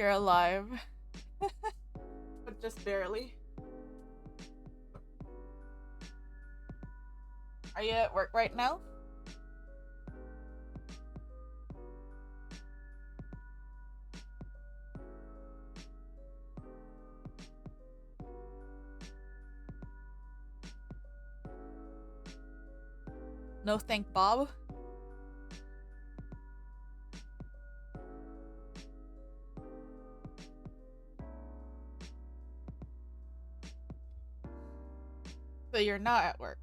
You're alive. But just barely. Are you at work right now? No thank Bob. So you're not at work.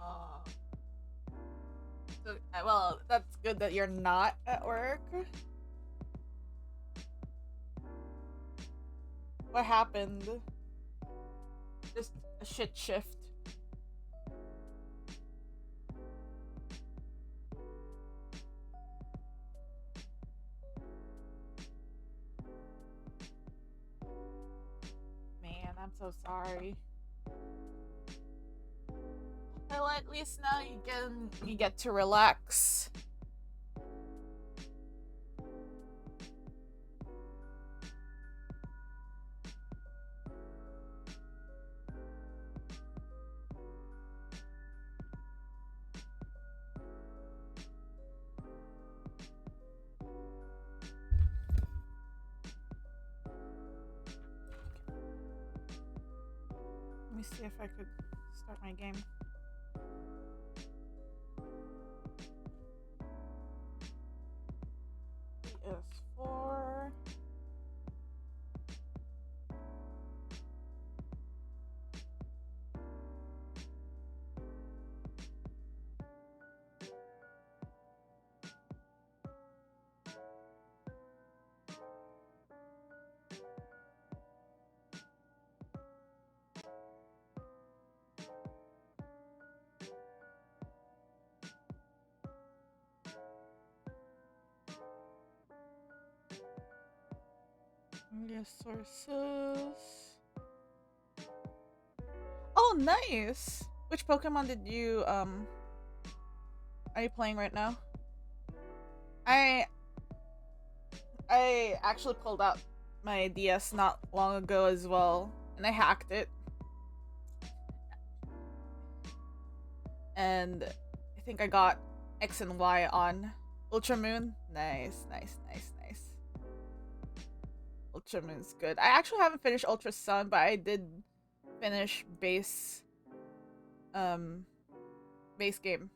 Oh. So, well, that's good that you're not at work. What happened? Just a shit shift. Man, I'm so sorry. Well, at least now you get to relax. Let me see if I could start my game. PS4. Media sources. Oh, nice. Which Pokemon did you are you playing right now? I I actually pulled out my DS not long ago as well, and I hacked it. And I think I got X and Y on Ultra Moon. Nice, nice, nice, nice. Ultra Moon's good. I actually haven't finished Ultra Sun, but I did finish um base game.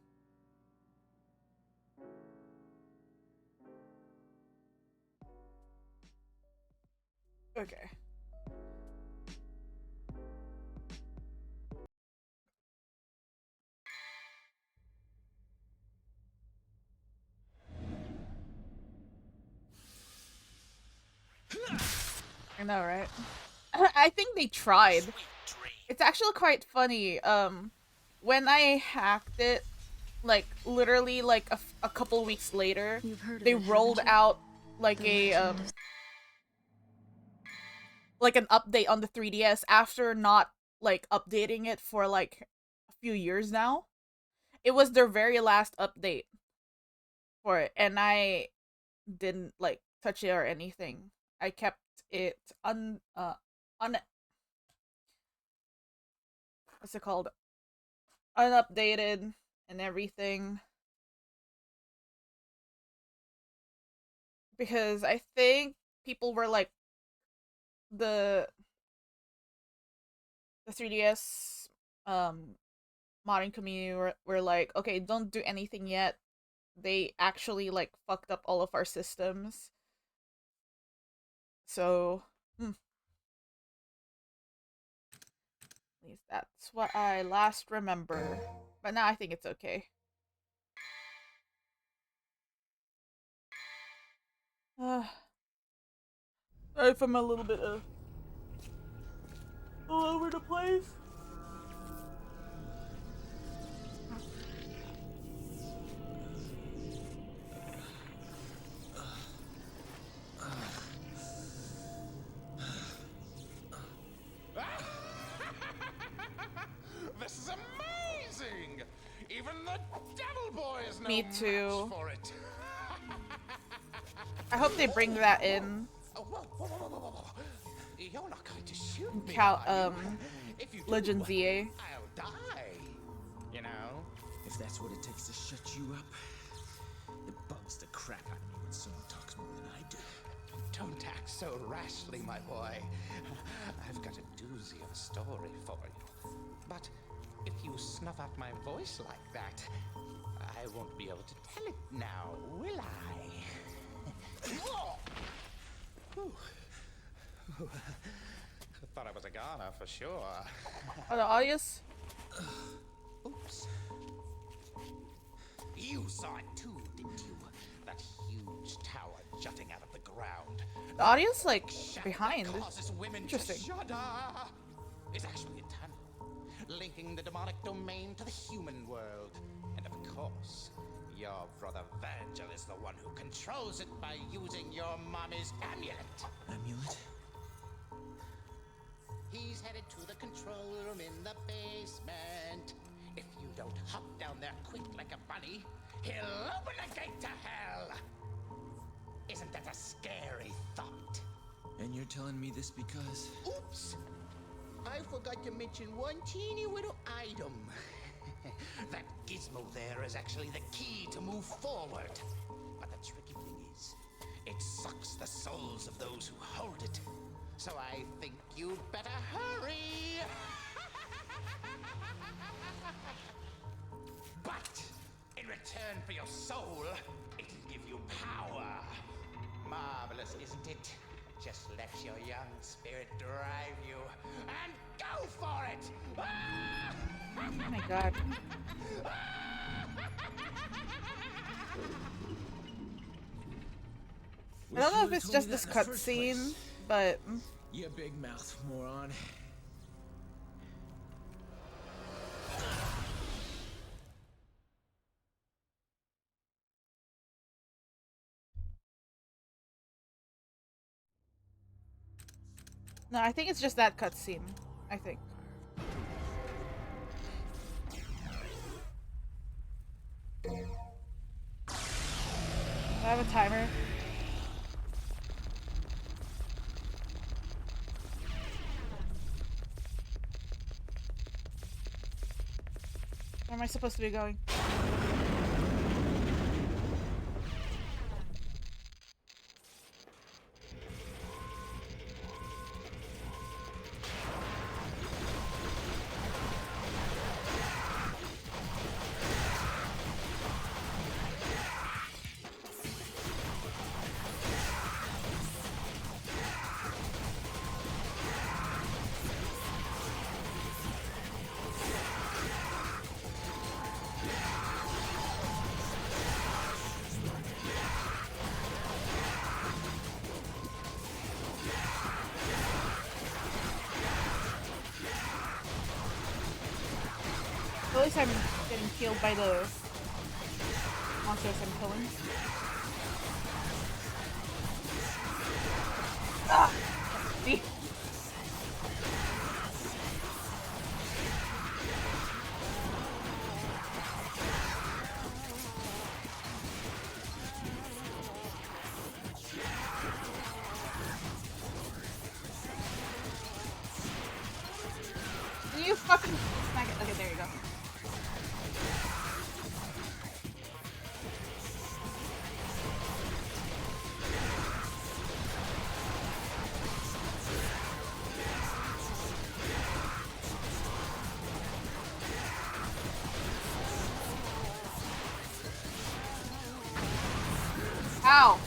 Okay. I know, right? I think they tried. It's actually quite funny. When I hacked it, like literally like a couple weeks later, they rolled out like like an update on the 3DS after not like updating it for like a few years now. It was their very last update for it, and I didn't like touch it or anything. I kept it un what's it called, unupdated and everything, because I think people were like the the 3DS modding community were like, okay, don't do anything yet they actually like fucked up all of our systems. So, at least that's what I last remember. But now I think it's okay. Sorry if I'm a little bit all over the place. This is amazing! Even the Devil Boys know Me too. match for it. I hope they bring that in. Oh, whoa. You're not going to shoot me, Cal are you? If you do, Legend ZA. I'll die. You know? If that's what it takes to shut you up, it bugs the crap out of me when someone talks more than I do. Don't act so rashly, my boy. I've got a doozy of a story for you. But if you snuff out my voice like that, I won't be able to tell it now, will I? Thought I was a goner for sure. Oh, the audience? Oops. You saw it too, didn't you? That huge tower jutting out of the ground. The audience, like, Shaft behind. that causes women Interesting. to shudder. It's actually a tunnel, linking the demonic domain to the human world. And of course, your brother Virgil is the one who controls it by using your mommy's amulet. Amulet? He's headed to the control room in the basement. If you don't hop down there quick like a bunny, he'll open the gate to hell. Isn't that a scary thought? And you're telling me this because... Oops! I forgot to mention one teeny little item. That gizmo there is actually the key to move forward. But the tricky thing is, it sucks the souls of those who hold it. So I think you better hurry! But in return for your soul, it'll give you power. Marvelous, isn't it? Just let your young spirit drive you, and go for it! Oh my god. I don't know if it's just this cutscene, but... You big mouth, moron. No, I think it's just that cutscene. I think. I have a timer. Where am I supposed to be going? At least I'm getting killed by the monsters I'm killing. Ah! See? You fucking smack it. Okay, there you go. Ow!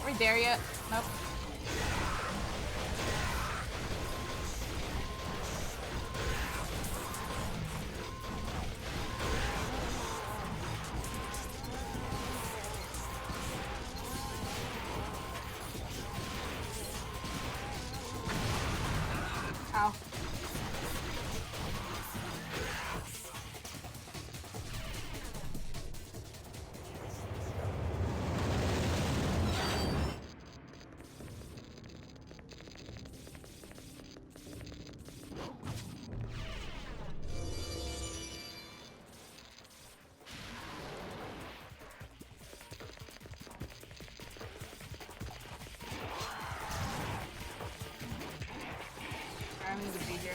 Are we there yet? Nope. Ow. I need to be here.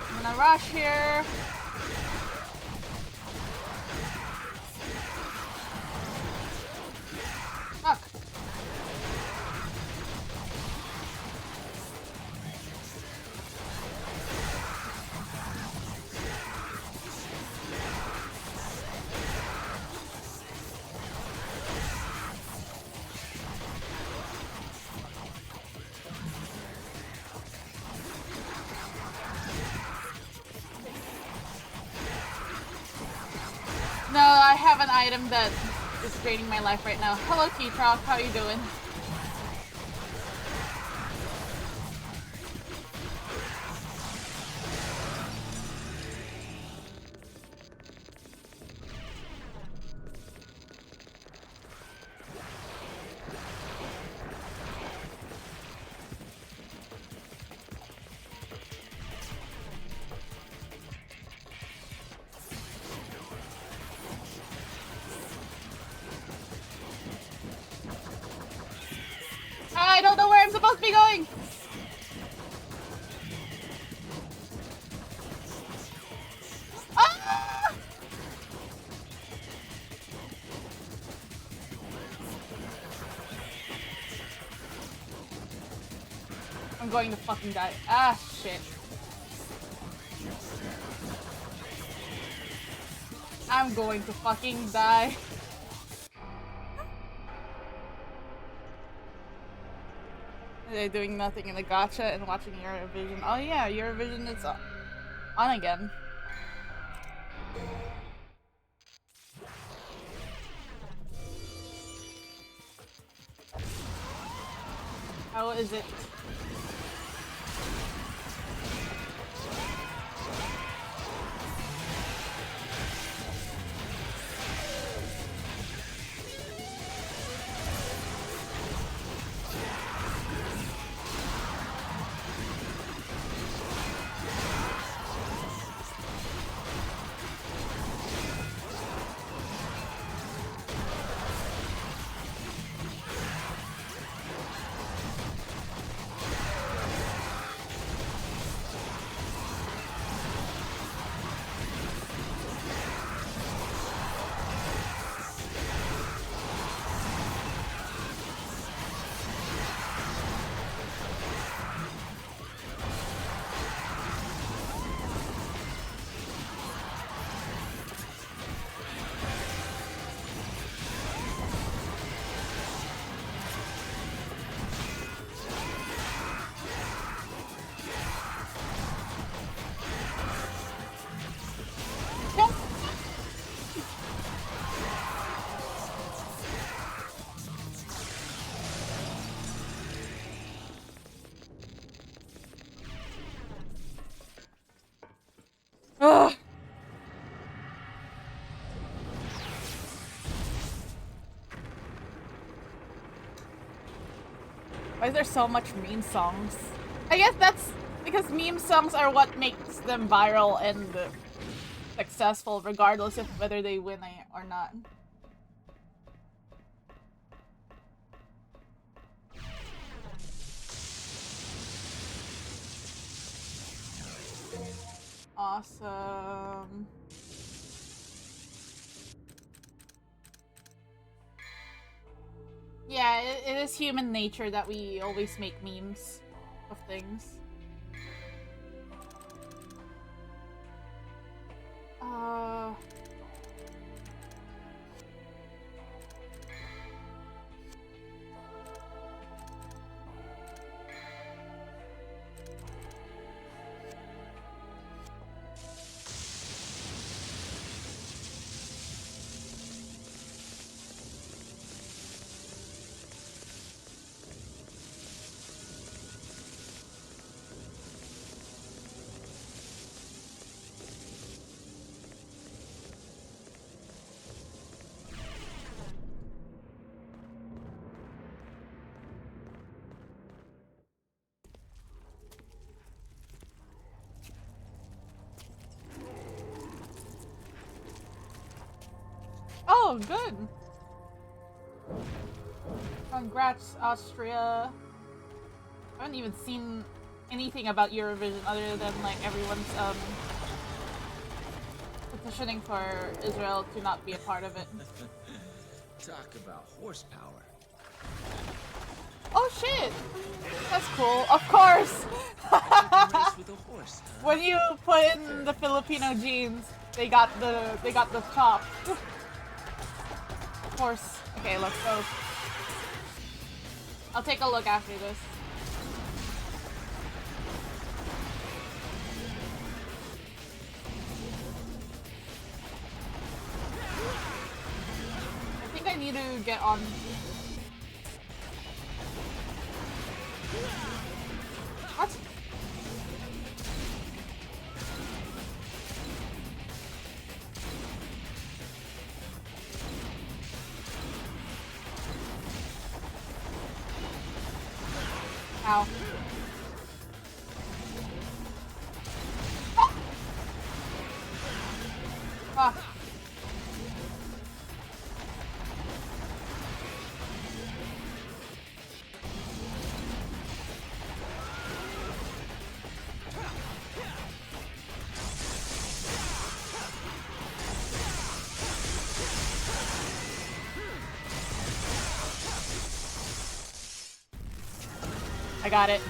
I'm gonna rush here. Fuck. No, I have an item that is draining my life right now. Hello, Keytrock. How you doing? I don't know where I'm supposed to be going! Ah! I'm going to fucking die. Ah, shit. I'm going to fucking die. They're doing nothing in the gacha and watching Eurovision. Oh yeah, Eurovision is on again. How is it? Ugh. Why is there so much meme songs? I guess that's because meme songs are what makes them viral and successful, regardless of whether they win or not. Awesome. Yeah, it is human nature that we always make memes of things. Uh... Oh, good. Congrats, Austria. I haven't even seen anything about Eurovision other than like everyone's petitioning for Israel to not be a part of it. Talk about horsepower. Oh shit! That's cool. Of course. Race with a horse, huh? When you put in the Filipino genes, they got the chop. Of course. Okay, let's go. I'll take a look after this. I think I need to get on. What? Ow. Fuck. I got it.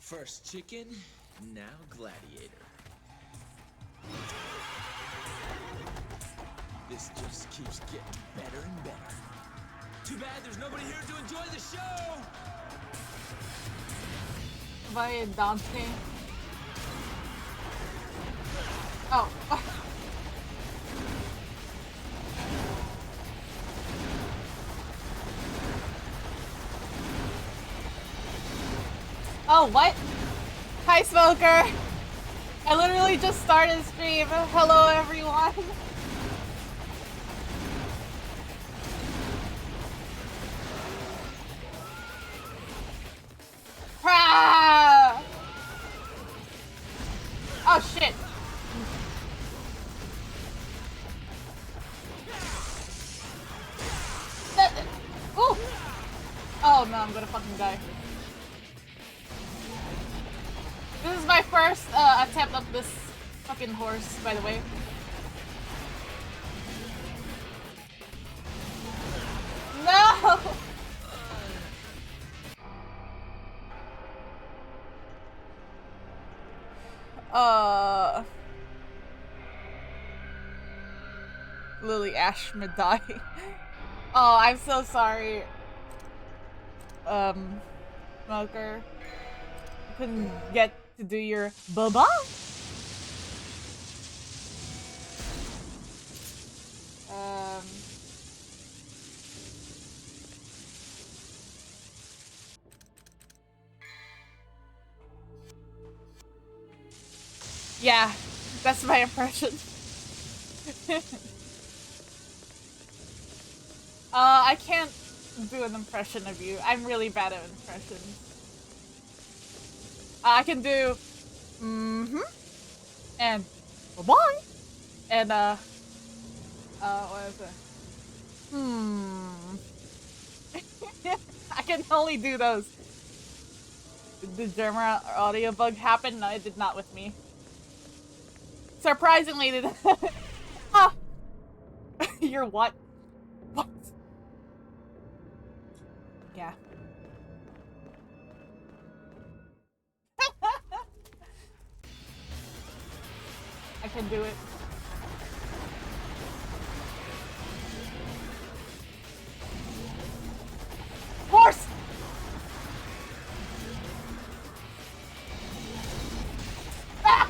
First chicken, now gladiator. This just keeps getting better and better. Too bad there's nobody here to enjoy the show! By Dante. Oh. Oh, what? Hi, Smoker! I literally just started stream. Hello, everyone! Ah! Oh, shit! Ooh! Oh no, I'm gonna fucking die. This is my first attempt of this fucking horse, by the way. No! Lily Ashmid die. Oh, I'm so sorry. Smoker. I couldn't get to do your baba. Yeah, that's my impression. I can't do an impression of you. I'm really bad at impressions. I can do and bye-bye and What is it? I can only do those. Did the German audio bug happen? No, it did not with me. Surprisingly, it did. Ah! You're what? What? Yeah. I can do it. Horse! Ah!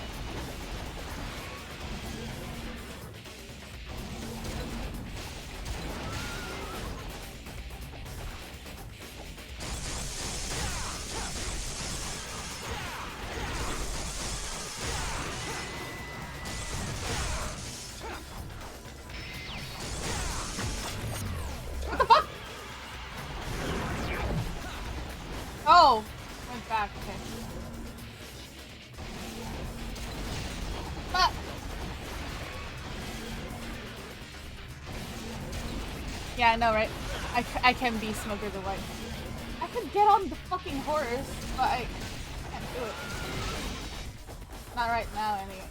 What the fuck? Oh, went back. Okay. But yeah, I know, right? I can be Smoker the White. I could get on the fucking horse, but I can't do it. Not right now, anyway.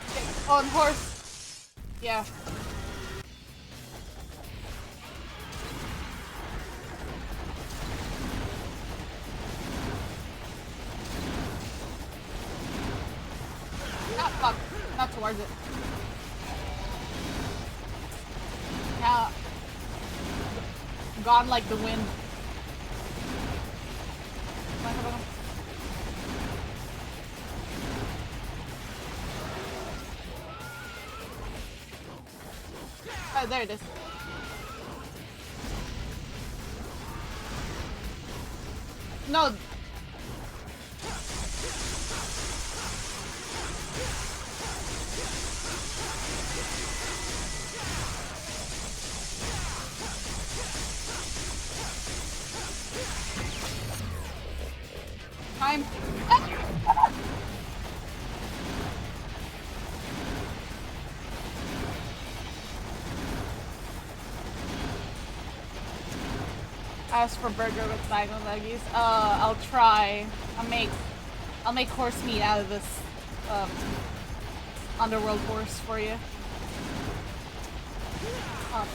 Okay, on horse. Yeah. Ah, fuck. Not towards it. Now, gone like the wind. Oh, there it is. No. Time. As for burger with diagonal veggies, I'll try. I'll make horse meat out of this underworld horse for you. Oh,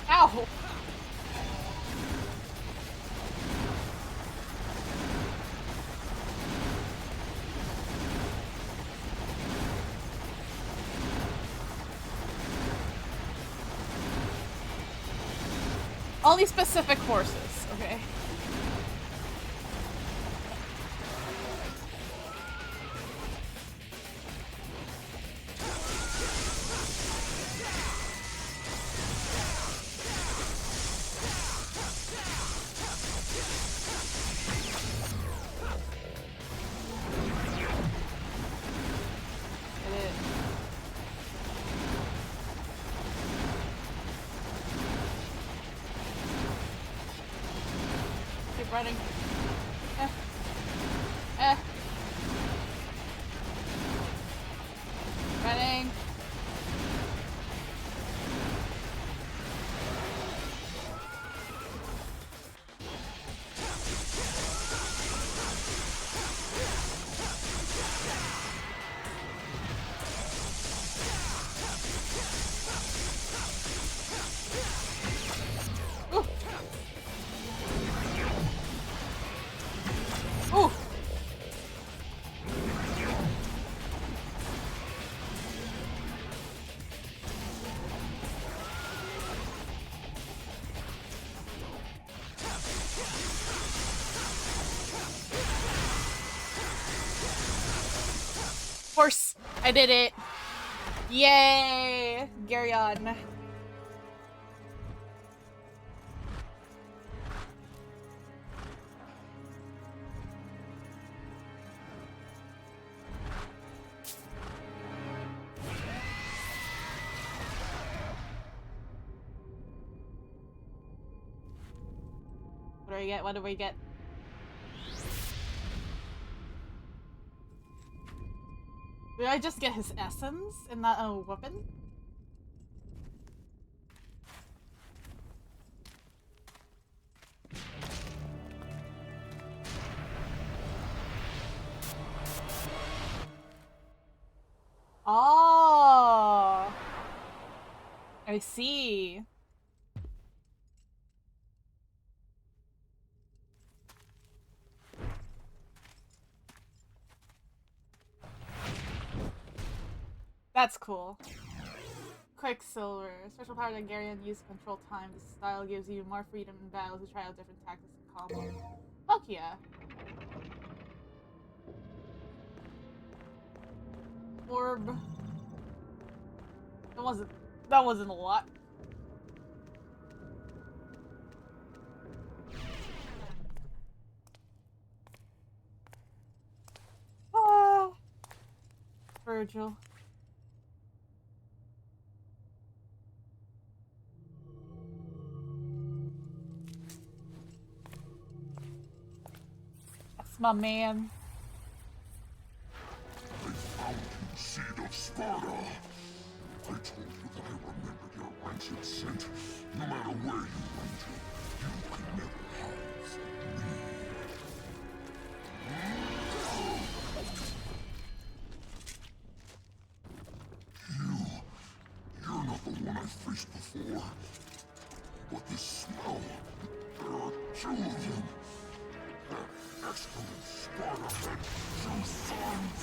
ow! Only specific horses, okay? It is. Keep running. Running. Ooh. Ooh. Horse! I did it! Yay! Garyon. do we get? What do we get? Did I just get his essence and not a weapon? Oh, I see. That's cool. Quicksilver. Special power that Garion uses to control time. This style gives you more freedom in battle to try out different tactics and combos. Fuck yeah. Orb. That wasn't a lot. Ah. Virgil. That's my man. I found you, Seed of Sparta. I told you that I remembered your rancid scent. No matter where you went to, you could never hide from me. You're not the one I faced before. But this smell, there are two of them. That excellent Sparta had two sons.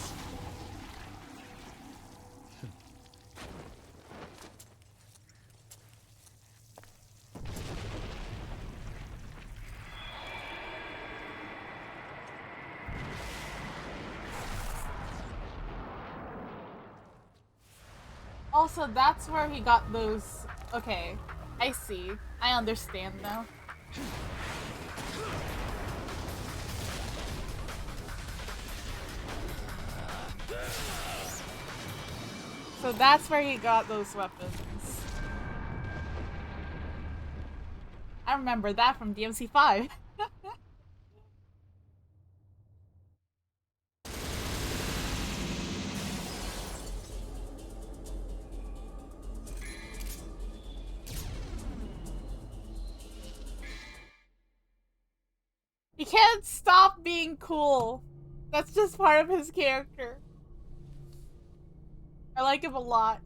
Also, that's where he got those. Okay, I see. I understand now. So that's where he got those weapons. I remember that from DMC5. He can't stop being cool. That's just part of his character. I like him a lot.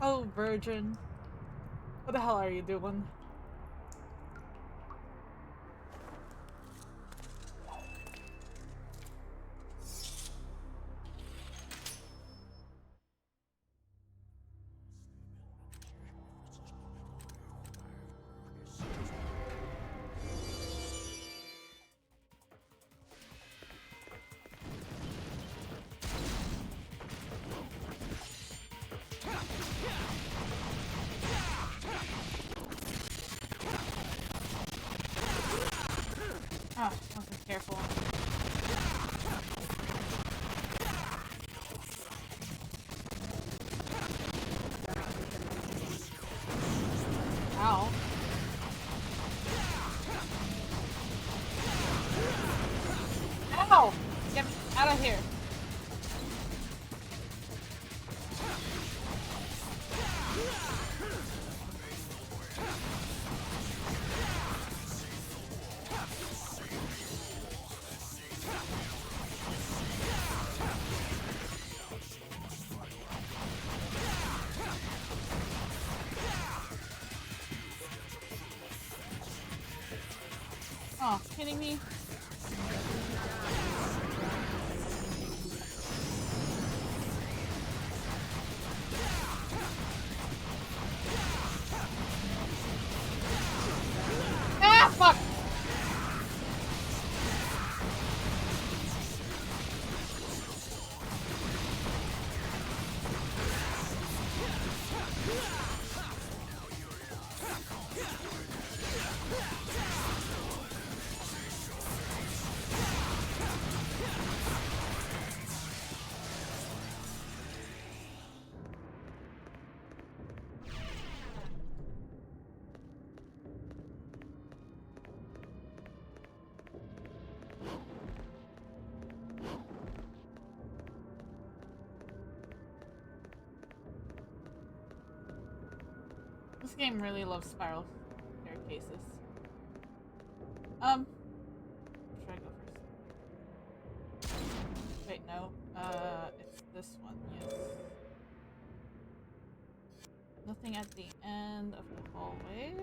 Oh, Virgin. What the hell are you doing? Ah, wasn't careful. Ow. Ow! Get out of here. Oh, kidding me? This game really loves spiral staircases. Should I go first? Wait, no. It's this one, yes. Nothing at the end of the hallway.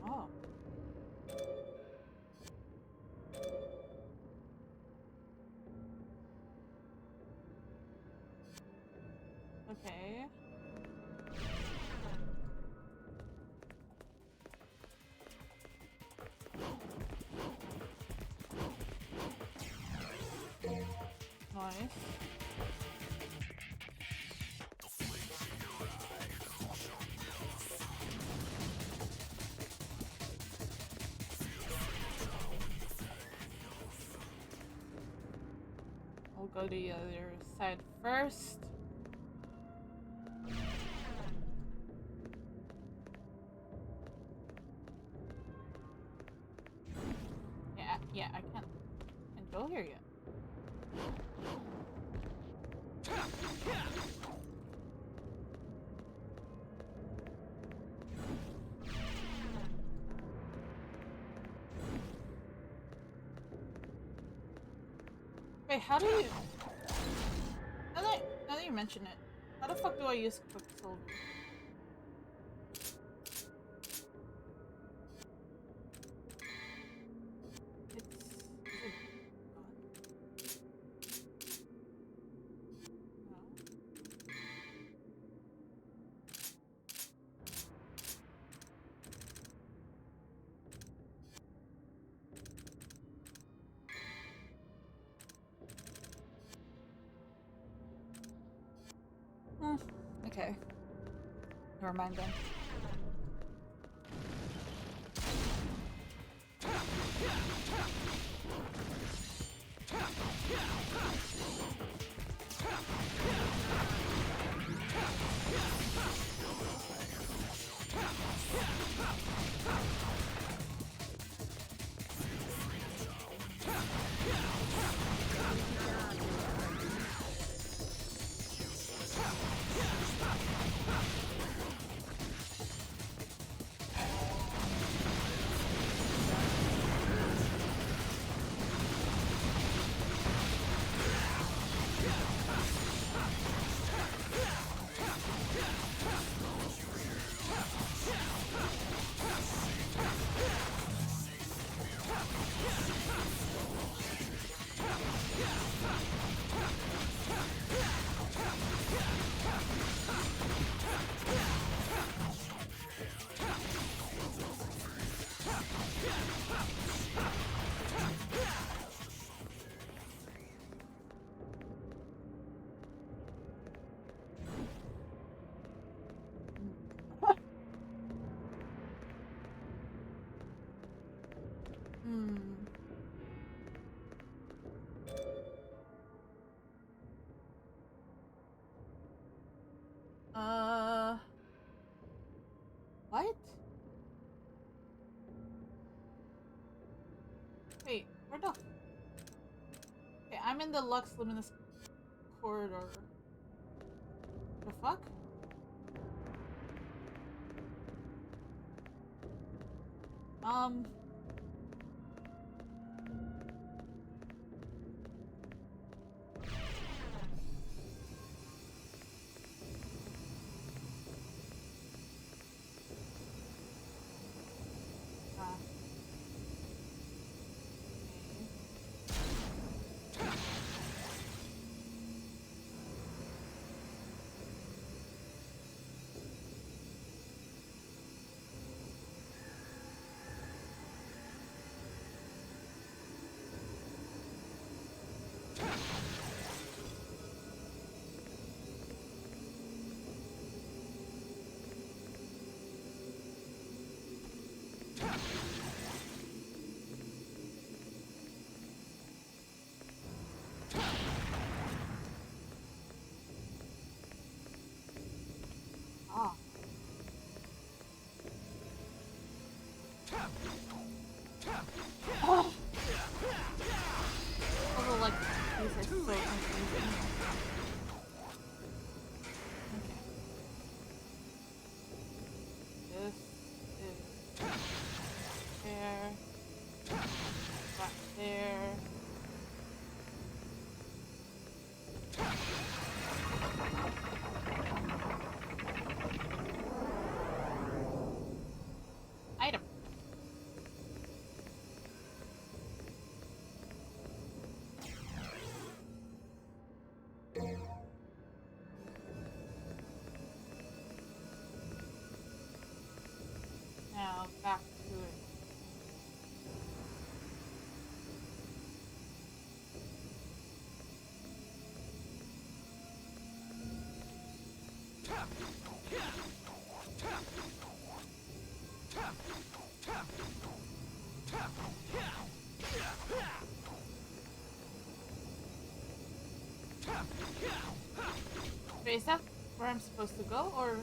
Oh. Okay. Nice. We'll go to the other side first. Yeah, I can't go here yet. Wait, how do you... Now that you mention it, how the fuck do I use Quicksilver? Okay. Never mind then. What? Wait, where the... Okay, I'm in the Lux Luminous corridor. The fuck? Ah. Oh. Although, like, these are so confusing. this is there, back there. Item. Now back to it. Wait, is that where I'm supposed to go, or?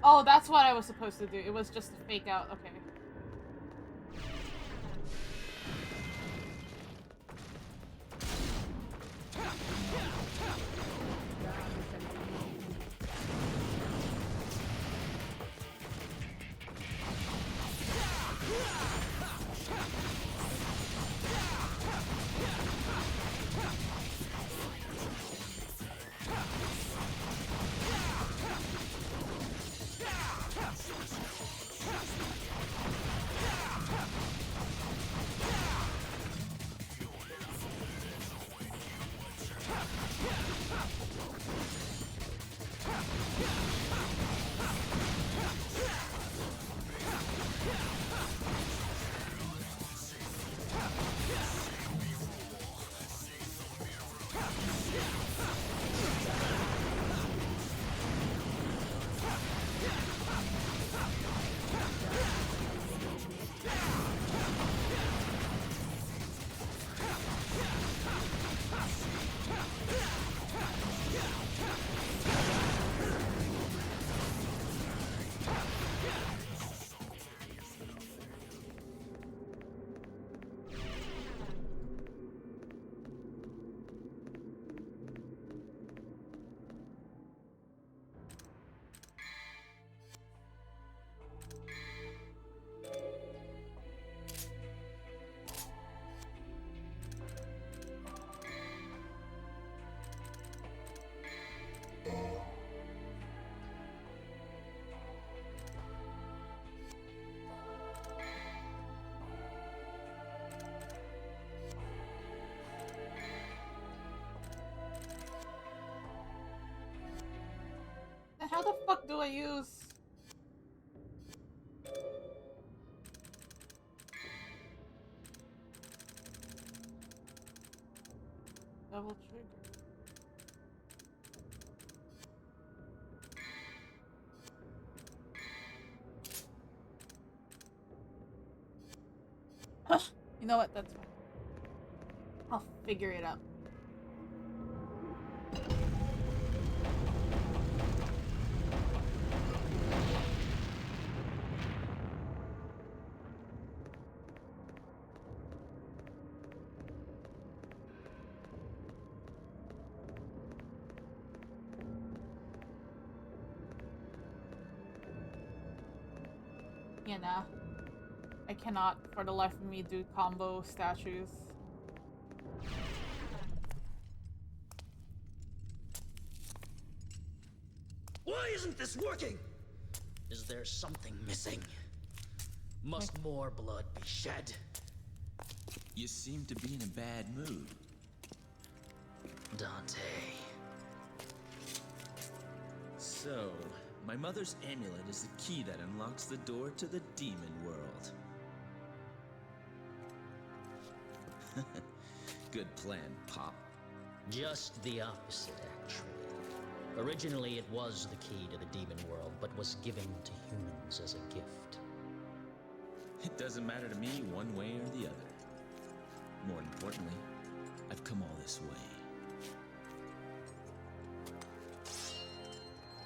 Oh, that's what I was supposed to do. It was just a fake out. Okay. Then how the fuck do I use? Double trigger. You know what? That's fine. I'll figure it out. Yeah, nah. I cannot, for the life of me, do combo statues. Why isn't this working? Is there something missing? Must more blood be shed? You seem to be in a bad mood. Dante. So, my mother's amulet is the key that unlocks the door to the demon world. Good plan, Pop. Just the opposite, actually. Originally, it was the key to the demon world, but was given to humans as a gift. It doesn't matter to me one way or the other. More importantly, I've come all this way.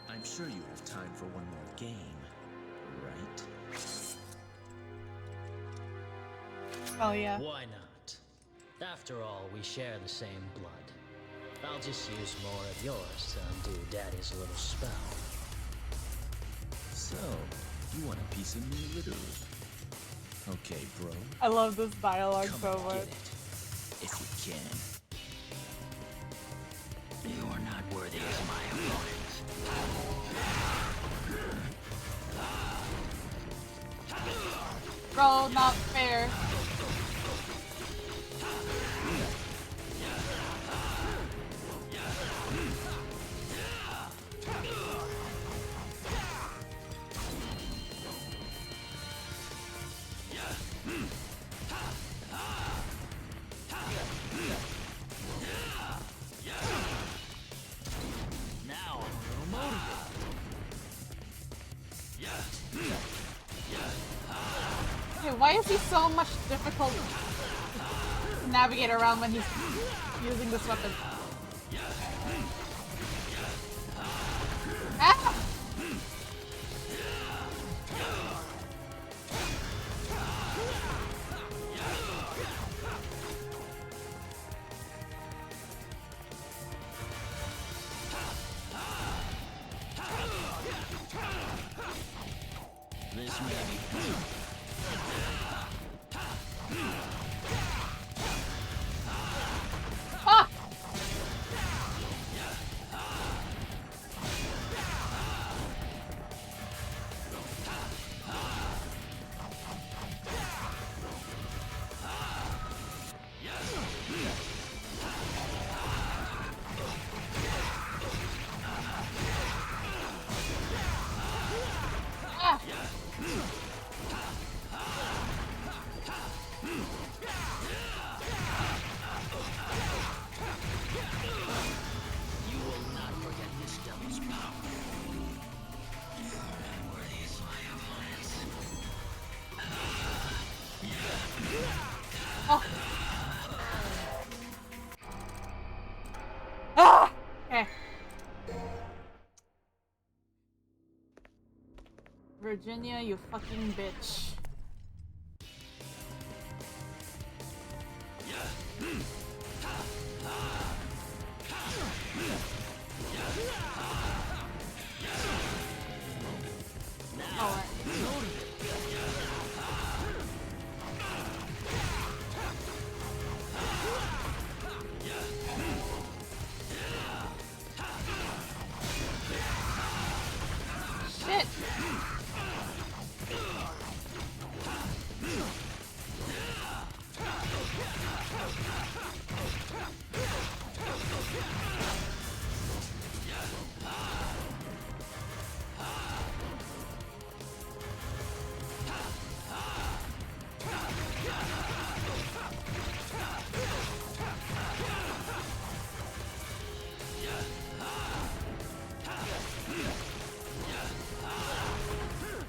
I'm sure you have time for one more game, right? Oh yeah. Why not? After all, we share the same blood. I'll just use more of yours to undo Daddy's little spell. So, you want a piece of me, literally? Okay, bro. I love this dialogue Come so on, much. get it. If you can. You are not worthy as my opponent. Bro, not fair. Now I'm a little motivated. Okay, why is he so much difficult to navigate around when he's using this weapon? Ah! This may be Ah! Ah! You will not forget this devil's power. Worthy is my opponent. Oh. Ah! Okay. Virginia, you fucking bitch. Alright. Shit!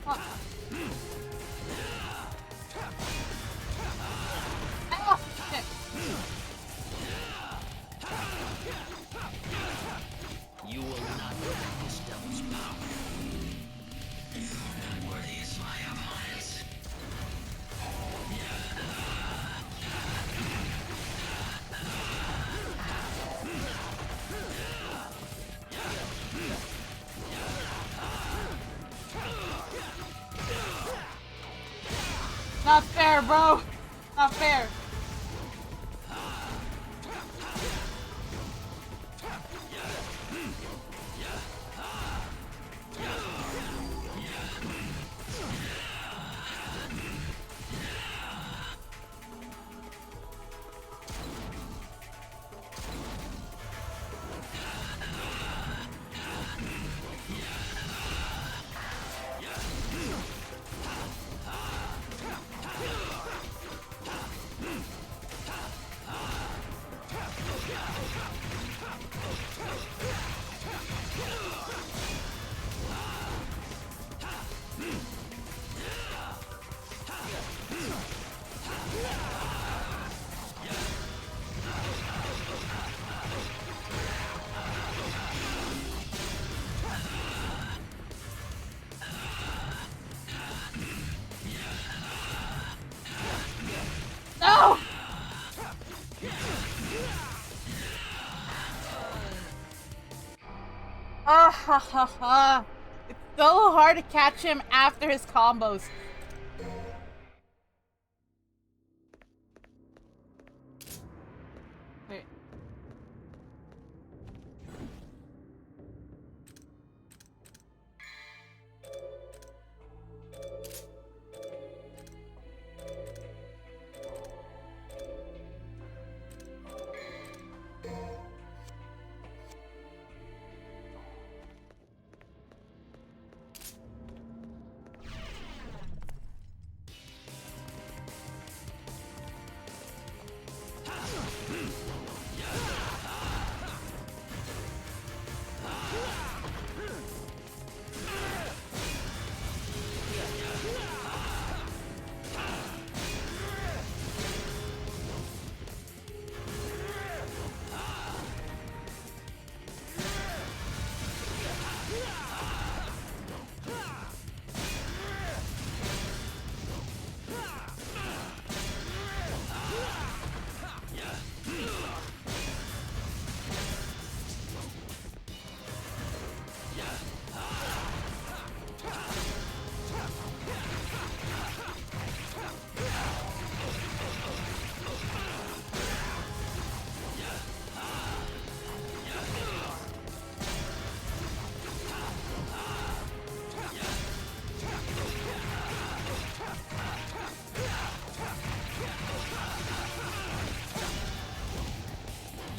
Fuck. Ah, shit. You will not forget this devil's power. Worthy is my opponent. Not fair, bro. Not fair. No! Ah ha ha ha. It's so hard to catch him after his combos. Wait.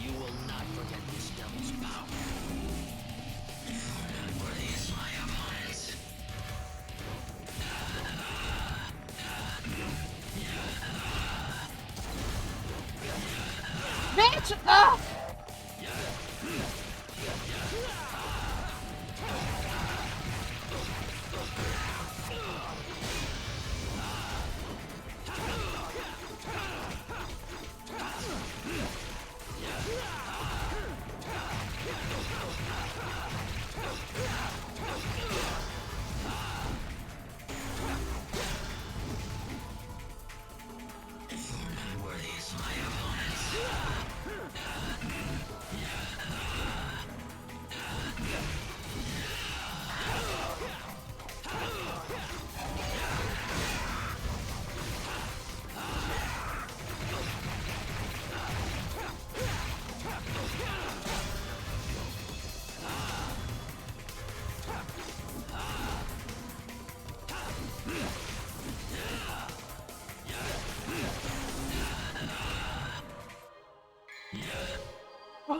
You will not forget this devil's power. Unworthy is my opponents. Bitch! Ah! Unworthy is my opponents.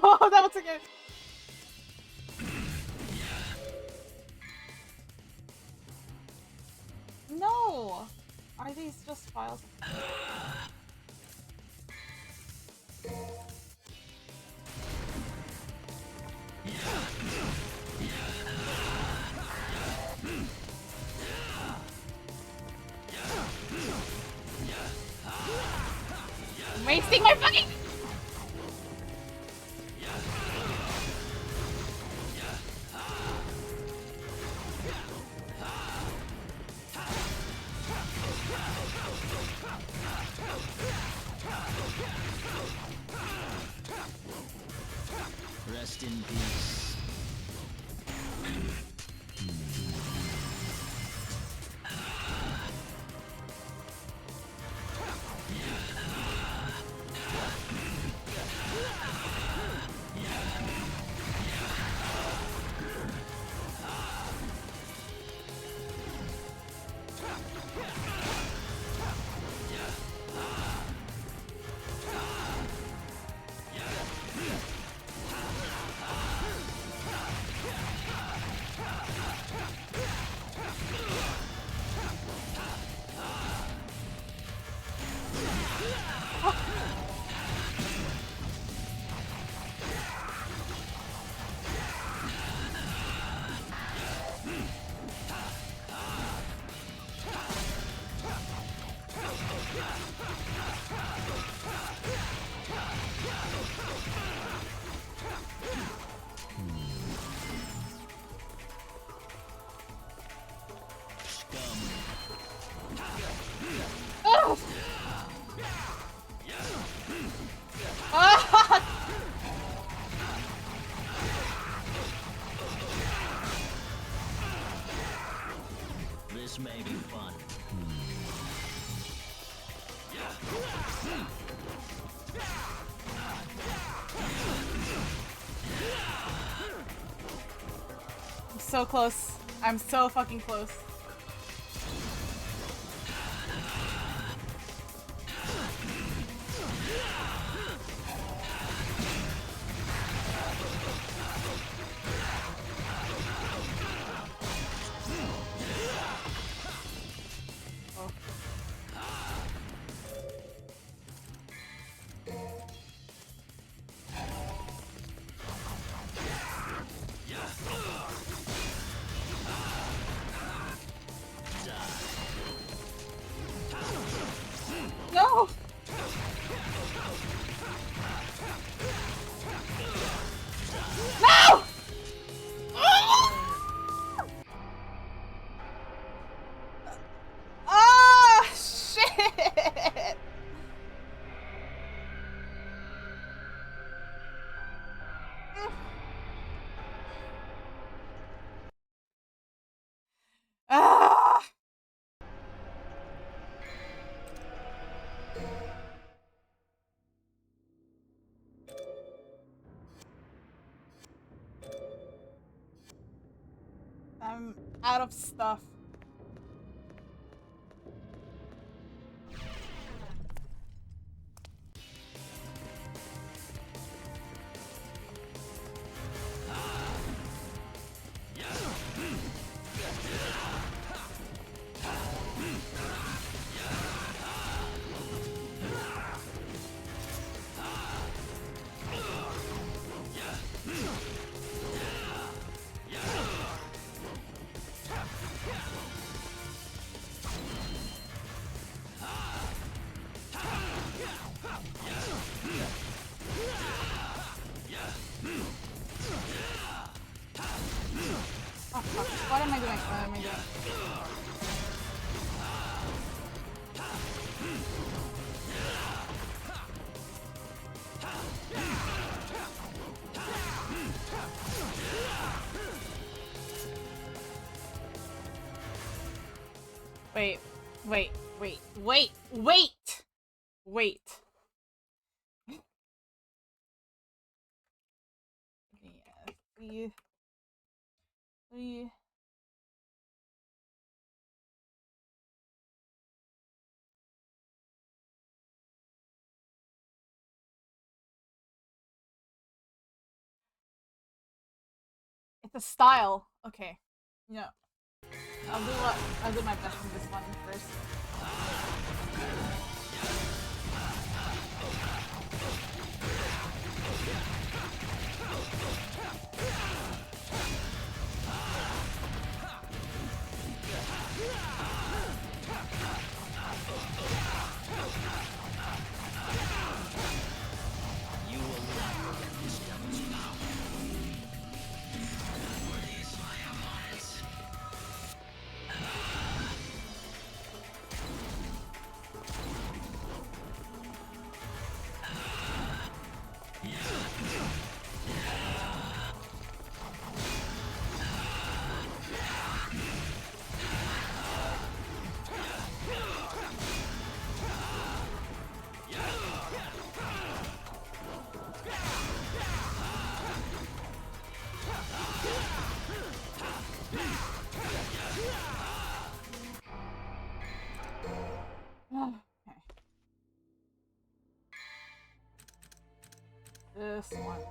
Oh, that was again. No! Are these just files? I'm wasting my fucking. Rest in peace. so close. I'm so fucking close. No! No! Ah, shit! Ah! I'm out of stuff. Oh, fuck. What am I doing? What am I doing? Wait, wait, wait, wait, wait! Wait. Yeah, we... It's a style. Okay. Yeah. I'll do my best in this one first. You will not forget this devil's power. Unworthy is my opponents. Okay. This one.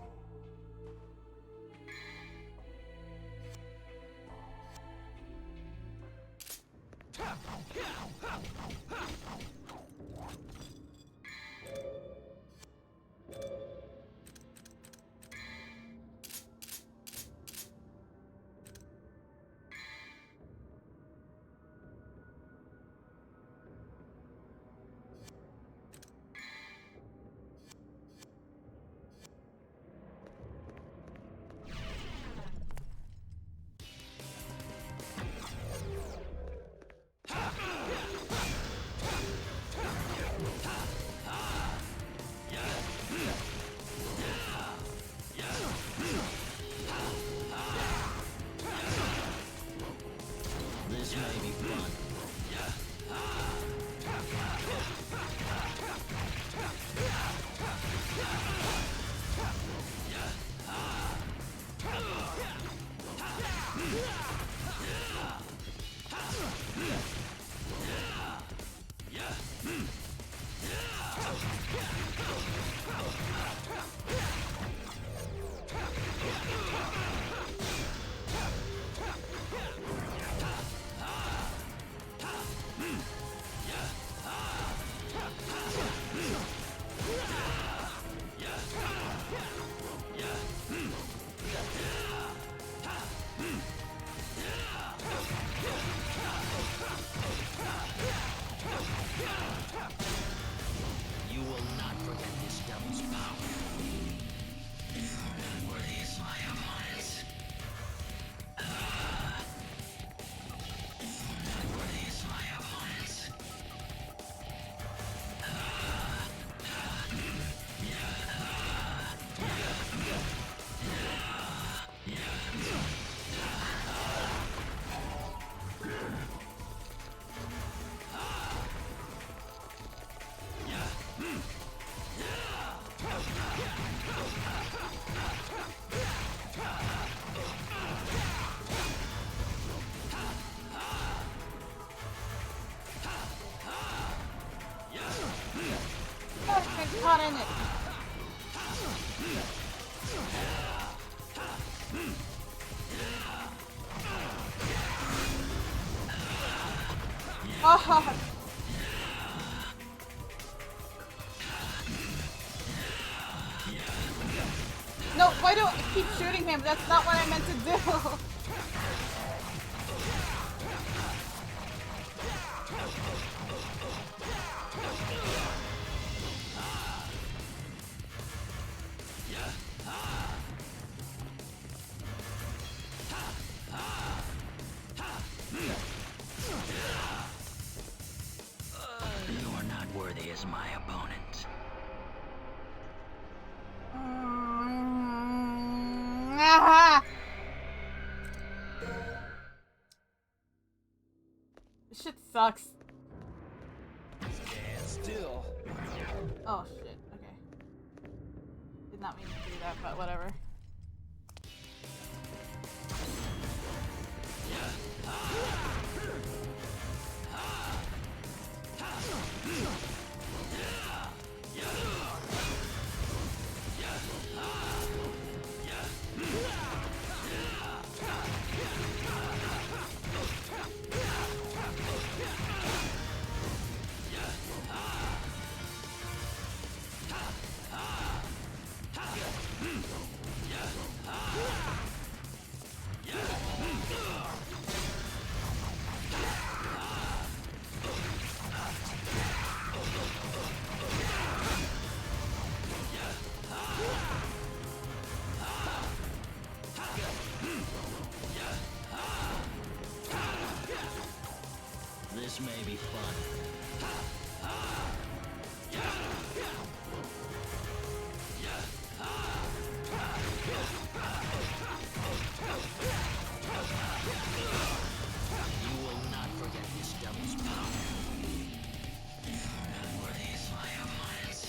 not in it. Oh. No, why do I keep shooting him? That's not what I meant to do. You're not worthy as my opponent. Ah! This shit sucks. Stand still. Oh shit, okay. Did not mean to do that, but whatever. This may be fun. You will not forget this devil's power. Unworthy is my opponent.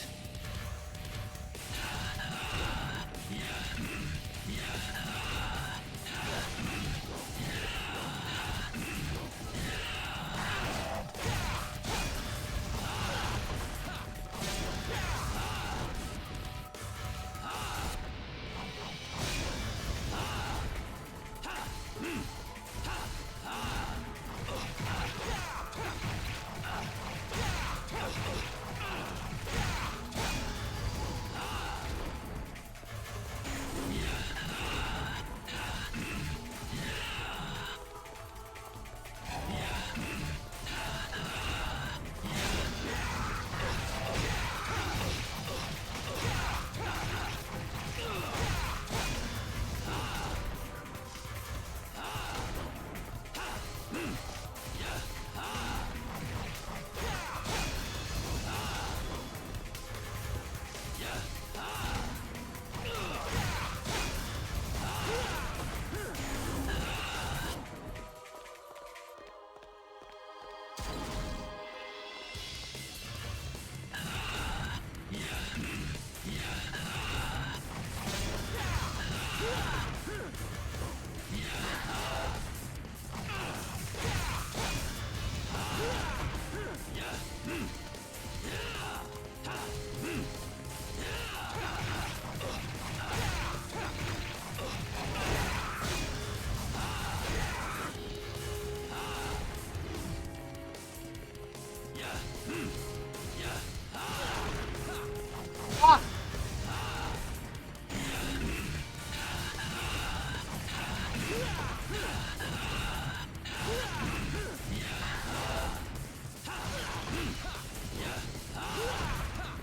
Fuck!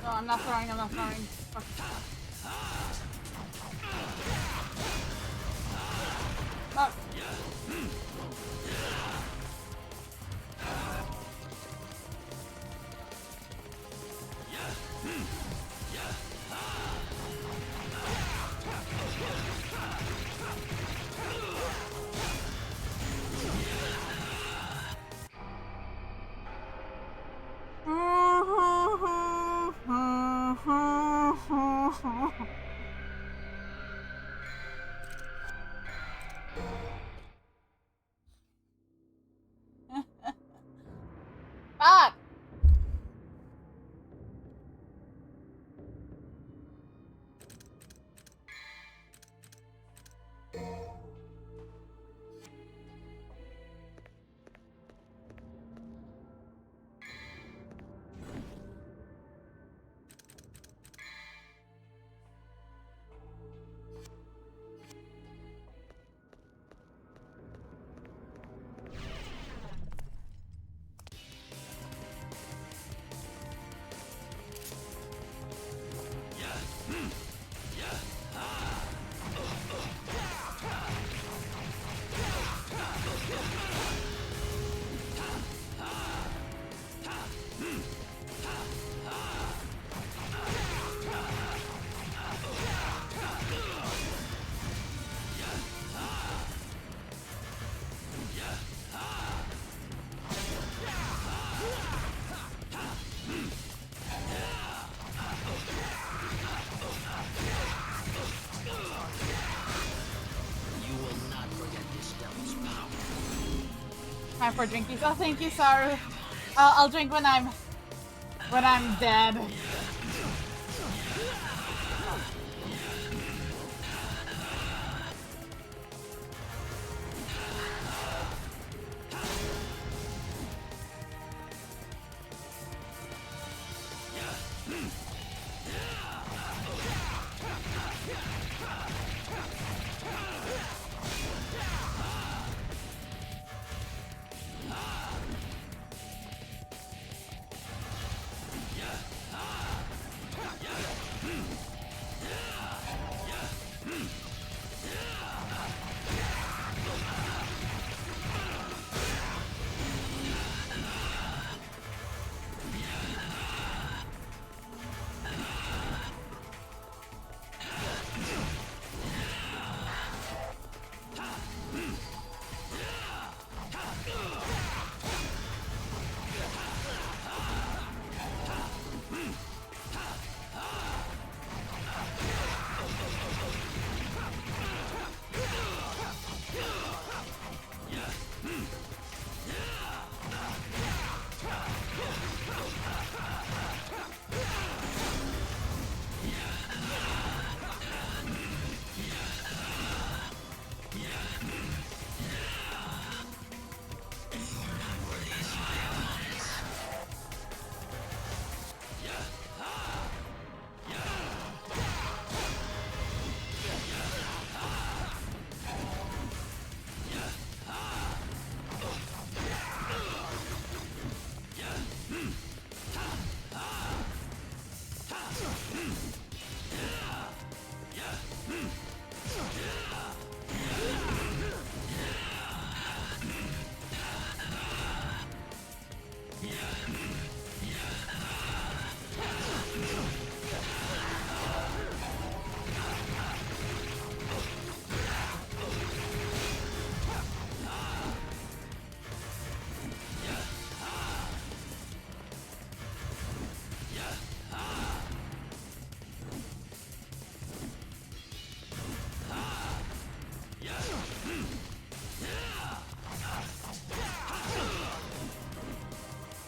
No, I'm not throwing, I'm not throwing. Fuck. Fuck. Fuck! Time for drinkies. Oh, thank you, Saru. I'll drink when I'm dead.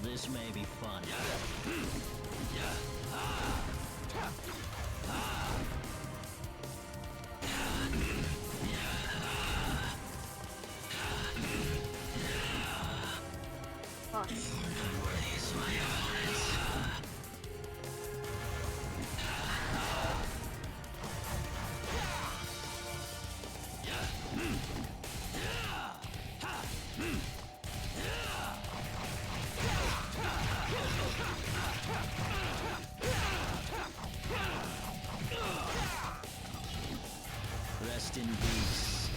This may be fun. Rest in peace.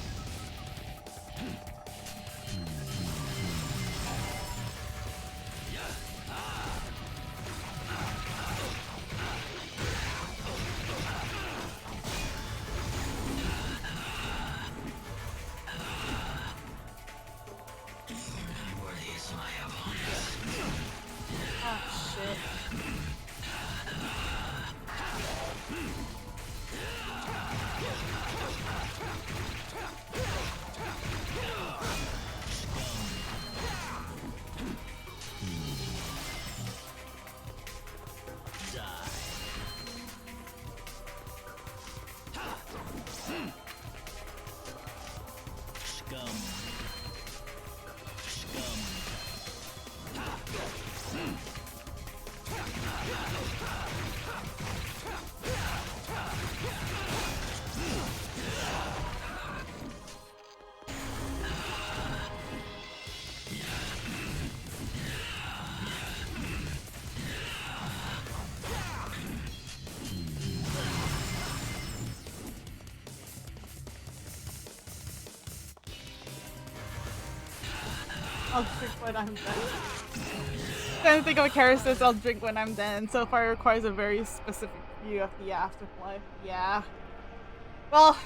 Oh shit. Scum. Scum. I'll drink when I'm dead. Trying to think of a character says I'll drink when I'm dead, and so far it requires a very specific view of the afterlife. Yeah. Well,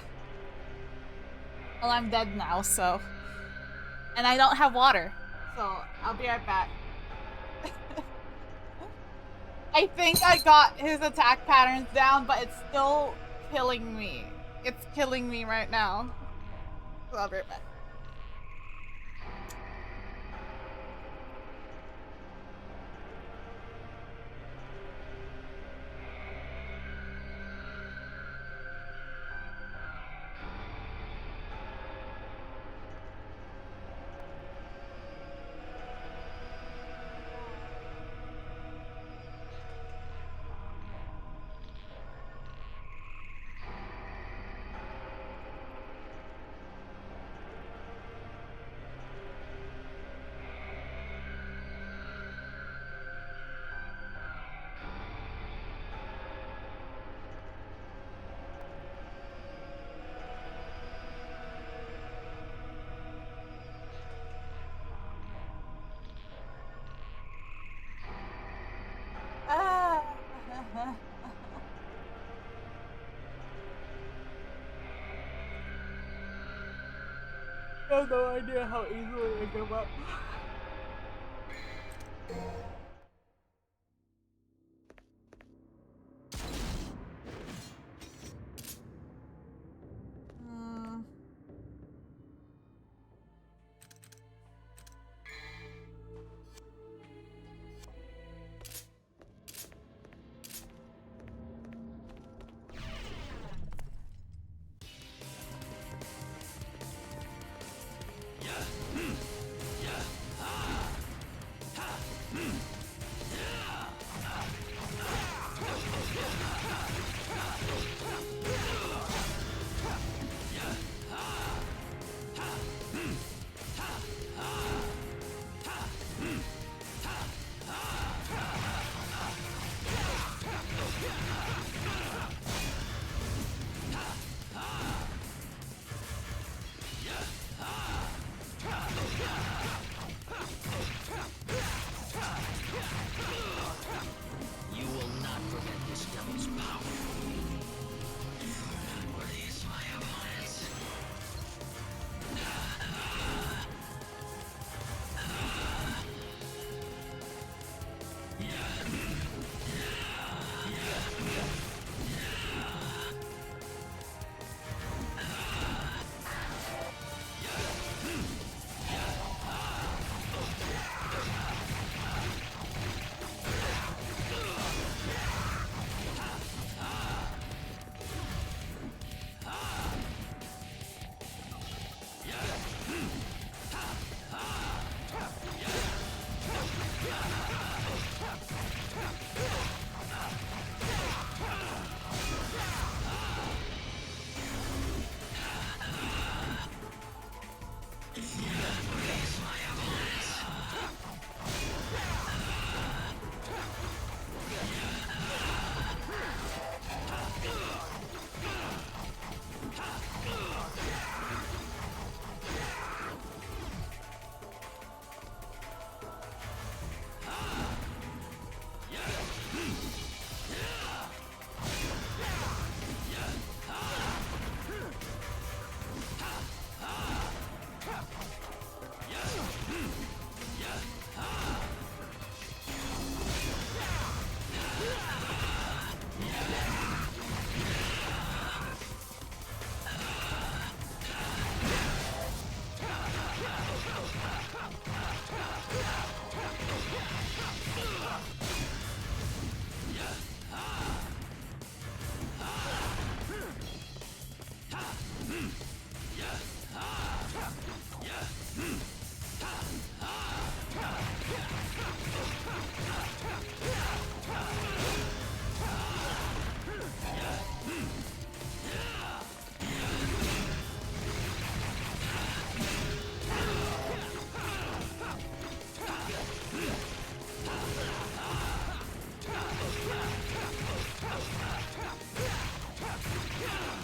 I'm dead now, so. And I don't have water, so I'll be right back. I think I got his attack patterns down, but it's still killing me. It's killing me right now. So I'll be right back. I have no idea how easily I give up. Hmm. You will not prevent this devil's power. What is my opponent?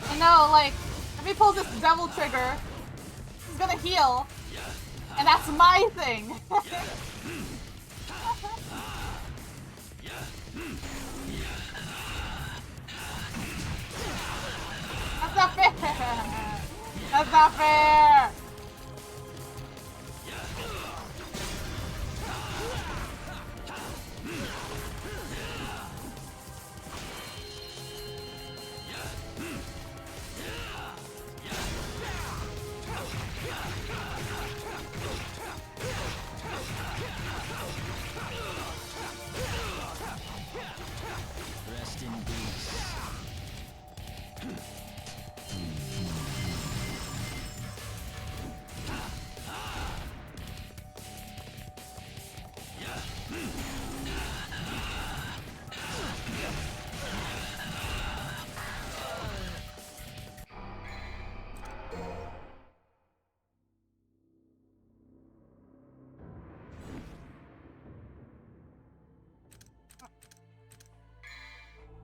I know, like, if he pulls this devil trigger, he's gonna heal. And that's my thing. That's not fair. That's not fair. Rest in peace.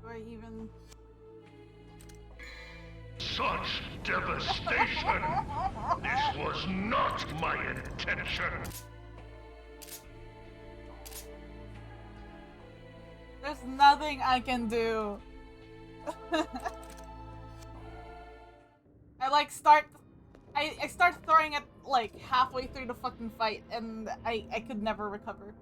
Do I even... Such devastation! This was not my intention! There's nothing I can do. I start throwing at like halfway through the fucking fight and I could never recover.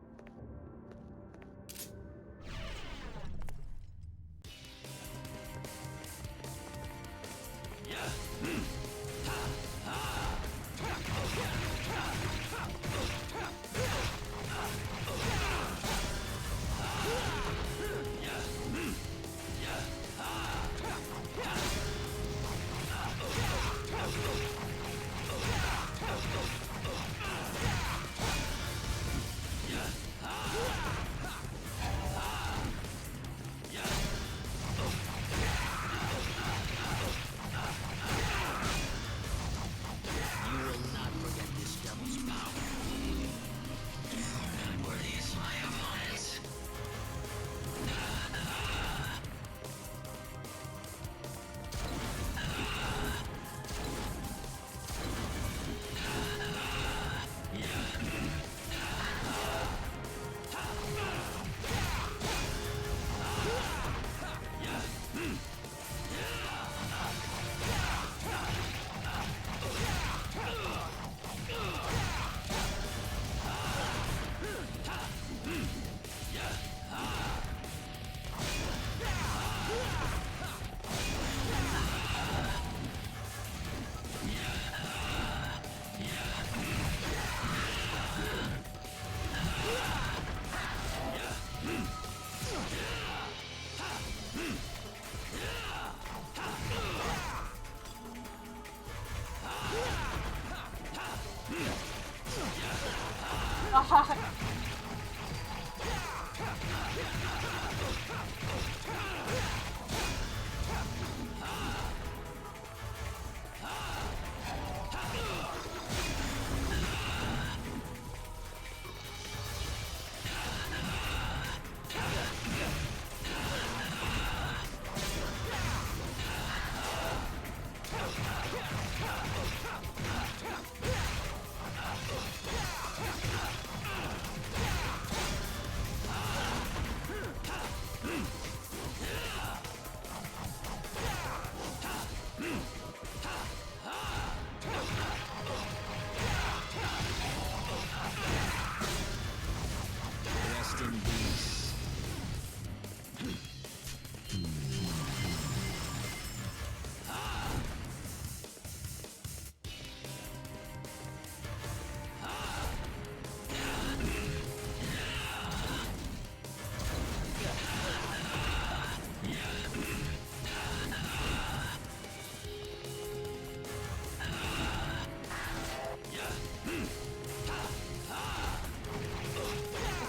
Rest in peace.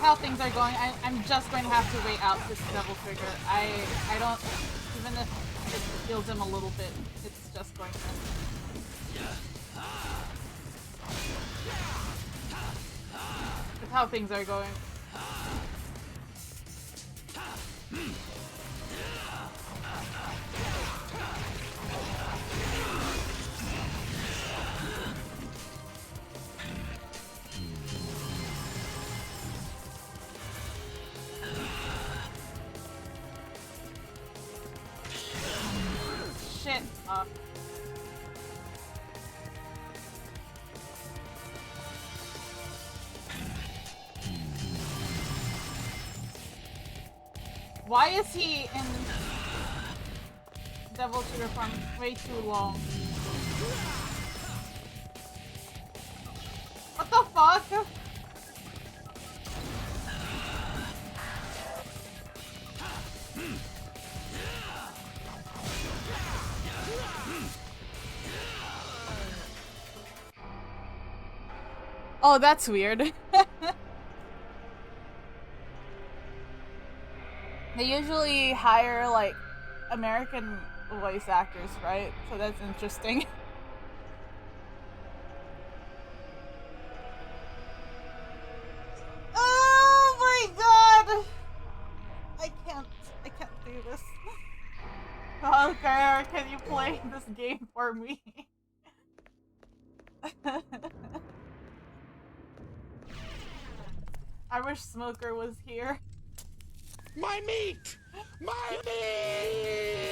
How things are going, I'm just going to have to wait out this Devil Trigger. I don't, even if it heals him a little bit, it's just going to. With how things are going. Shit. Why is he in Devil Trigger farm way too long? What the fuck? Oh, that's weird. They usually hire, like, American voice actors, right? So that's interesting. Oh my god! I can't do this. Okay, can you play this game for me? I wish Smoker was here. My meat! My meat!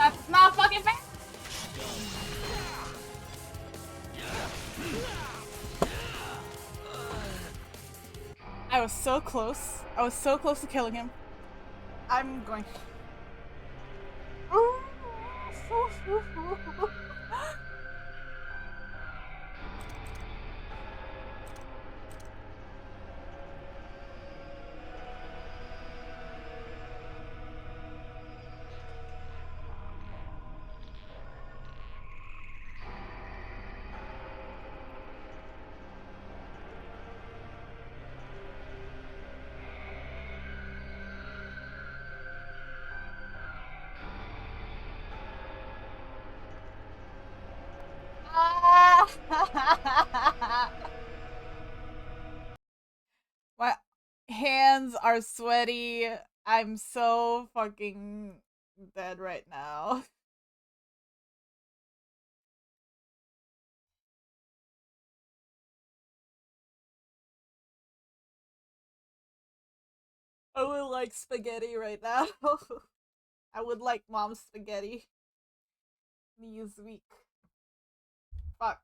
That's not fucking fair! I was so close. I was so close to killing him. I'm going. My hands are sweaty. I'm so fucking dead right now. I would like spaghetti right now. I would like mom's spaghetti. Newsweek. Fuck.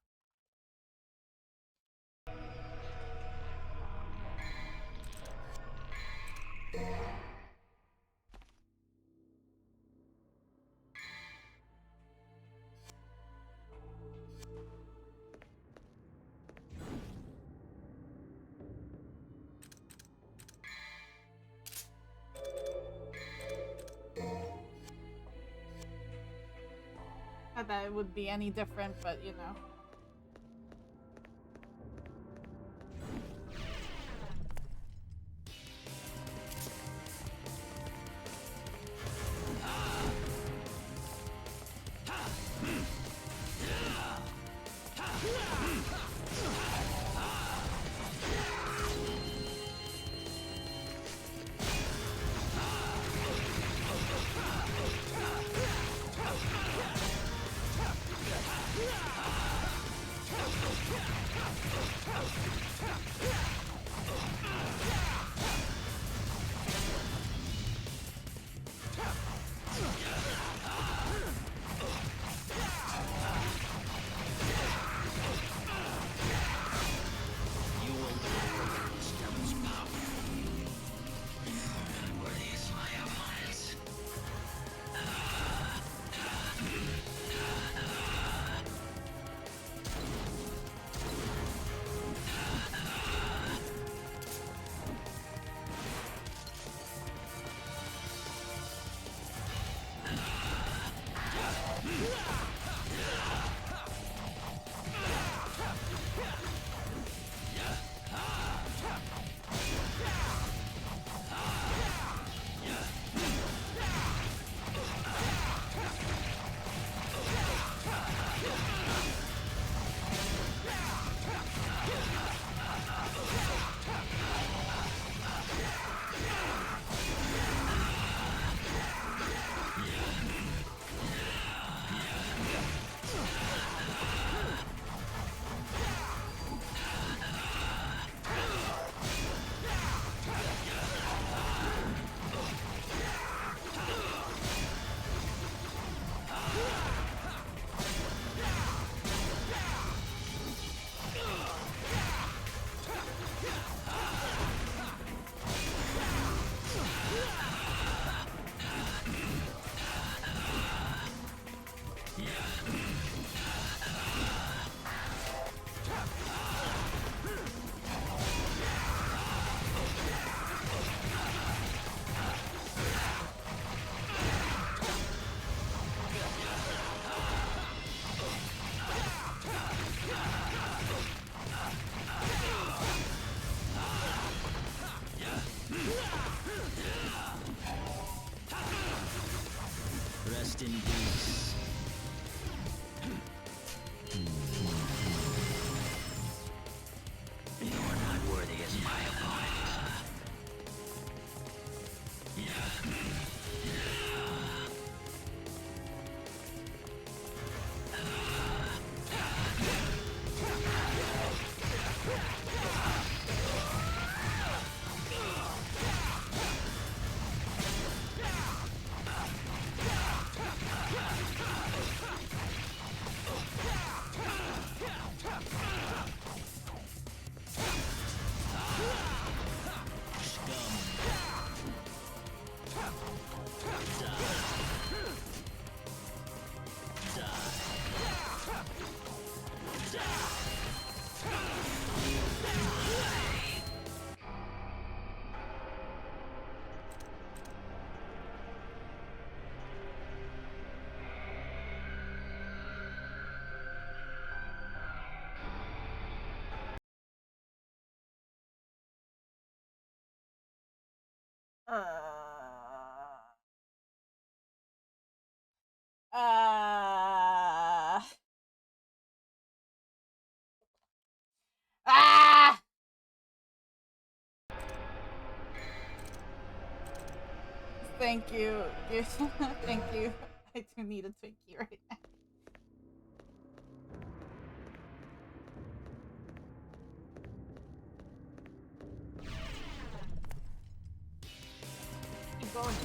Not that it would be any different, but you know. Rest in peace. You're not worthy as my opponent. Uh, uh, ah! Thank you. Thank you. I do need a Twinkie right now. Keep going.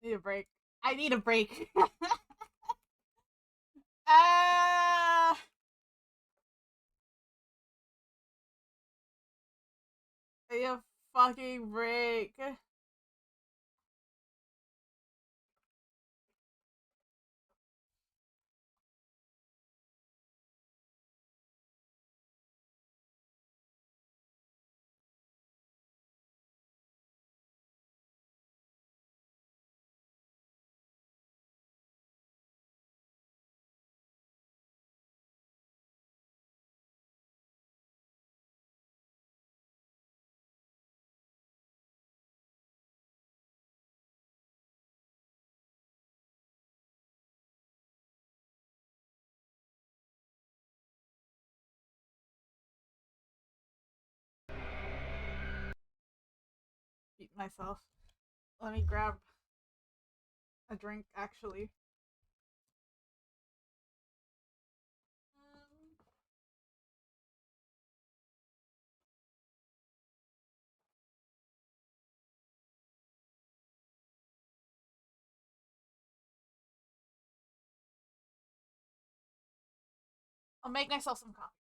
Need a break. I need a break. Ah! I need a fucking break. myself. Let me grab a drink, actually. I'll make myself some coffee.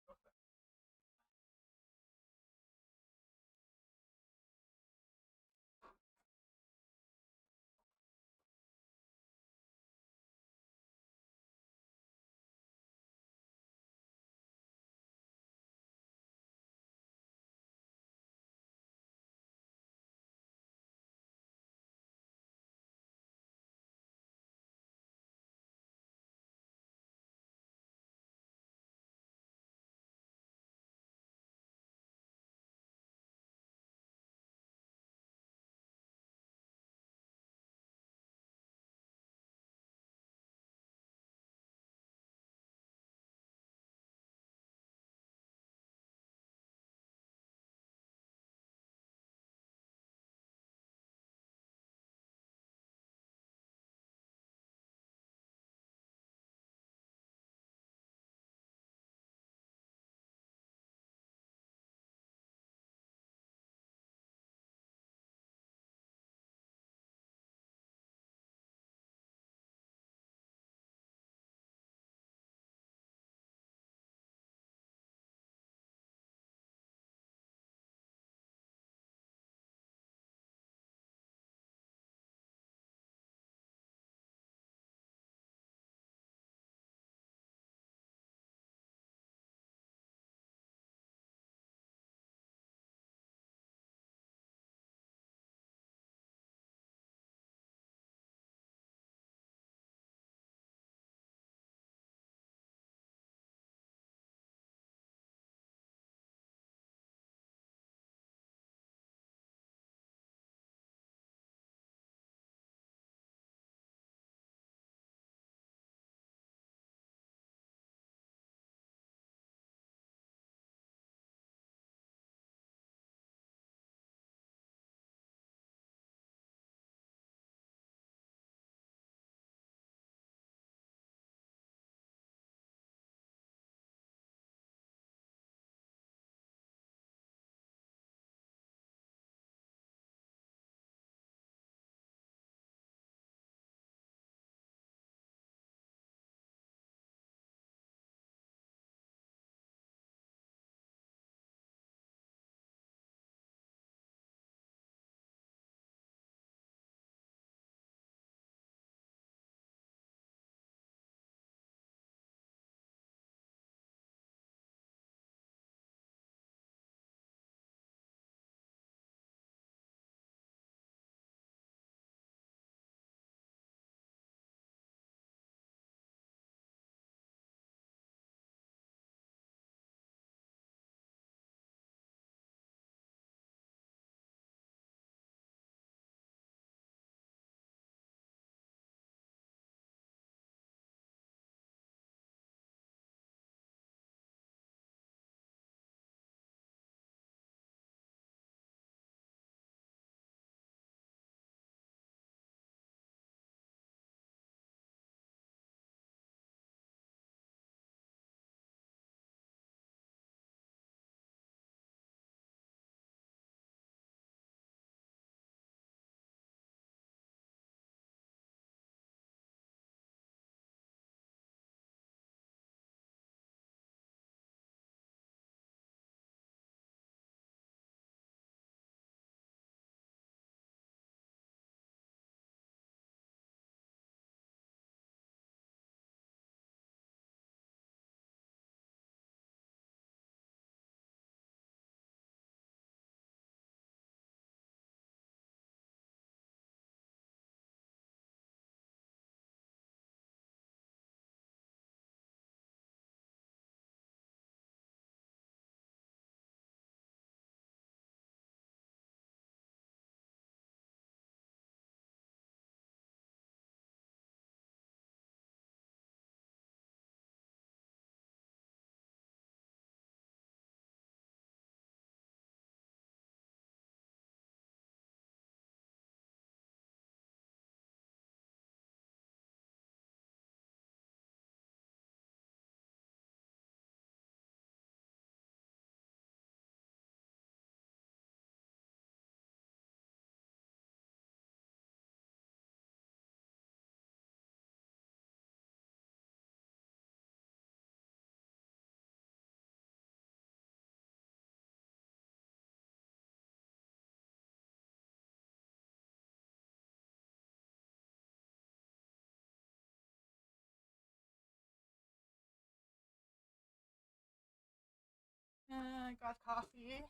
I got coffee.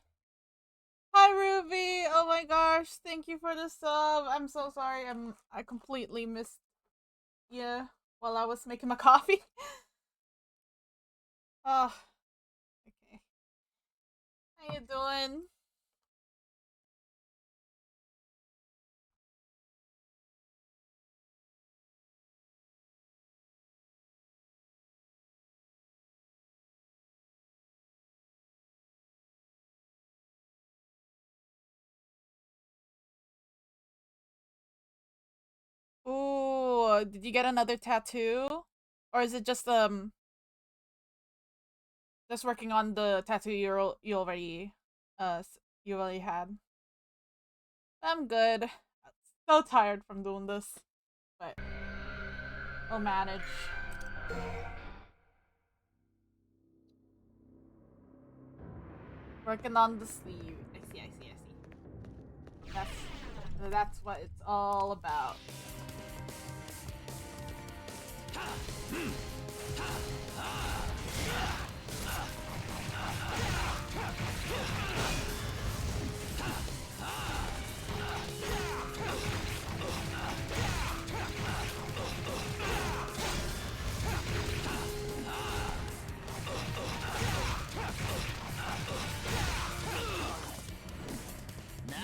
Hi Ruby! Oh my gosh, thank you for the sub. I'm so sorry. I completely missed you while I was making my coffee. Oh, okay. How you doing? Ooh, did you get another tattoo? Or is it just working on the tattoo you already had? I'm good. So tired from doing this, but we'll manage. Working on the sleeve. I see, I see, I see. That's what it's all about.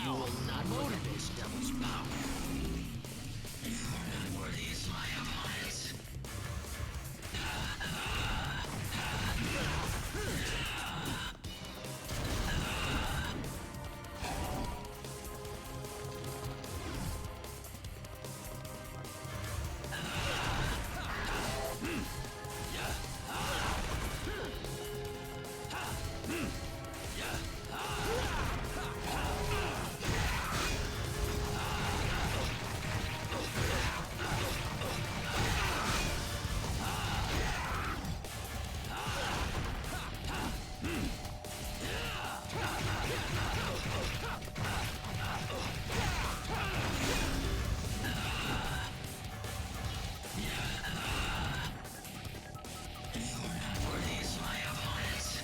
You will not motivate this devil's power. Unworthy is my opponents. Unworthy is my opponents.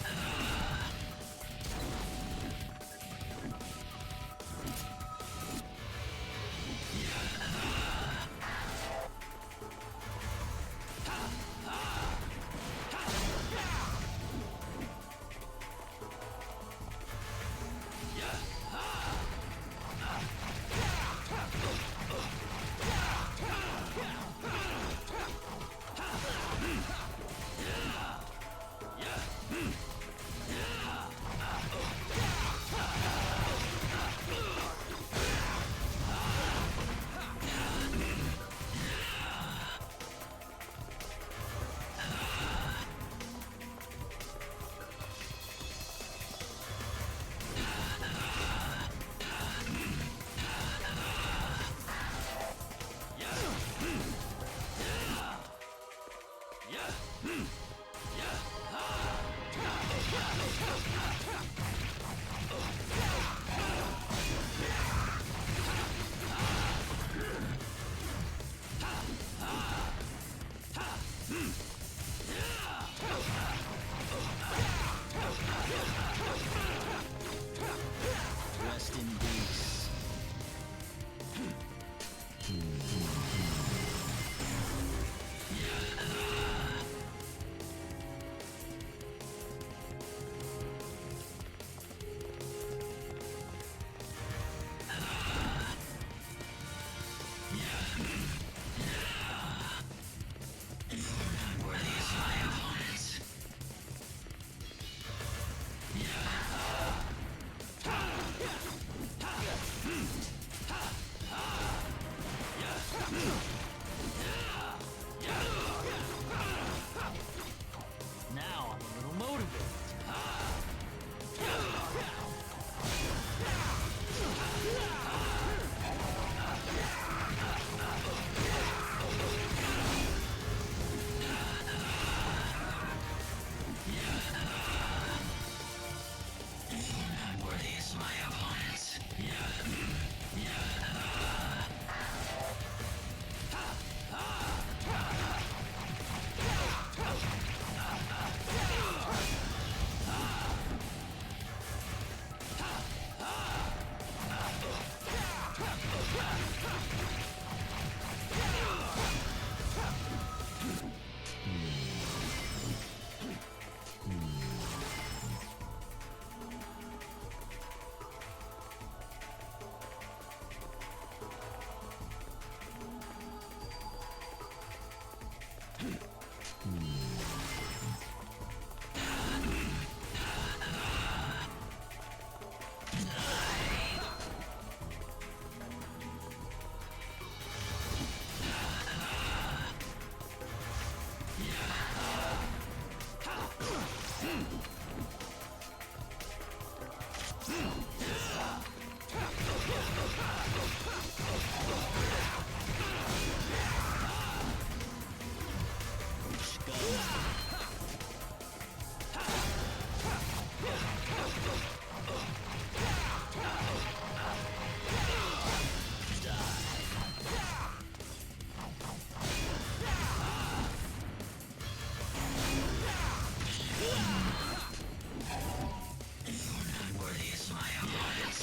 Worthy is my opponent.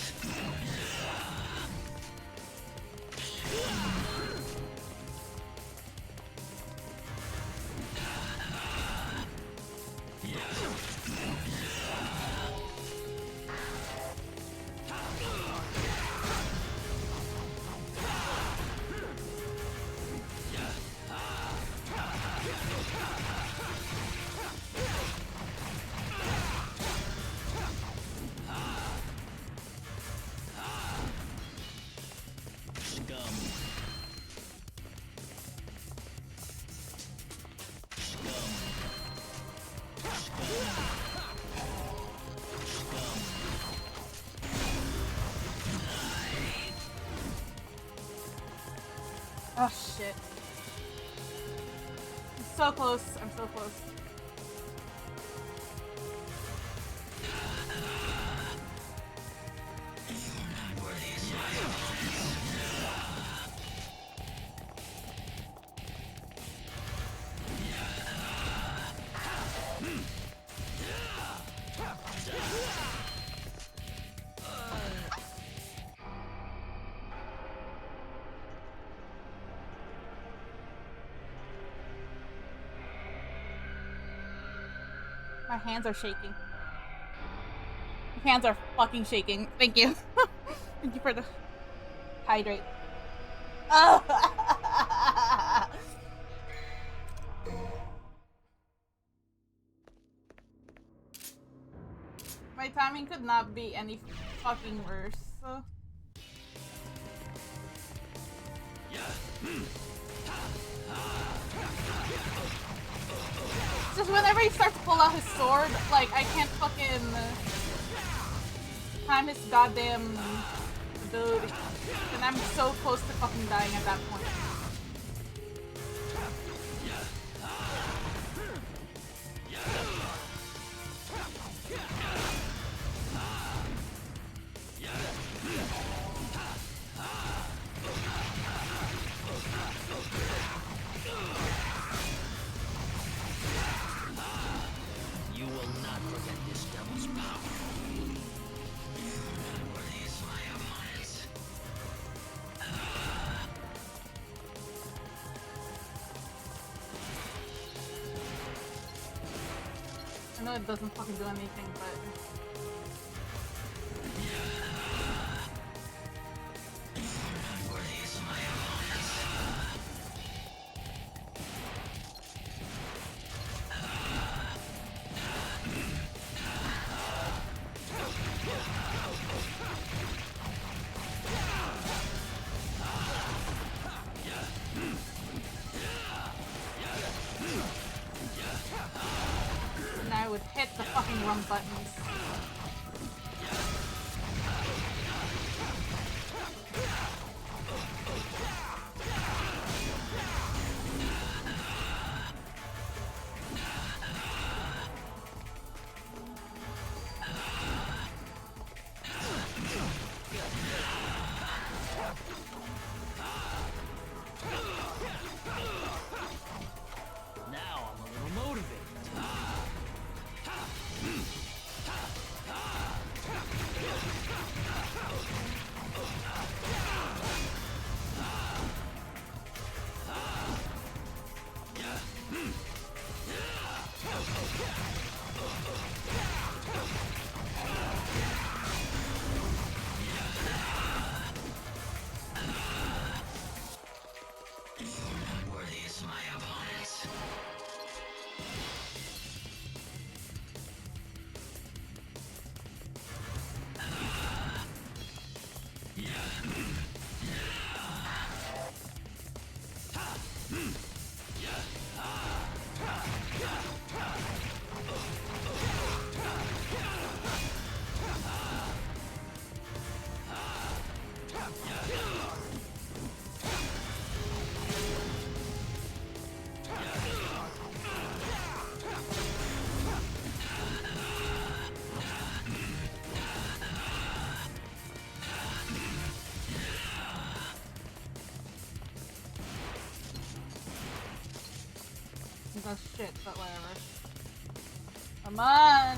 Oh shit. I'm so close. I'm so close. Worthy is my opponent. My hands are shaking. My hands are fucking shaking. Thank you. Thank you for the hydrate. Oh. My timing could not be any fucking worse. Just whenever he starts to pull out his sword, like, I can't fucking time his goddamn ability. And I'm so close to fucking dying at that point. You will not forget this devil's power. Worthy is my opponent. I know it doesn't fucking do anything, but... Worthy is my opponent. And I would hit the fucking wrong buttons. Now I'm a little motivated. does shit, but whatever. Come on!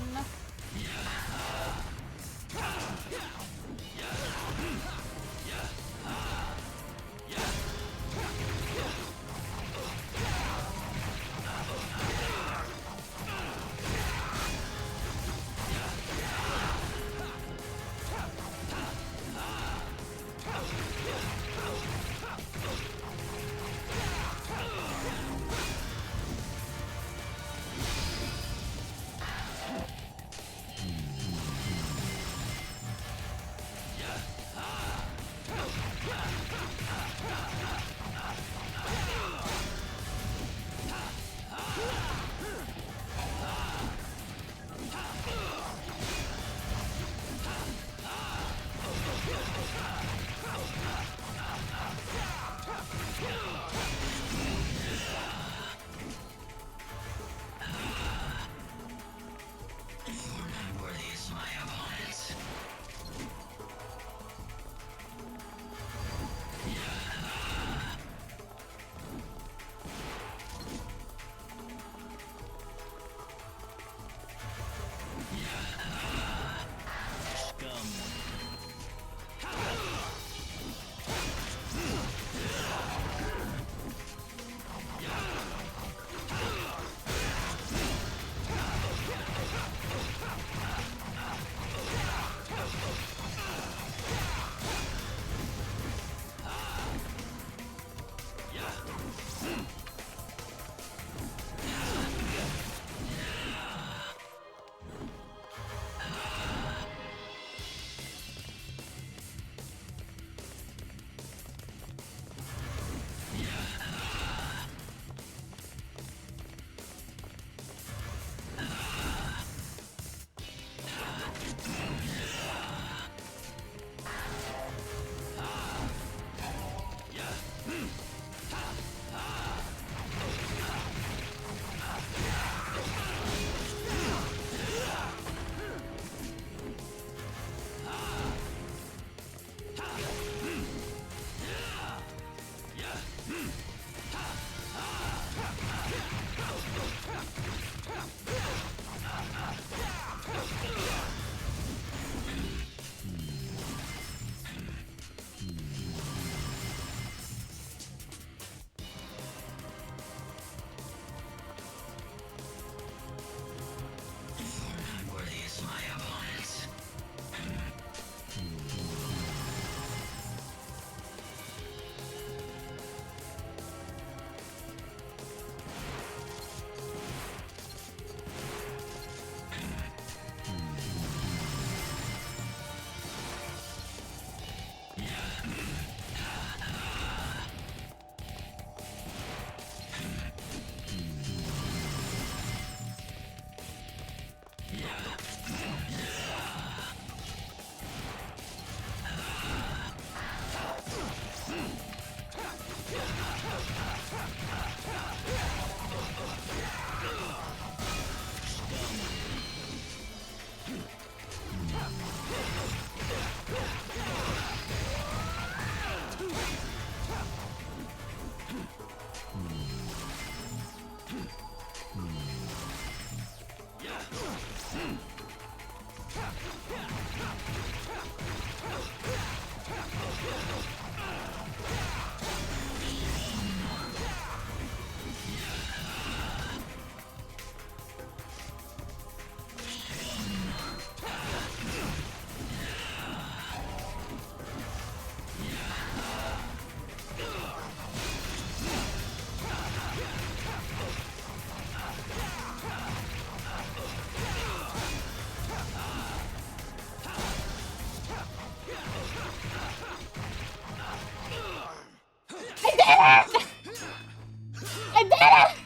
I did it!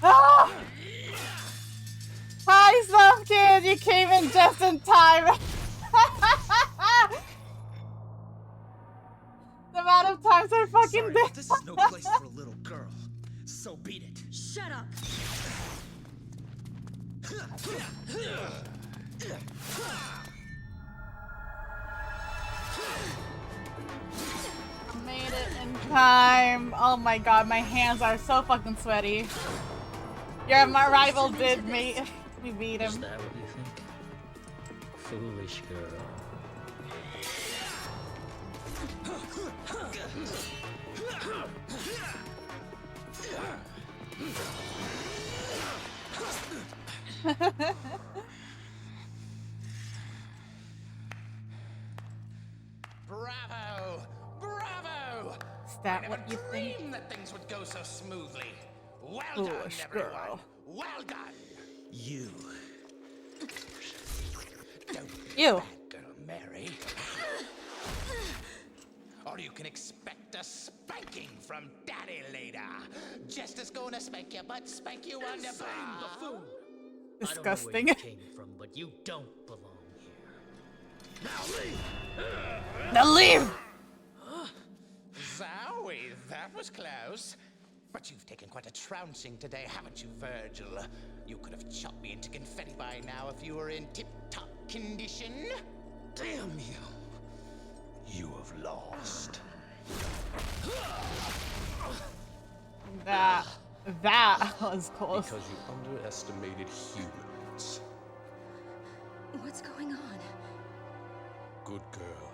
Ah! Hi, Slum Kid! You came in just in time! The amount of times I fucking Sorry, did. but this is no place for a little girl. So beat it. Shut up! Made it in Time. Oh my god, my hands are so fucking sweaty. My rival did me beat Is him. that what you think? Foolish girl. Bravo! Bravo! Is that I what never you think? dreamed that things would go so smoothly. Well Foolish done, everyone. girl. Well done. You. Don't be Ew. a bad girl, Mary. Or you can expect a spanking from Daddy later. Just as gonna spank you, but spank you on the Buffoon! butt. I don't know where Disgusting. you came from, but you don't belong here. Now leave! Zowie, that was close. But you've taken quite a trouncing today, haven't you, Virgil? You could have chopped me into confetti by now if you were in tip-top condition. Damn you! You have lost. That was close. Because you underestimated humans. What's going on? Good girl.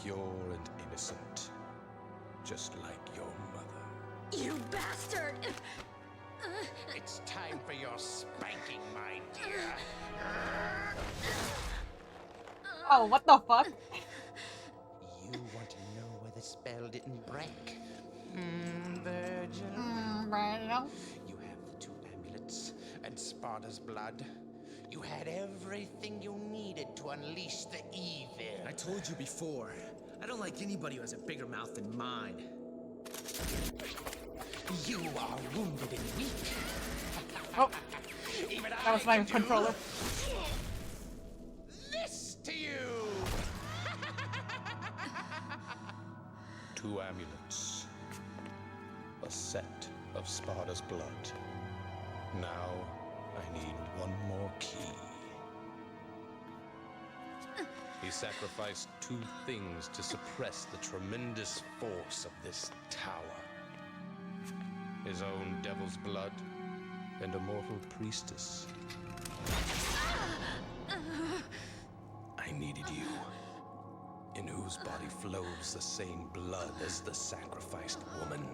Pure and innocent. Just like your mother. You bastard! It's time for your spanking, my dear. Oh, what the fuck? You want to know where the spell didn't break? Virgil? Well, You have the two amulets and Sparta's blood. You had everything you needed to unleash the evil. I told you before. I don't like anybody who has a bigger mouth than mine. You are wounded and weak. Oh, Even that was my I can do controller. this to you. Two amulets. A set of Sparta's blood. Now, I need one more key. He sacrificed two things to suppress the tremendous force of this tower. His own devil's blood and a mortal priestess. I needed you, in whose body flows the same blood as the sacrificed woman.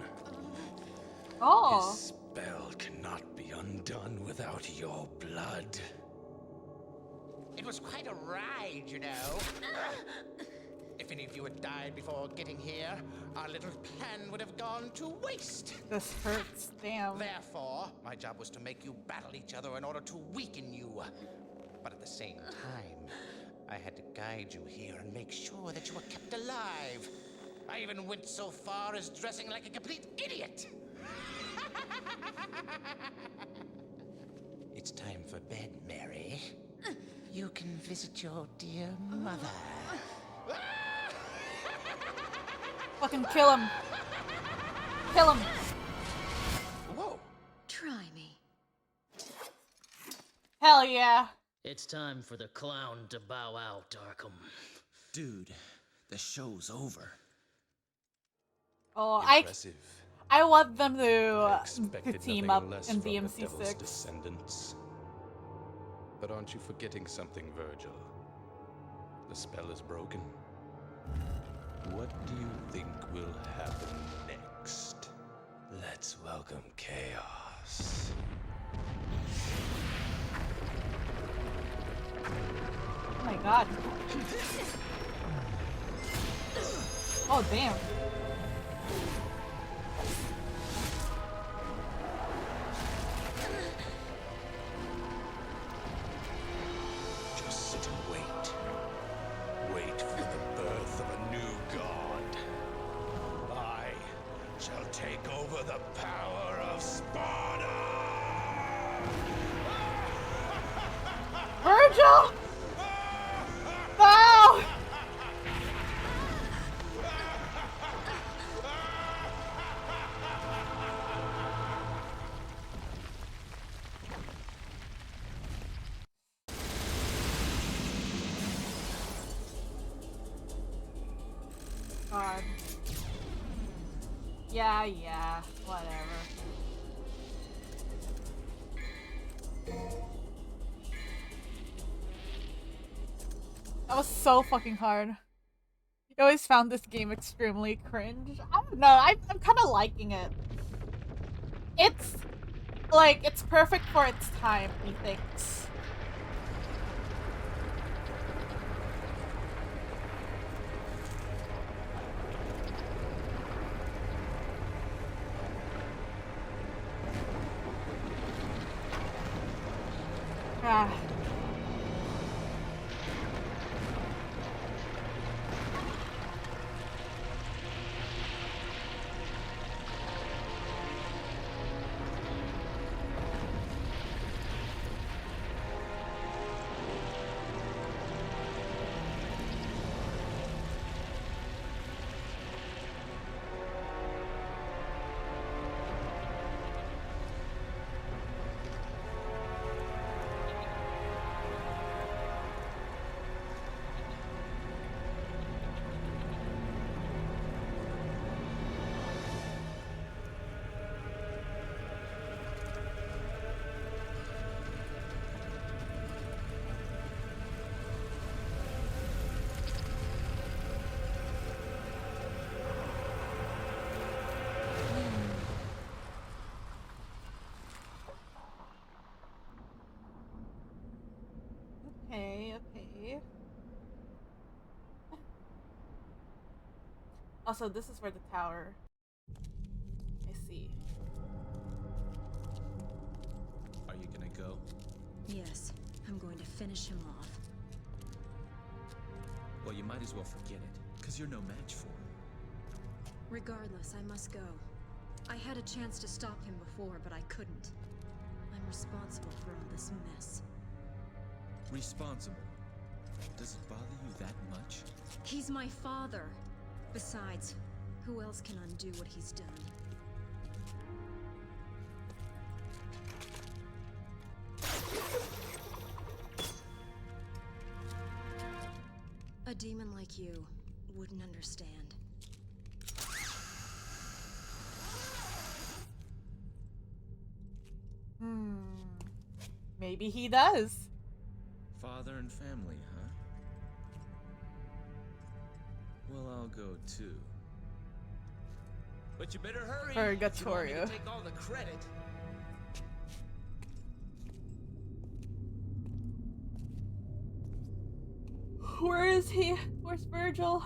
Oh, His spell cannot be undone without your blood. It was quite a ride, you know. If any of you had died before getting here, our little plan would have gone to waste. this hurts. Damn. Therefore, my job was to make you battle each other in order to weaken you. But at the same time, I had to guide you here and make sure that you were kept alive. I even went so far as dressing like a complete idiot. It's time for bed, Mary. You can visit your dear mother. Fucking kill him. Kill him. Whoa! Try me. Hell yeah. It's time for the clown to bow out, Arkham. Dude, the show's over. Oh, Impressive. I want them I to expected team nothing up less in from the devil's DMC6. descendants. But aren't you forgetting something, Virgil? The spell is broken. What do you think will happen next? Let's welcome chaos. Oh my god. Oh damn. Just sit and wait. Wait for the birth of a new god. I shall take over the power of Sparta! Virgil! No! God. Yeah, whatever. That was so fucking hard. I always found this game extremely cringe. I don't know, I'm kind of liking it. It's, like, it's perfect for its time, methinks. Ah. Okay. Also, this is where the tower. I see. Are you gonna go? Yes, I'm going to finish him off. Well, you might as well forget it, because you're no match for him. Regardless, I must go. I had a chance to stop him before, but I couldn't. I'm responsible for all this mess. Responsible? Does it bother you that much? He's my father. Besides, who else can undo what he's done? A demon like you wouldn't understand. Maybe he does. Father and family, huh? Well, I'll go too. But you better hurry. If you want me to Purgatorio. take all the credit. Where is he? Where's Virgil?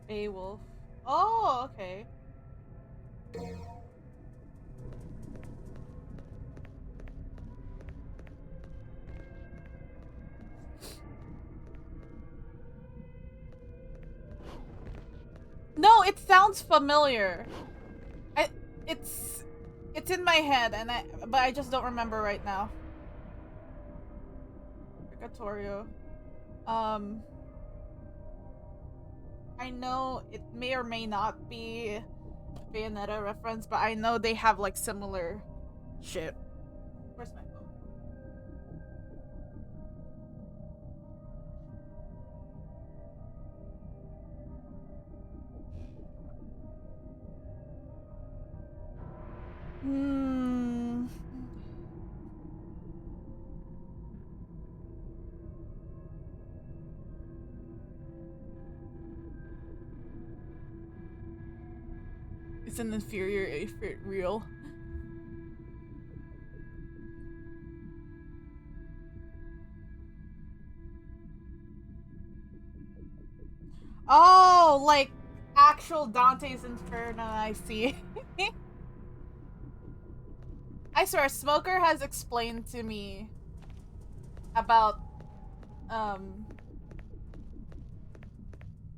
Beowulf. Oh, okay. No, it sounds familiar. It's in my head, but I just don't remember right now. Purgatorio. I know it may or may not be Bayonetta reference, but I know they have like similar shit. Where's my phone? It's an inferior if it real. Oh, like actual Dante's Inferno, I see. I swear, Smoker has explained to me about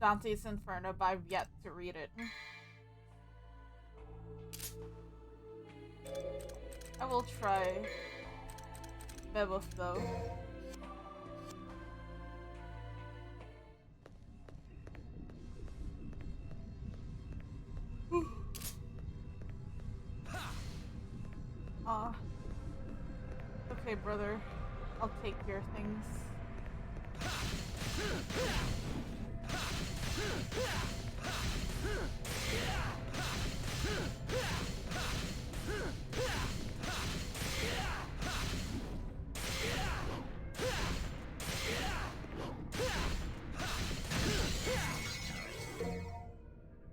Dante's Inferno, but I've yet to read it. I will try Beowulf though. Aw. Okay, brother. I'll take your things.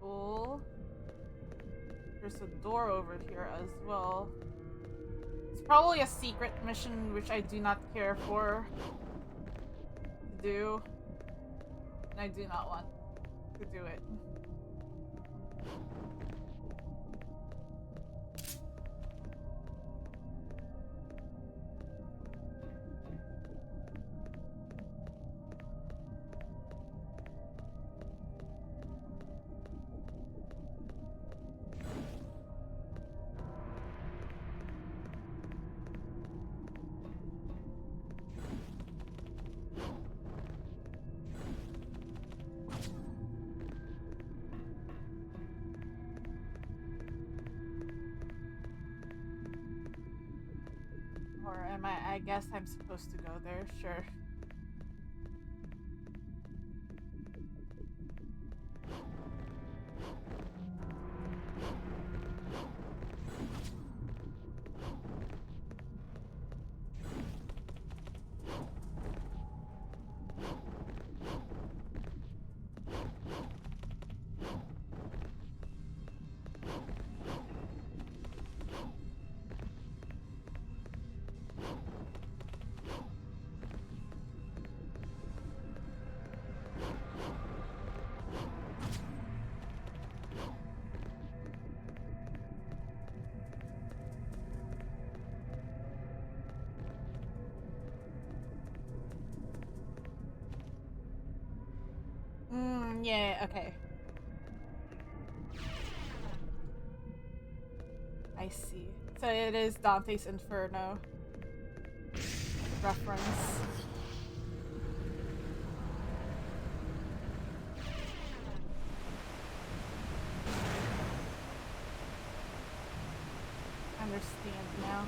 Cool. There's a door over here as well. It's probably a secret mission which I do not care for to do. And I do not want to do it. Or am I guess I'm supposed to go there, sure. Yeah, okay. I see. So it is Dante's Inferno reference. Understand now.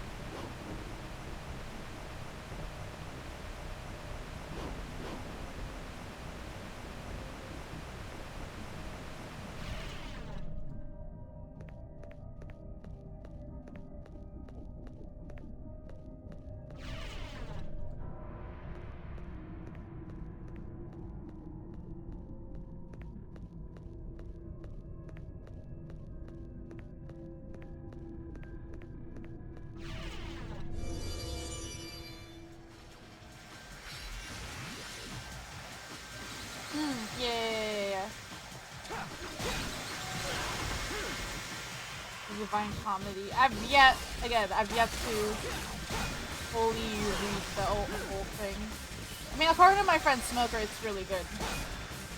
Yeah. Divine Comedy. I've yet to fully read the whole thing. I mean, according to my friend Smoker, it's really good.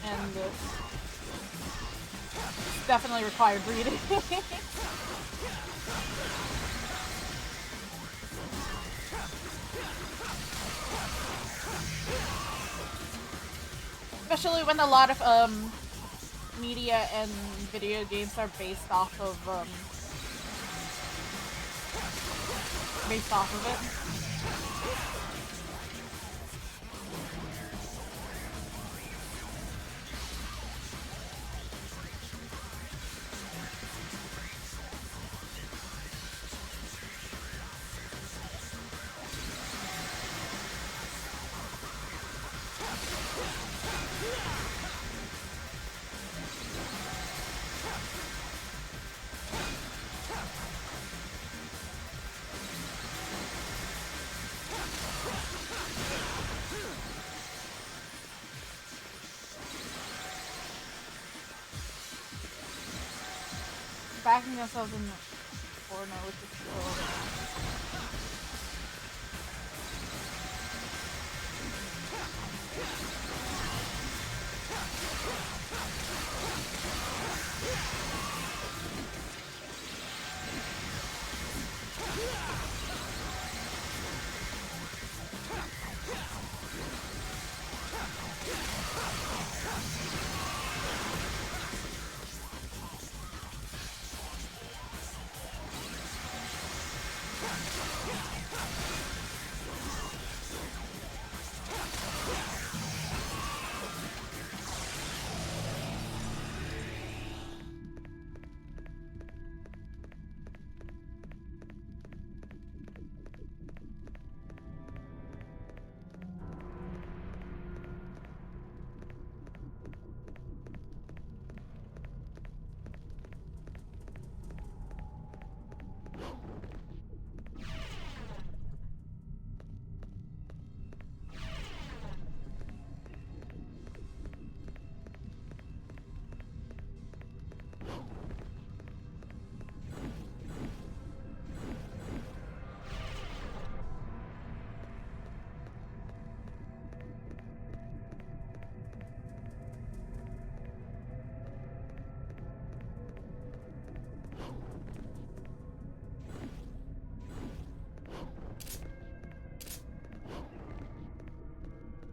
And it's definitely required reading. Especially when a lot of media and video games are based off of it. attacking themselves in the corner, which is so...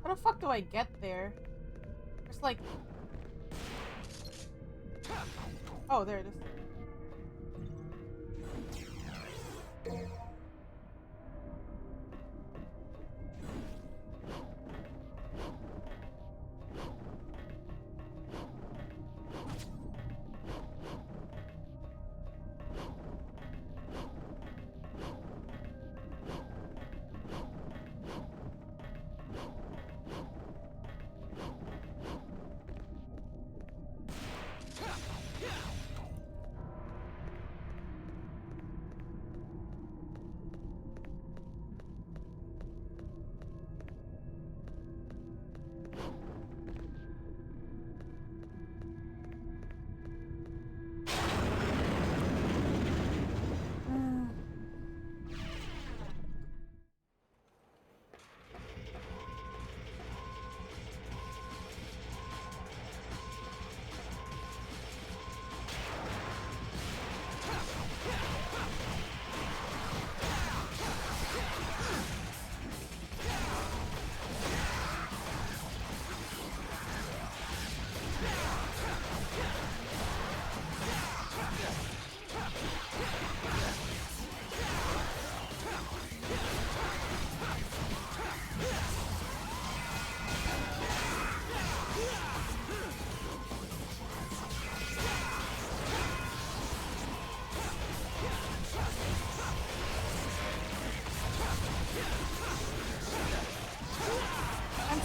How the fuck do I get there? There's like... Oh, there it is.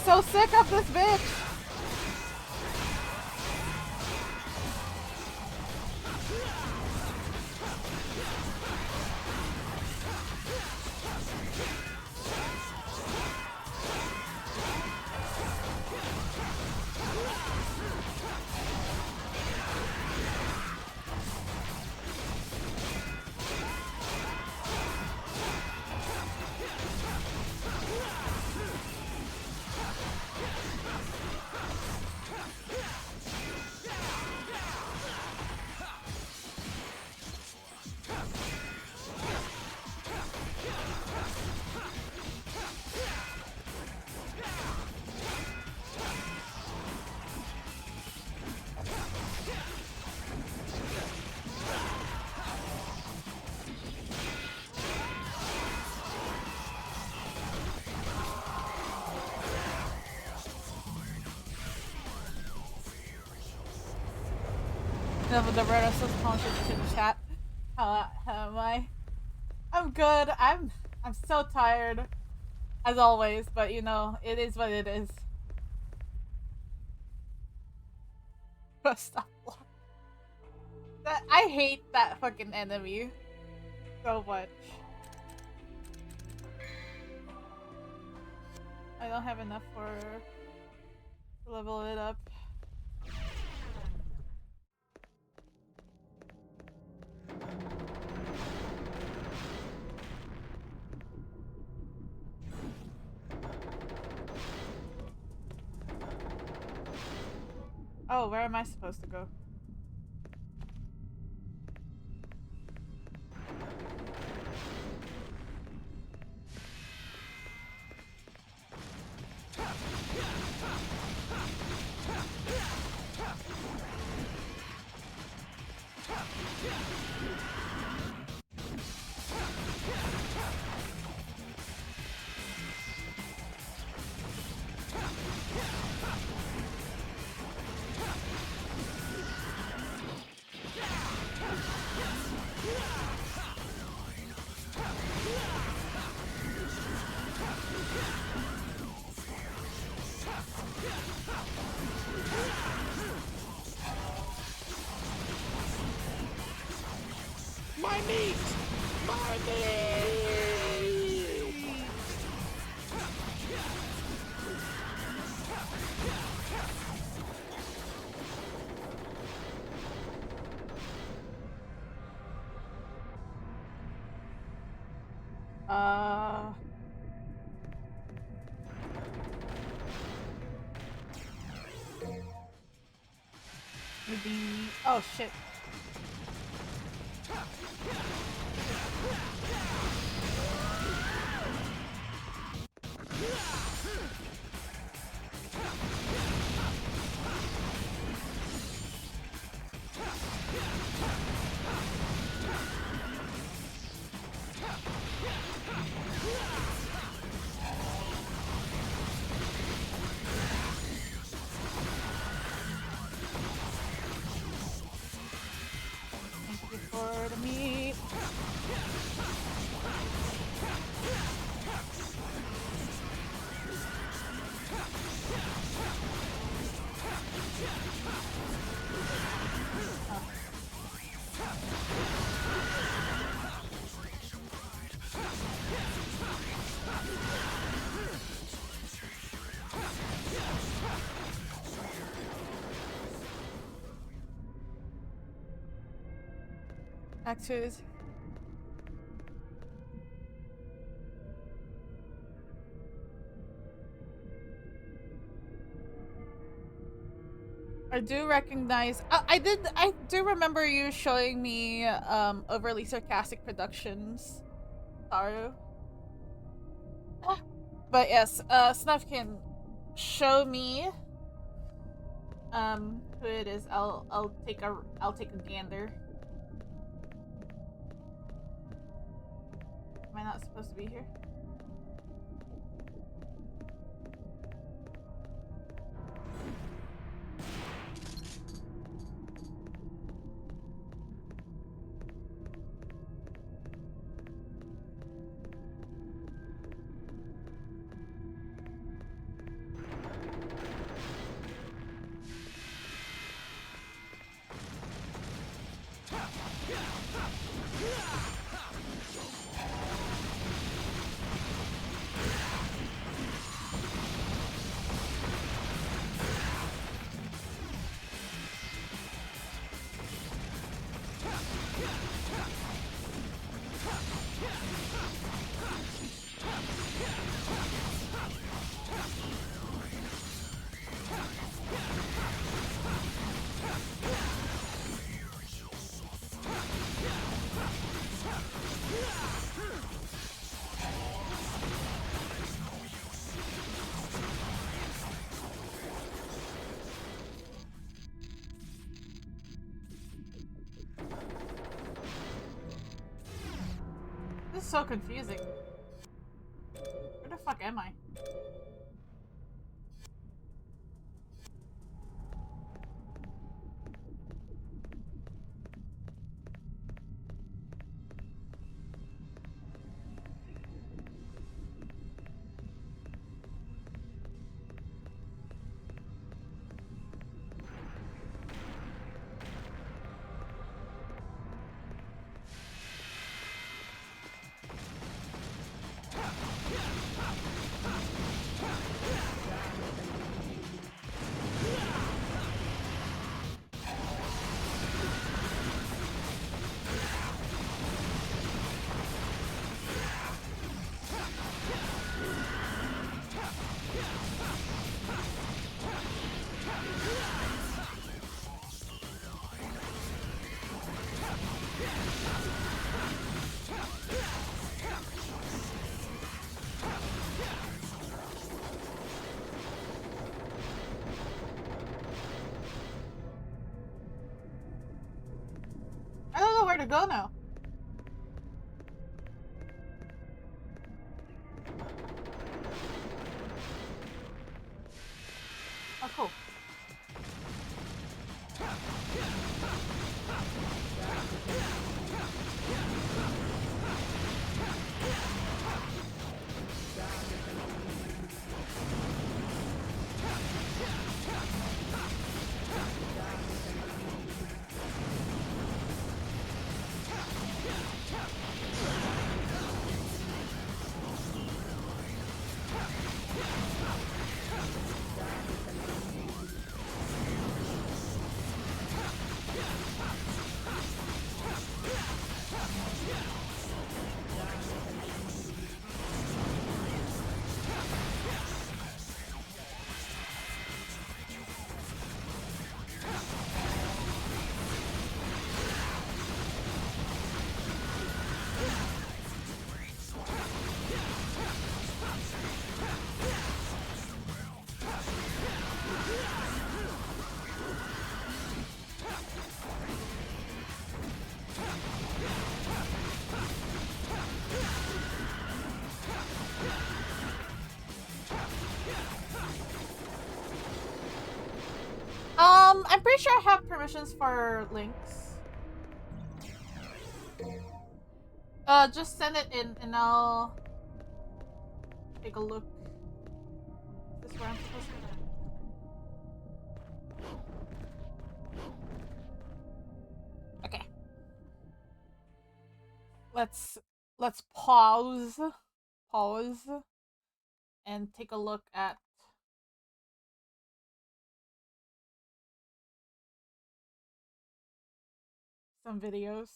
So sick of this bitch! The Roto says conscious to the chat. How am I? I'm good. I'm so tired, as always. But you know, it is what it is. Stop. I hate that fucking enemy so much. I don't have enough to level it up. Oh, where am I supposed to go? My meat! My meat! Uh... Maybe... Oh, shit. Thank you for the meat. Act 2 is... I do recognize... I do remember you showing me, Overly Sarcastic Productions. Saru. But yes, Snuff can show me, who it is. I'll take a gander. Am I not supposed to be here? This is so confusing. Where the fuck am I? to go now? Oh, cool. I'm pretty sure I have permissions for links. Just send it in and I'll take a look. Is this where I'm supposed to be? Okay. Let's pause and take a look at some videos.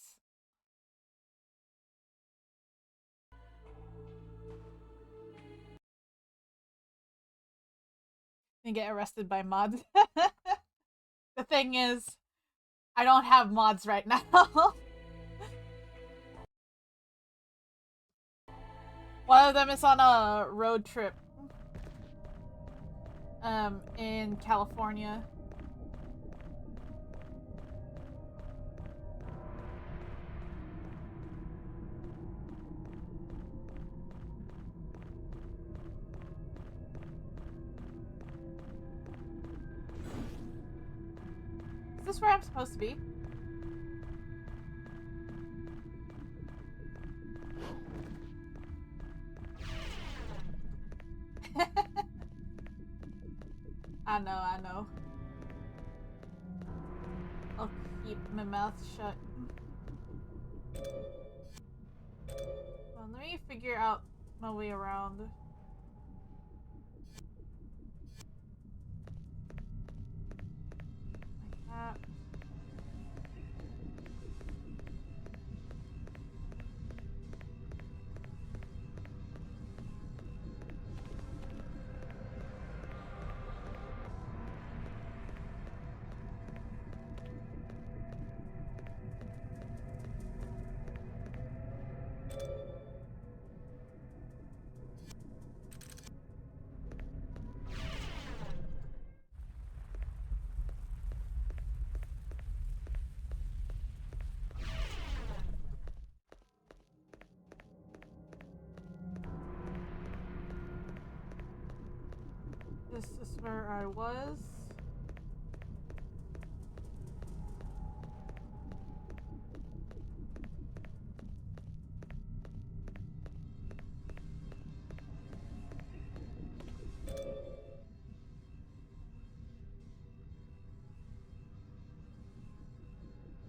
And get arrested by mods. The thing is, I don't have mods right now. One of them is on a road trip in California. Is this where I'm supposed to be? I know. I'll keep my mouth shut. Well, let me figure out my way around. Like that. This is where I was.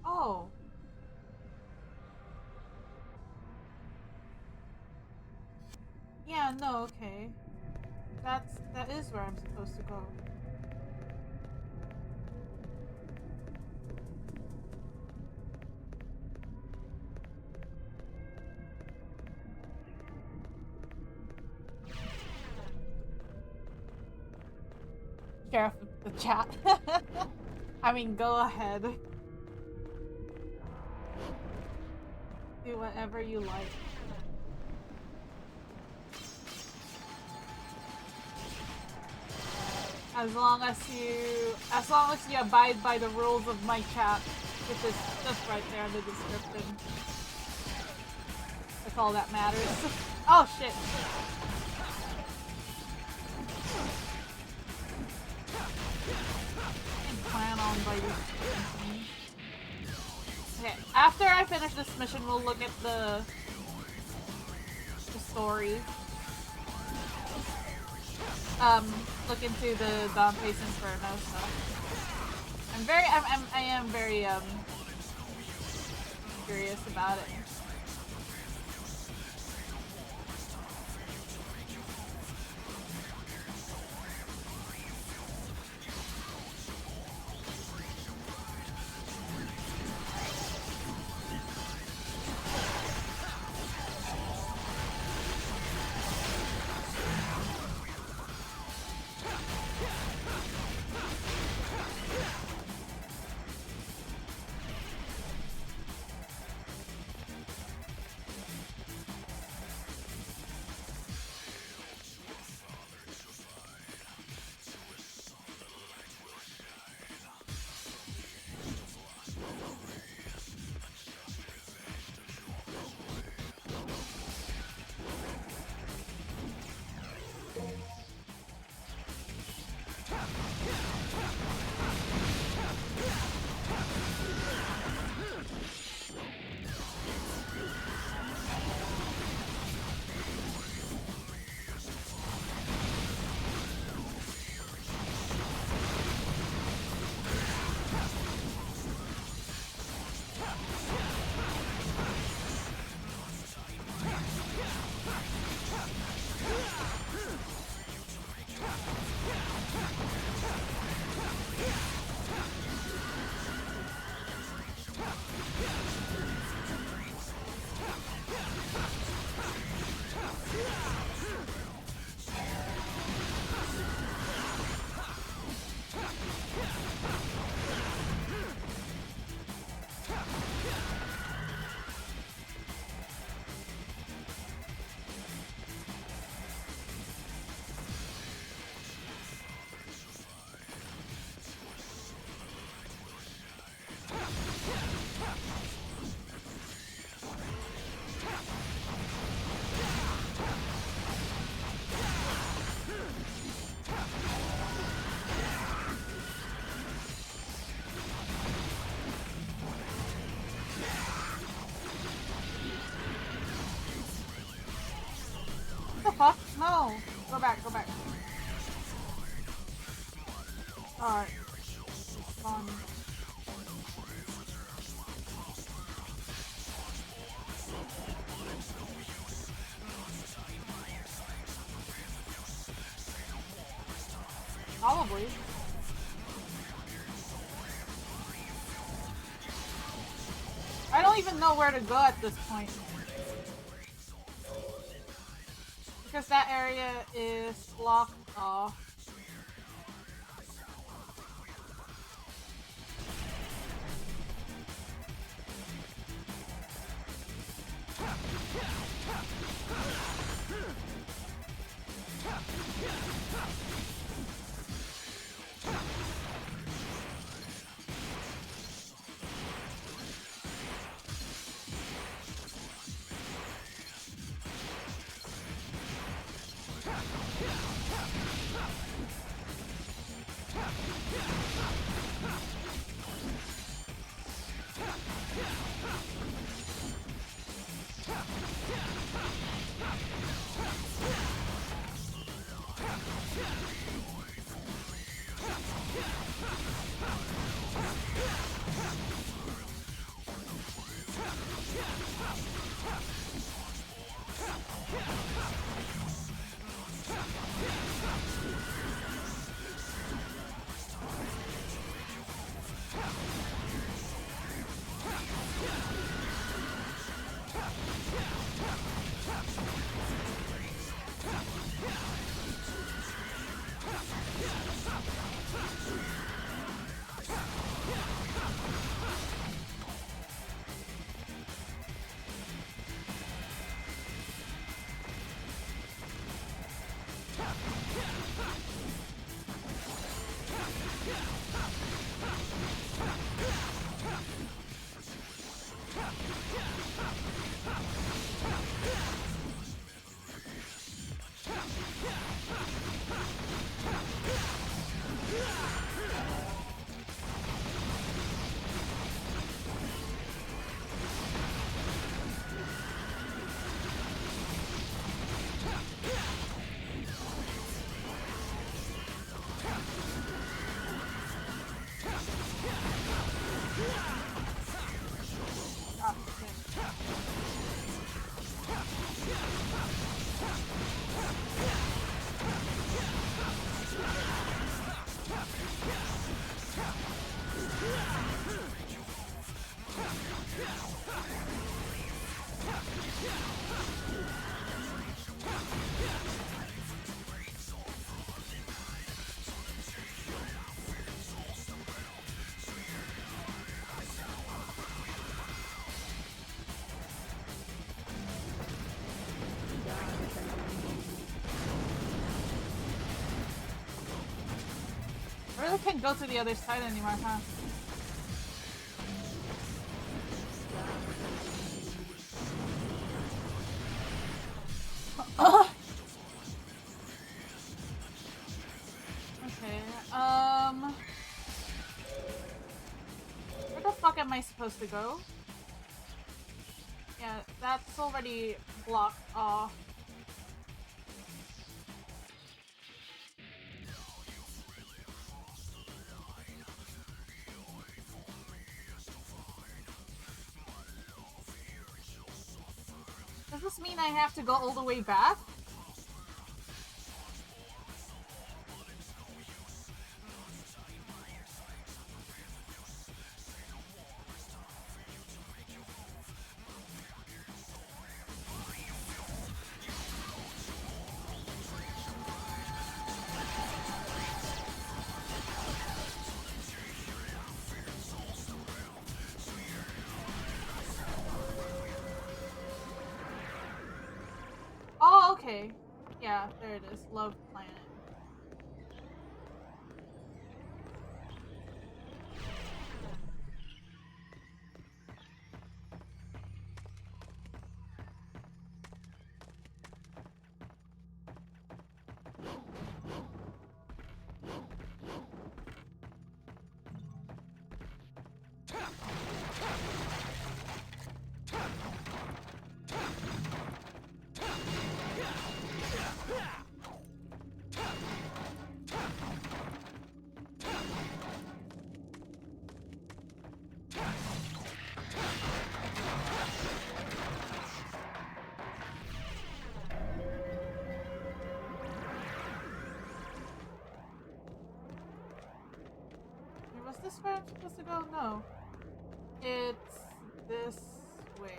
Oh. Yeah, no, okay. That is where I'm supposed to go. Sheriff of the chat. I mean, go ahead. Do whatever you like. As long as you abide by the rules of my chat. which is just right there in the description. That's all that matters. Oh shit! I plan on biting. Okay, after I finish this mission, we'll look at the story. Look into the Dante's Inferno stuff. I am very curious about it. Fuck? No! Go back, go back. Alright. Fun. Probably. I don't even know where to go at this point. Because that area is blocked off. really can't go to the other side anymore, huh? Okay, where the fuck am I supposed to go? Yeah, that's already blocked off. Does this mean I have to go all the way back? Oh, okay. Yeah, there it is. Love Planet. Was this where I'm supposed to go? No. It's this way.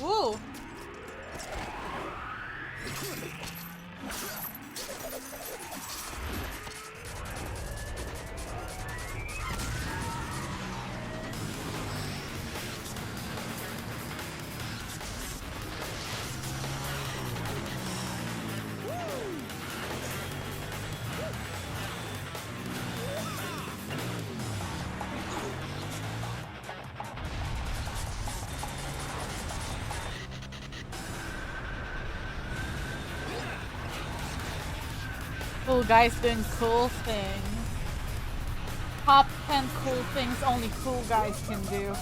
Ooh! Cool guys doing cool things. Top 10 cool things only cool guys can do.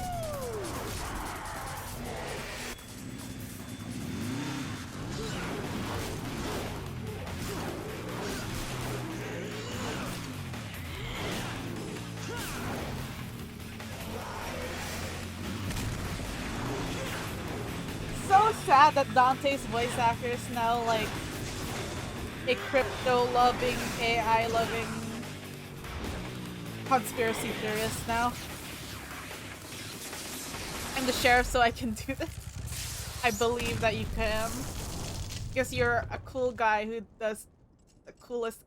So sad that Dante's voice actor is now like a crypto-loving, AI-loving conspiracy theorist now. I'm the sheriff, so I can do this. I believe that you can. Because you're a cool guy who does the coolest,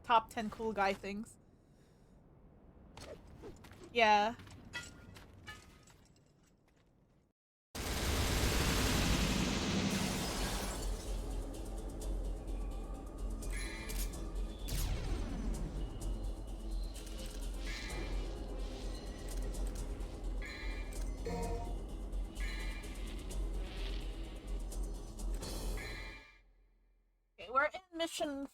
top 10 cool guy things. Yeah. We're in mission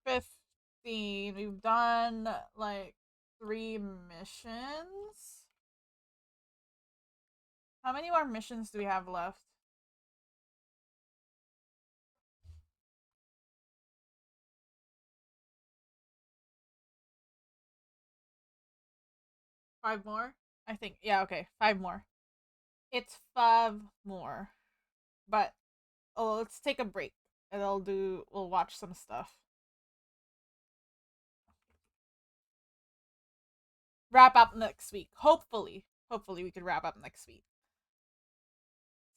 15. We've done like 3 missions. How many more missions do we have left? Five more? I think. Yeah, okay. 5 more. It's 5 more. But, oh, let's take a break. And we'll watch some stuff. wrap up next week. Hopefully we could wrap up next week.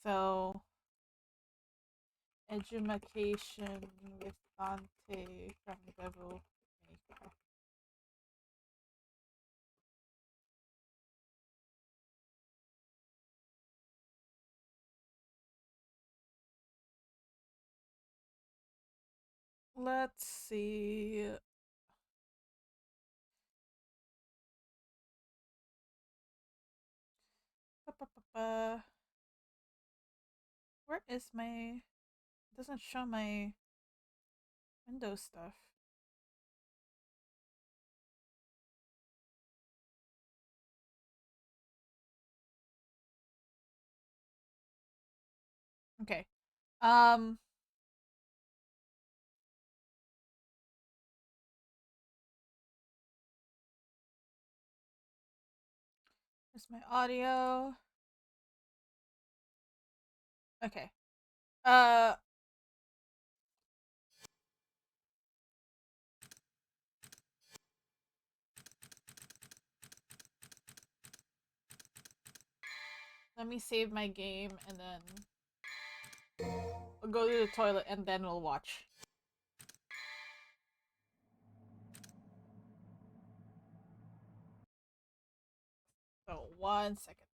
So, edumacation with Dante from Devil May Cry. Let's see. Where is my... It doesn't show my Windows stuff. Okay. Here's my audio. Okay. Let me save my game and then we'll go to the toilet and then we'll watch. So 1 second.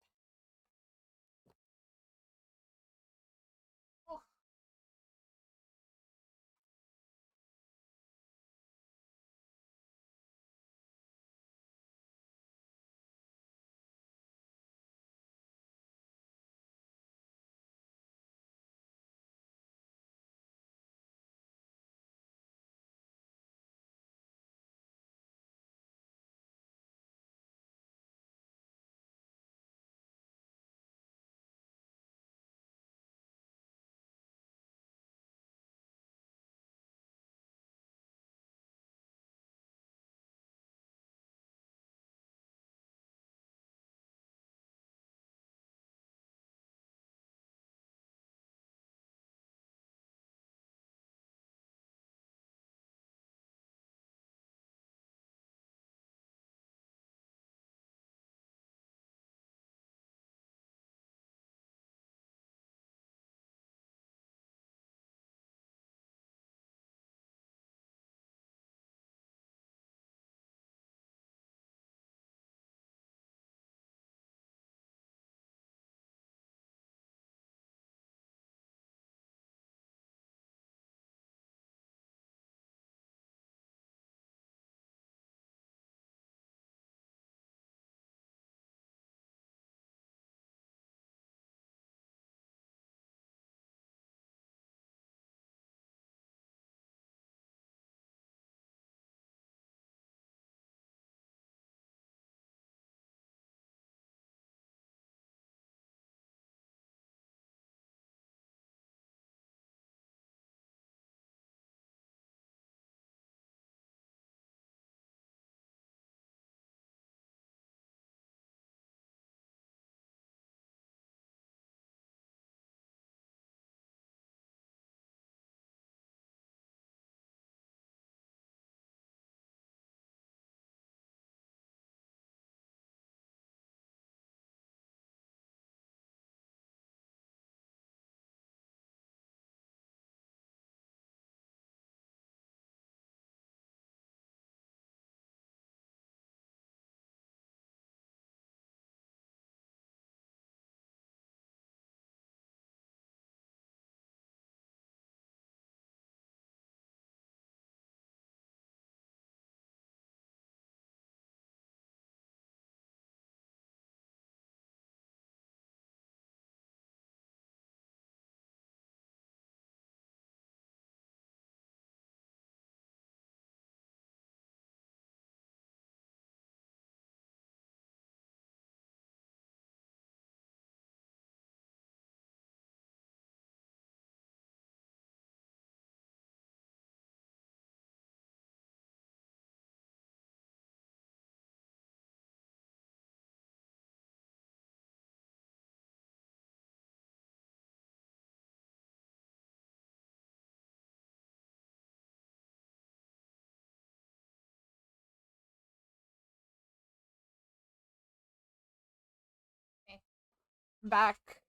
back,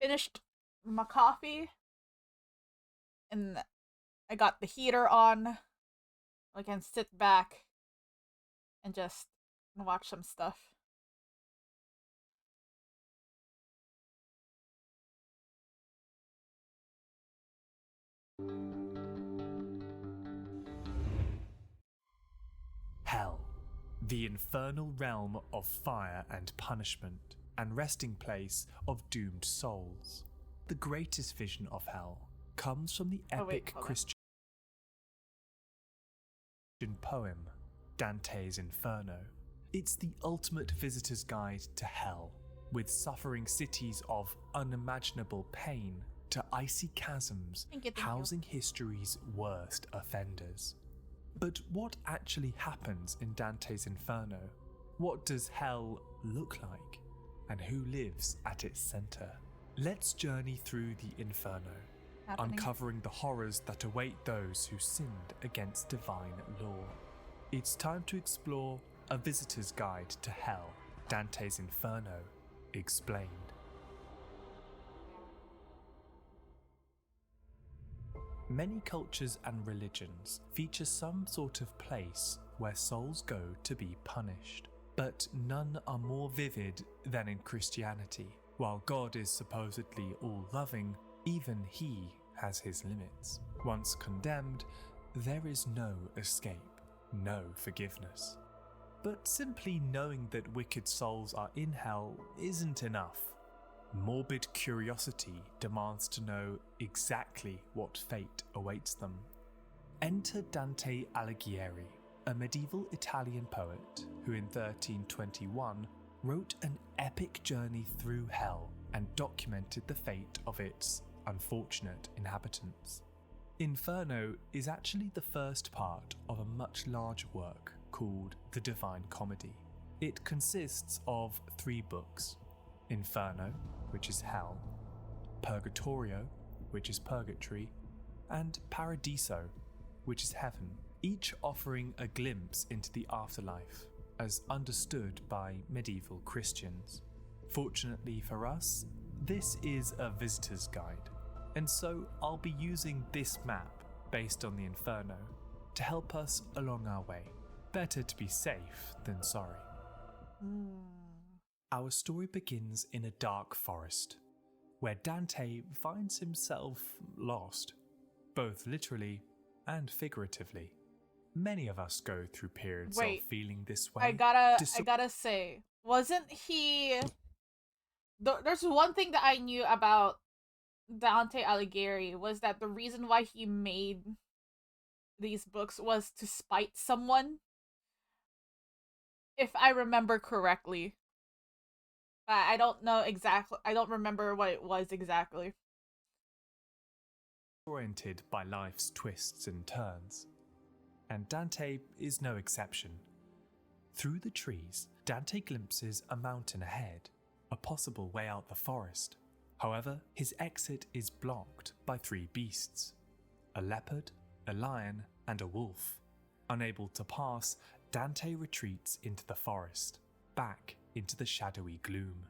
finished my coffee, and I got the heater on. I can sit back and just watch some stuff. Hell, the infernal realm of fire and punishment, and resting place of doomed souls. The greatest vision of hell comes from the epic Christian poem, Dante's Inferno. It's the ultimate visitor's guide to hell, with suffering cities of unimaginable pain to icy chasms housing history's worst offenders. But what actually happens in Dante's Inferno? What does hell look like? And who lives at its centre? Let's journey through the Inferno, uncovering the horrors that await those who sinned against divine law. It's time to explore A Visitor's Guide to Hell, Dante's Inferno, explained. Many cultures and religions feature some sort of place where souls go to be punished, but none are more vivid than in Christianity. While God is supposedly all-loving, even he has his limits. Once condemned, there is no escape, no forgiveness. But simply knowing that wicked souls are in hell isn't enough. Morbid curiosity demands to know exactly what fate awaits them. Enter Dante Alighieri, a medieval Italian poet who in 1321 wrote an epic journey through hell and documented the fate of its unfortunate inhabitants. Inferno is actually the first part of a much larger work called The Divine Comedy. It consists of 3 books: Inferno, which is hell, Purgatorio, which is purgatory, and Paradiso, which is heaven, each offering a glimpse into the afterlife, as understood by medieval Christians. Fortunately for us, this is a visitor's guide, and so I'll be using this map based on the Inferno to help us along our way. Better to be safe than sorry. Our story begins in a dark forest, where Dante finds himself lost, both literally and figuratively. Many of us go through periods of feeling this way. I gotta say, wasn't he... There's one thing that I knew about Dante Alighieri, was that the reason why he made these books was to spite someone, if I remember correctly. I don't know exactly. I don't remember what it was exactly. Oriented by life's twists and turns, and Dante is no exception. Through the trees, Dante glimpses a mountain ahead, a possible way out the forest. However, his exit is blocked by 3 beasts: a leopard, a lion, and a wolf. Unable to pass, Dante retreats into the forest, back into the shadowy gloom.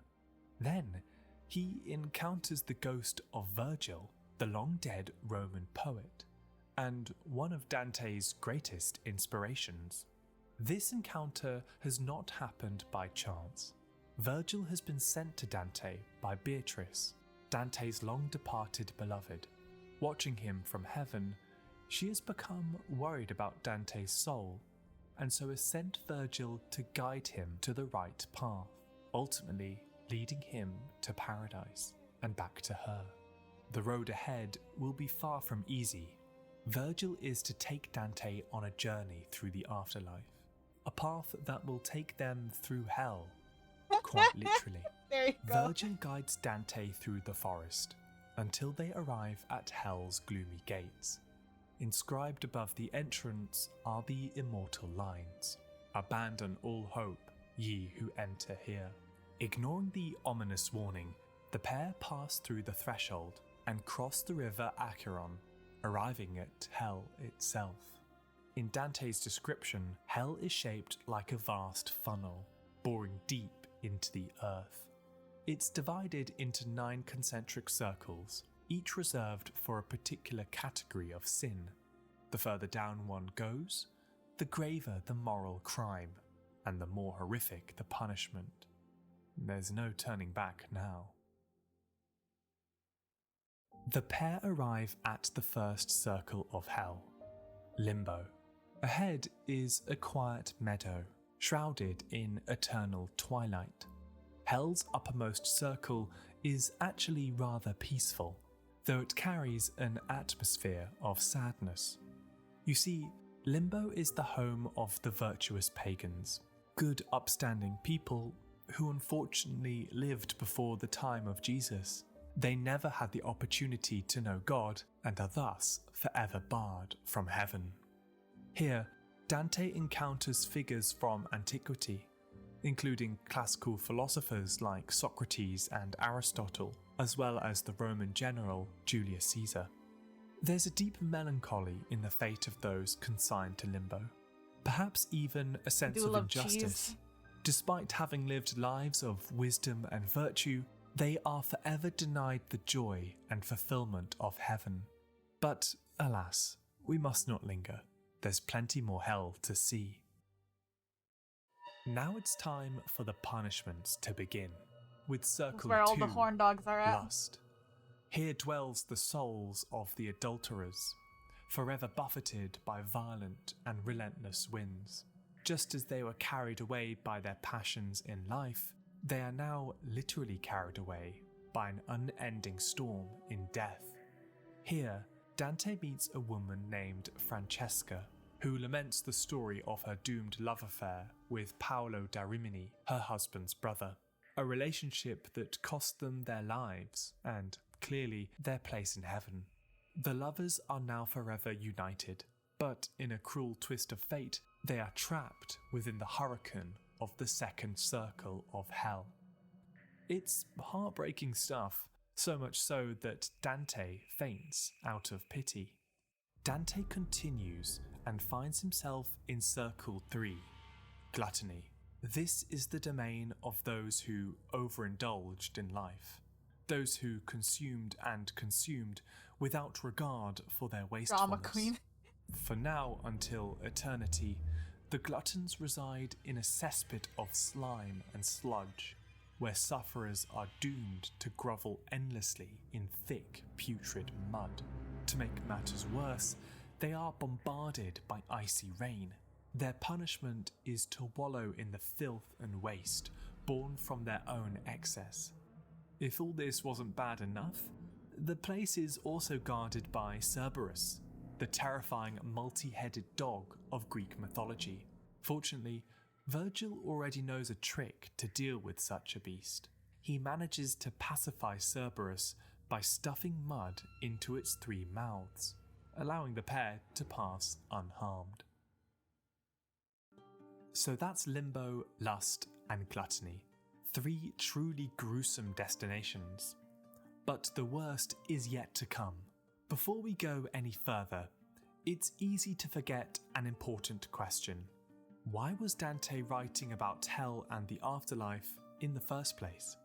Then, he encounters the ghost of Virgil, the long-dead Roman poet, and one of Dante's greatest inspirations. This encounter has not happened by chance. Virgil has been sent to Dante by Beatrice, Dante's long-departed beloved. Watching him from heaven, she has become worried about Dante's soul, and so has sent Virgil to guide him to the right path, ultimately leading him to paradise and back to her. The road ahead will be far from easy. Virgil is to take Dante on a journey through the afterlife, a path that will take them through hell, quite literally. There you go. Virgil guides Dante through the forest until they arrive at hell's gloomy gates. Inscribed above the entrance are the immortal lines: "Abandon all hope, ye who enter here." Ignoring the ominous warning, the pair pass through the threshold and cross the river Acheron, arriving at hell itself. In Dante's description, hell is shaped like a vast funnel, boring deep into the earth. It's divided into 9 concentric circles, each reserved for a particular category of sin. The further down one goes, the graver the moral crime, and the more horrific the punishment. There's no turning back now. The pair arrive at the first circle of hell, Limbo. Ahead is a quiet meadow, shrouded in eternal twilight. Hell's uppermost circle is actually rather peaceful, though it carries an atmosphere of sadness. You see, Limbo is the home of the virtuous pagans, good upstanding people who unfortunately lived before the time of Jesus. They never had the opportunity to know God and are thus forever barred from heaven. Here, Dante encounters figures from antiquity, including classical philosophers like Socrates and Aristotle, as well as the Roman general Julius Caesar. There's a deep melancholy in the fate of those consigned to limbo, perhaps even a sense of injustice. Cheese. Despite having lived lives of wisdom and virtue, they are forever denied the joy and fulfillment of heaven. But alas, we must not linger. There's plenty more hell to see. Now it's time for the punishments to begin, with Circle 2, where all the horn dogs are at. Lust. Here dwells the souls of the adulterers, forever buffeted by violent and relentless winds. Just as they were carried away by their passions in life, they are now literally carried away by an unending storm in death. Here, Dante meets a woman named Francesca, who laments the story of her doomed love affair with Paolo da Rimini, her husband's brother, a relationship that cost them their lives and, clearly, their place in heaven. The lovers are now forever united, but in a cruel twist of fate, they are trapped within the hurricane of the second circle of hell. It's heartbreaking stuff, so much so that Dante faints out of pity. Dante continues and finds himself in Circle 3, Gluttony. This is the domain of those who overindulged in life, those who consumed and consumed without regard for their wastefulness. Drama queen. For now until eternity, the gluttons reside in a cesspit of slime and sludge, where sufferers are doomed to grovel endlessly in thick, putrid mud. To make matters worse, they are bombarded by icy rain. Their punishment is to wallow in the filth and waste born from their own excess. If all this wasn't bad enough, the place is also guarded by Cerberus, the terrifying multi-headed dog of Greek mythology. Fortunately, Virgil already knows a trick to deal with such a beast. He manages to pacify Cerberus by stuffing mud into its 3 mouths, allowing the pair to pass unharmed. So that's Limbo, Lust, and Gluttony. 3 truly gruesome destinations. But the worst is yet to come. Before we go any further, it's easy to forget an important question. Why was Dante writing about hell and the afterlife in the first place?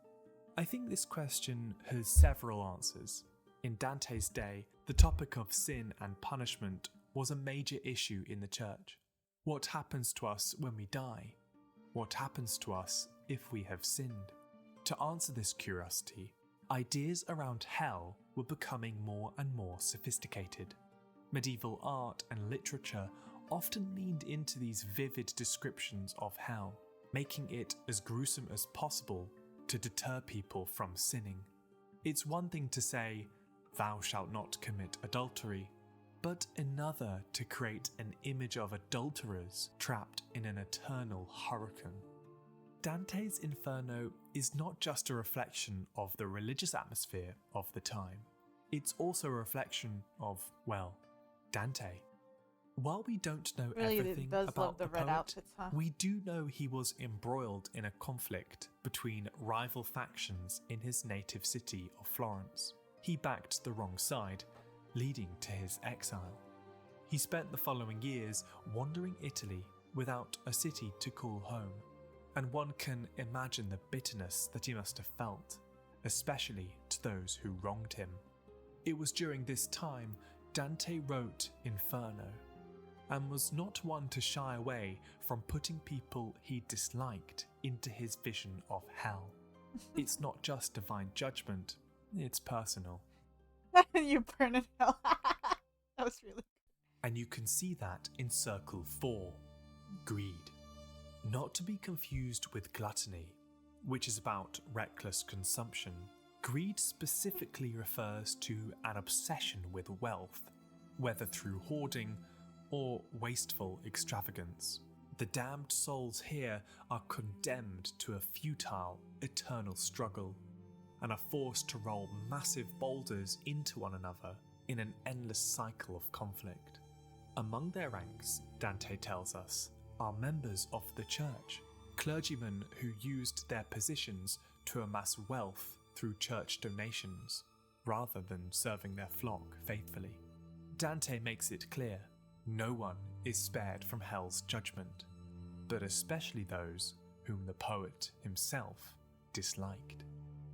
I think this question has several answers. In Dante's day, the topic of sin and punishment was a major issue in the church. What happens to us when we die? What happens to us if we have sinned? To answer this curiosity, ideas around hell were becoming more and more sophisticated. Medieval art and literature often leaned into these vivid descriptions of hell, making it as gruesome as possible to deter people from sinning. It's one thing to say, "Thou shalt not commit adultery," but another to create an image of adulterers trapped in an eternal hurricane. Dante's Inferno is not just a reflection of the religious atmosphere of the time. It's also a reflection of, well, Dante. While we don't know Really everything does about love the the red poet, outfits, huh? we do know he was embroiled in a conflict between rival factions in his native city of Florence. He backed the wrong side, leading to his exile. He spent the following years wandering Italy without a city to call home. and one can imagine the bitterness that he must have felt, especially to those who wronged him. It was during this time Dante wrote Inferno, and was not one to shy away from putting people he disliked into his vision of hell. It's not just divine judgment, it's personal. You burn in hell. That was really. And you can see that in Circle 4, greed. Not to be confused with gluttony, which is about reckless consumption. Greed specifically refers to an obsession with wealth, whether through hoarding or wasteful extravagance. The damned souls here are condemned to a futile, eternal struggle, and are forced to roll massive boulders into one another in an endless cycle of conflict. Among their ranks, Dante tells us, are members of the church, clergymen who used their positions to amass wealth through church donations, rather than serving their flock faithfully. Dante makes it clear, no one is spared from hell's judgment, but especially those whom the poet himself disliked.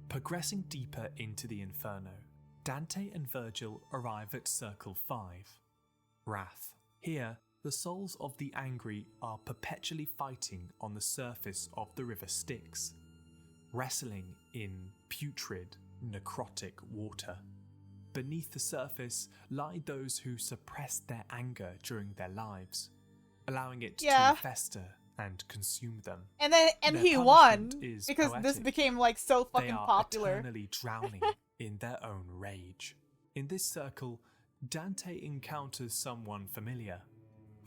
Progressing deeper into the Inferno, Dante and Virgil arrive at Circle 5, Wrath. Here, the souls of the angry are perpetually fighting on the surface of the river Styx, wrestling in putrid, necrotic water. Beneath the surface lie those who suppressed their anger during their lives, allowing it to fester and consume them. And Their he won punishment is because this poetic. became like so They fucking are popular. eternally drowning in their own rage. In this circle, Dante encounters someone familiar,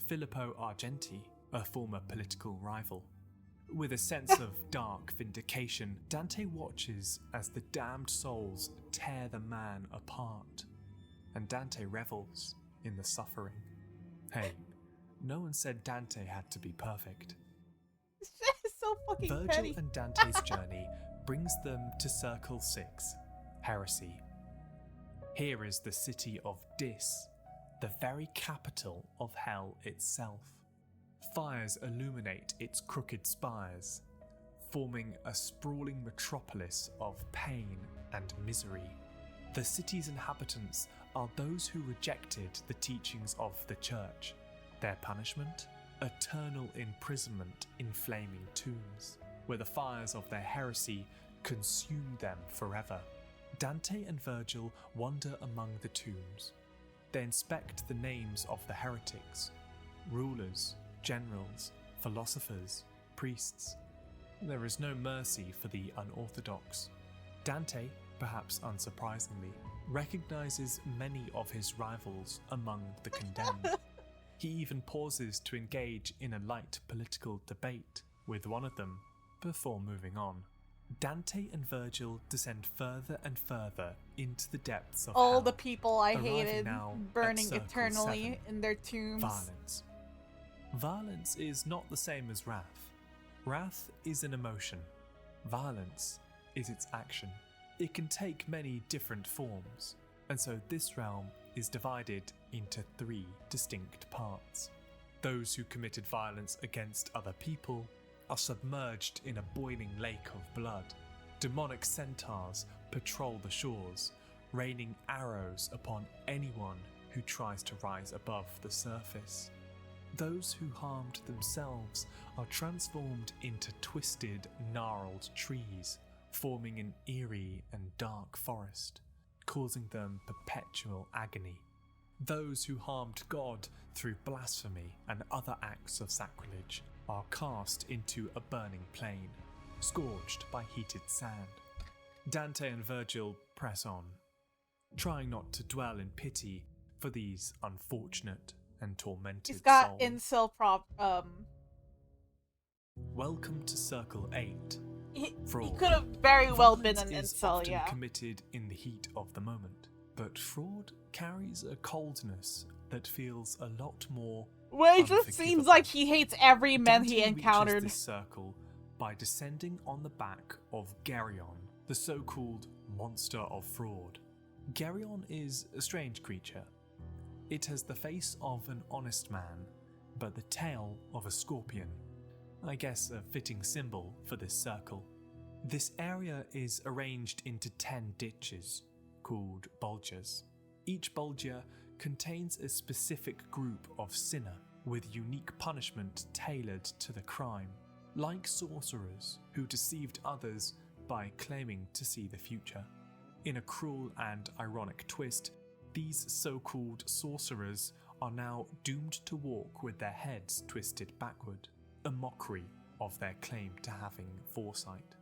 Filippo Argenti, a former political rival. With a sense of dark vindication, Dante watches as the damned souls tear the man apart, and Dante revels in the suffering. Hey, no one said Dante had to be perfect. It's so fucking Virgil petty. and Dante's journey brings them to Circle 6, Heresy. Here is the city of Dis, the very capital of hell itself. Fires illuminate its crooked spires, forming a sprawling metropolis of pain and misery. The city's inhabitants are those who rejected the teachings of the church. Their punishment? Eternal imprisonment in flaming tombs, where the fires of their heresy consume them forever. Dante and Virgil wander among the tombs. They inspect the names of the heretics, rulers, generals, philosophers, priests. There is no mercy for the unorthodox. Dante, perhaps unsurprisingly, recognizes many of his rivals among the condemned. He even pauses to engage in a light political debate with one of them before moving on. Dante and Virgil descend further and further into the depths of All hell, the people I arriving hated now at burning Circle eternally 7, in their tombs. Violence. Violence is not the same as wrath. Wrath is an emotion. Violence is its action. It can take many different forms, and so this realm is divided into 3 distinct parts. Those who committed violence against other people are submerged in a boiling lake of blood. Demonic centaurs patrol the shores, raining arrows upon anyone who tries to rise above the surface. Those who harmed themselves are transformed into twisted, gnarled trees, forming an eerie and dark forest, causing them perpetual agony. Those who harmed God through blasphemy and other acts of sacrilege are cast into a burning plain, scorched by heated sand. Dante and Virgil press on, trying not to dwell in pity for these unfortunate and tormented He's got souls. incel prop. Welcome to Circle 8. He Fraud. could have very well been Violence an is incel, often yeah. committed in the heat of the moment, but fraud carries a coldness that feels a lot more Well, it just unforgivable. seems like he hates every man he Dante reaches encountered. this circle by descending on the back of Geryon, the so-called monster of fraud. Geryon is a strange creature. It has the face of an honest man, but the tail of a scorpion. I guess a fitting symbol for this circle. This area is arranged into 10 ditches, called bolgers. Each bolger contains a specific group of sinner with unique punishment tailored to the crime, like sorcerers who deceived others by claiming to see the future. In a cruel and ironic twist, these so-called sorcerers are now doomed to walk with their heads twisted backward, a mockery of their claim to having foresight.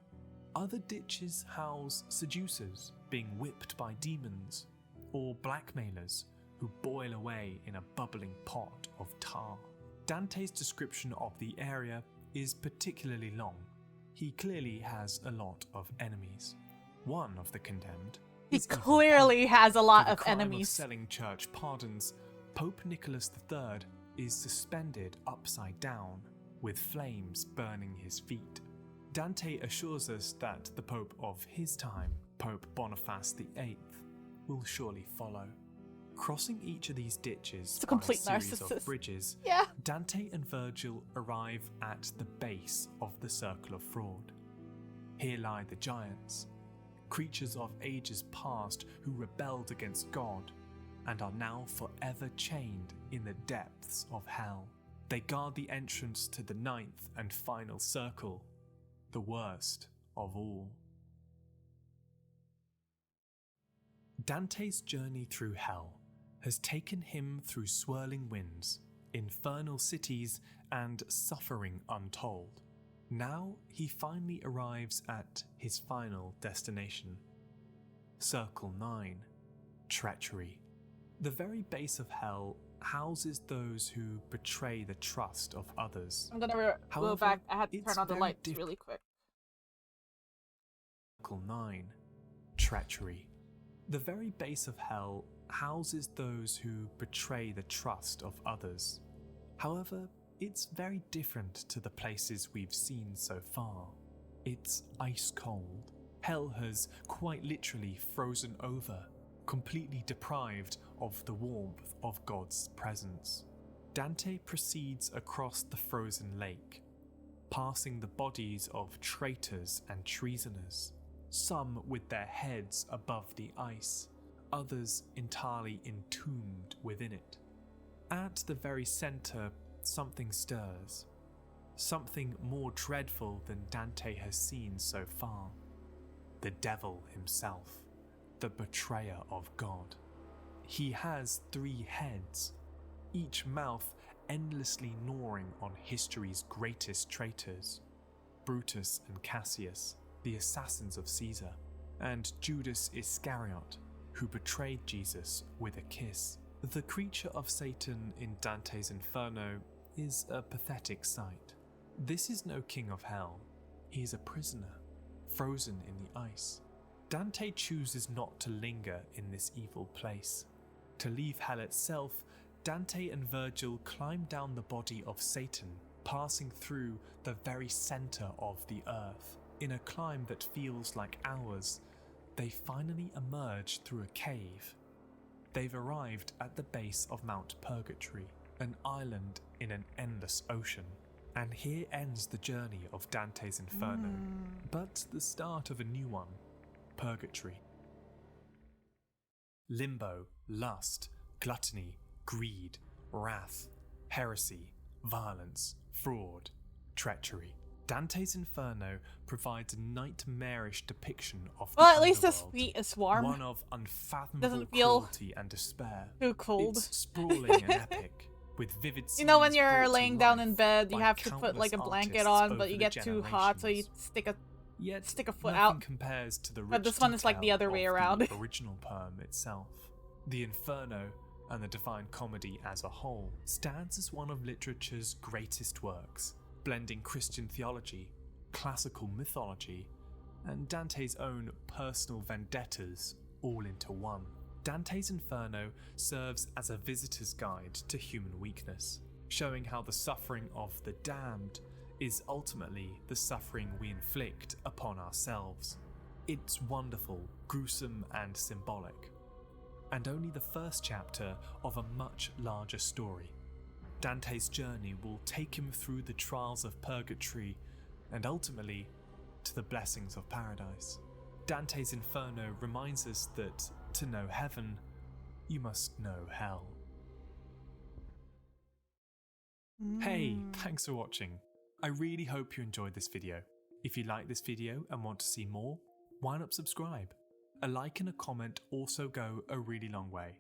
Other ditches house seducers being whipped by demons, or blackmailers who boil away in a bubbling pot of tar. Dante's description of the area is particularly long. He clearly has a lot of enemies. One of the condemned He is even clearly Pope. has a lot For the of crime enemies. Of selling church pardons, Pope Nicholas III is suspended upside down, with flames burning his feet. Dante assures us that the Pope of his time, Pope Boniface VIII, will surely follow. Crossing each of these ditches It's a on complete series narcissist. of bridges, Yeah. Dante and Virgil arrive at the base of the Circle of Fraud. Here lie the giants, creatures of ages past who rebelled against God and are now forever chained in the depths of hell. They guard the entrance to the 9th and final circle, the worst of all. Dante's journey through hell has taken him through swirling winds, infernal cities, and suffering untold. Now he finally arrives at his final destination. Circle 9. Treachery. The very base of hell houses those who betray the trust of others. I'm gonna go However, back. I had to it's turn on the very lights diff- really quick. Circle 9. Treachery. The very base of hell houses those who betray the trust of others. However, it's very different to the places we've seen so far. It's ice cold. Hell has quite literally frozen over, completely deprived of the warmth of God's presence. Dante proceeds across the frozen lake, passing the bodies of traitors and treasoners, some with their heads above the ice, others entirely entombed within it. At the very centre, something stirs. Something more dreadful than Dante has seen so far. The devil himself, the betrayer of God. He has 3 heads, each mouth endlessly gnawing on history's greatest traitors, Brutus and Cassius, the assassins of Caesar, and Judas Iscariot, who betrayed Jesus with a kiss. The creature of Satan in Dante's Inferno is a pathetic sight. This is no king of hell. He is a prisoner, frozen in the ice. Dante chooses not to linger in this evil place. To leave hell itself, Dante and Virgil climb down the body of Satan, passing through the very center of the earth. In a climb that feels like hours, they finally emerge through a cave. They've arrived at the base of Mount Purgatory, an island in an endless ocean. And here ends the journey of Dante's Inferno, but the start of a new one, Purgatory. Limbo, lust, gluttony, greed, wrath, heresy, violence, fraud, treachery. Dante's Inferno provides a nightmarish depiction of the Well, at least his underworld, feet is warm. one of unfathomable Doesn't feel cruelty and despair. too cold. It's sprawling and epic, with vivid You know, when scenes you're brought to laying down in life bed, you by have to put like a countless blanket artists on, but over you the get too hot, so you generations. Yet stick a foot nothing out. compares to the But rich this one is like the detail other way of around. The original poem itself. The Inferno and the Divine Comedy as a whole stands as one of literature's greatest works, blending Christian theology, classical mythology, and Dante's own personal vendettas all into one. Dante's Inferno serves as a visitor's guide to human weakness, showing how the suffering of the damned is ultimately the suffering we inflict upon ourselves. It's wonderful, gruesome, and symbolic, and only the first chapter of a much larger story. Dante's journey will take him through the trials of purgatory and ultimately to the blessings of paradise. Dante's Inferno reminds us that to know heaven, you must know hell. Hey, thanks for watching. I really hope you enjoyed this video. If you like this video and want to see more, why not subscribe? A like and a comment also go a really long way.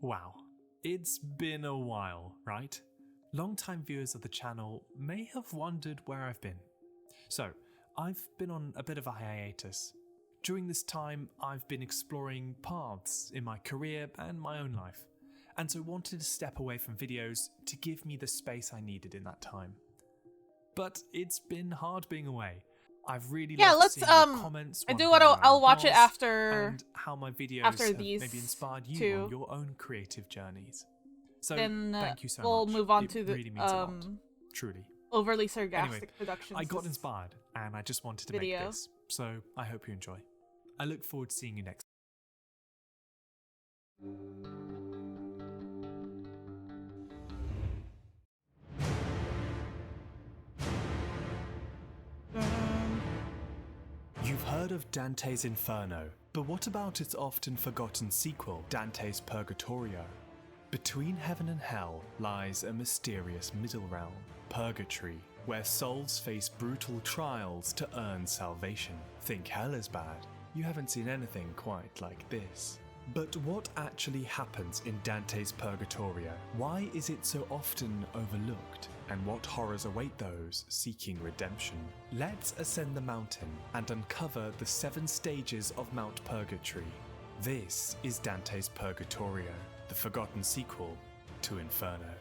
Wow, it's been a while, right? Long-time viewers of the channel may have wondered where I've been. So, I've been on a bit of a hiatus. During this time, I've been exploring paths in my career and my own life, and so wanted to step away from videos to give me the space I needed in that time. But it's been hard being away. I've really loved seeing your comments. I do want to. I'll watch it after. And how my videos after have these maybe inspired you two. on your own creative journeys. So Then thank you so we'll much. move on It to the really means a lot, truly. Overly Sargastic Anyway, Productions. I got inspired and I just wanted to video. make this. So I hope you enjoy. I look forward to seeing you next. You've heard of Dante's Inferno, but what about its often forgotten sequel, Dante's Purgatorio? Between heaven and hell lies a mysterious middle realm, Purgatory, where souls face brutal trials to earn salvation. Think hell is bad? You haven't seen anything quite like this. But what actually happens in Dante's Purgatorio? Why is it so often overlooked? And what horrors await those seeking redemption? Let's ascend the mountain and uncover the 7 stages of Mount Purgatory. This is Dante's Purgatorio, the forgotten sequel to Inferno.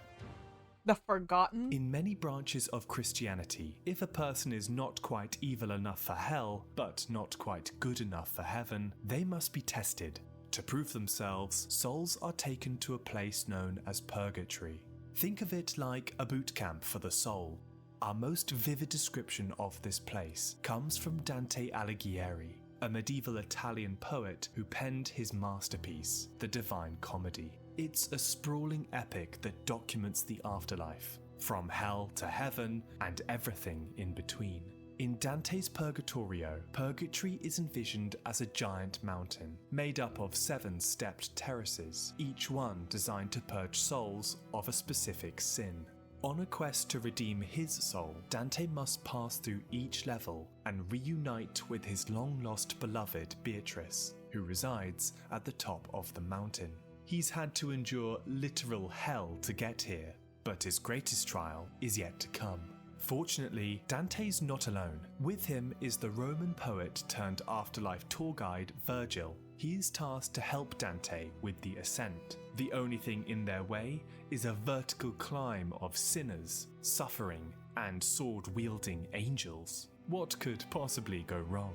The Forgotten? In many branches of Christianity, if a person is not quite evil enough for hell, but not quite good enough for heaven, they must be tested. To prove themselves, souls are taken to a place known as Purgatory. Think of it like a boot camp for the soul. Our most vivid description of this place comes from Dante Alighieri, a medieval Italian poet who penned his masterpiece, The Divine Comedy. It's a sprawling epic that documents the afterlife, from hell to heaven and everything in between. In Dante's Purgatorio, Purgatory is envisioned as a giant mountain, made up of 7 stepped terraces, each one designed to purge souls of a specific sin. On a quest to redeem his soul, Dante must pass through each level and reunite with his long-lost beloved Beatrice, who resides at the top of the mountain. He's had to endure literal hell to get here, but his greatest trial is yet to come. Fortunately, Dante's not alone. With him is the Roman poet turned afterlife tour guide Virgil. He is tasked to help Dante with the ascent. The only thing in their way is a vertical climb of sinners, suffering, and sword-wielding angels. What could possibly go wrong?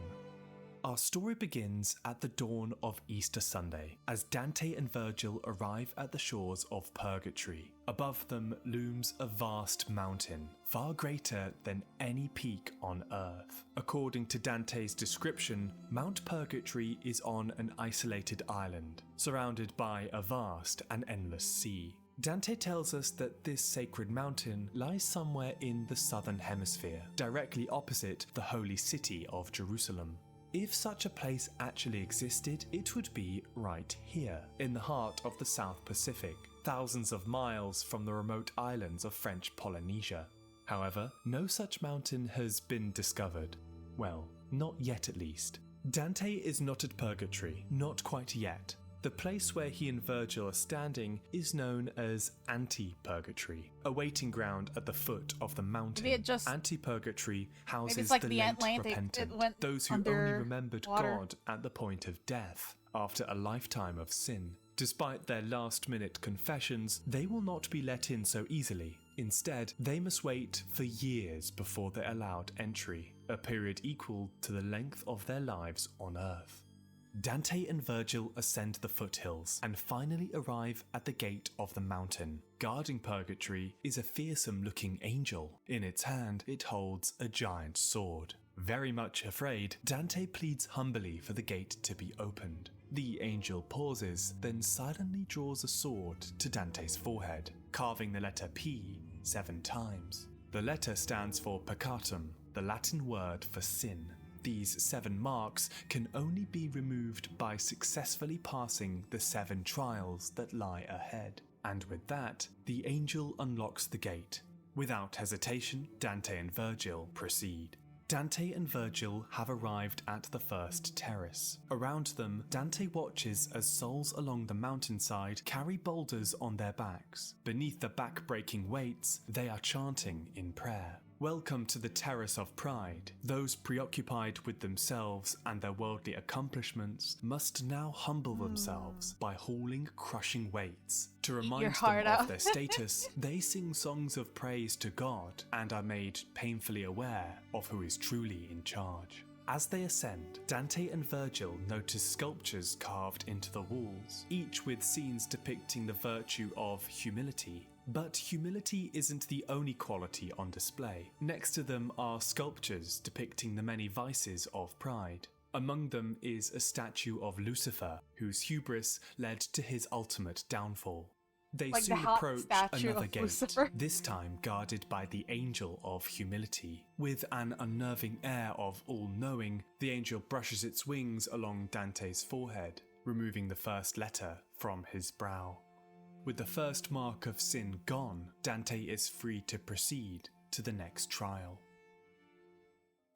Our story begins at the dawn of Easter Sunday, as Dante and Virgil arrive at the shores of Purgatory. Above them looms a vast mountain, far greater than any peak on Earth. According to Dante's description, Mount Purgatory is on an isolated island, surrounded by a vast and endless sea. Dante tells us that this sacred mountain lies somewhere in the southern hemisphere, directly opposite the holy city of Jerusalem. If such a place actually existed, it would be right here, in the heart of the South Pacific, thousands of miles from the remote islands of French Polynesia. However, no such mountain has been discovered. Well, not yet at least. Dante is not at Purgatory, not quite yet. The place where he and Virgil are standing is known as Anti-Purgatory, a waiting ground at the foot of the mountain. Maybe it just- Anti-Purgatory houses like the the late Atlantic, repentant, it went those who only under remembered water. God at the point of death, after a lifetime of sin. Despite their last-minute confessions, they will not be let in so easily. Instead, they must wait for years before they're allowed entry, a period equal to the length of their lives on Earth. Dante and Virgil ascend the foothills and finally arrive at the gate of the mountain. Guarding Purgatory is a fearsome-looking angel. In its hand, it holds a giant sword. Very much afraid, Dante pleads humbly for the gate to be opened. The angel pauses, then silently draws a sword to Dante's forehead, carving the letter P 7 times. The letter stands for peccatum, the Latin word for sin. These 7 marks can only be removed by successfully passing the 7 trials that lie ahead. And with that, the angel unlocks the gate. Without hesitation, Dante and Virgil proceed. Dante and Virgil have arrived at the first terrace. Around them, Dante watches as souls along the mountainside carry boulders on their backs. Beneath the back-breaking weights, they are chanting in prayer. Welcome to the Terrace of Pride. Those preoccupied with themselves and their worldly accomplishments must now humble themselves by hauling crushing weights. To remind them of their status, they sing songs of praise to God and are made painfully aware of who is truly in charge. As they ascend, Dante and Virgil notice sculptures carved into the walls, each with scenes depicting the virtue of humility. But humility isn't the only quality on display. Next to them are sculptures depicting the many vices of pride. Among them is a statue of Lucifer, whose hubris led to his ultimate downfall. They like soon the hot approach statue another of gate, Lucifer. this time guarded by the Angel of Humility. With an unnerving air of all-knowing, the angel brushes its wings along Dante's forehead, removing the first letter from his brow. With the first mark of sin gone, Dante is free to proceed to the next trial.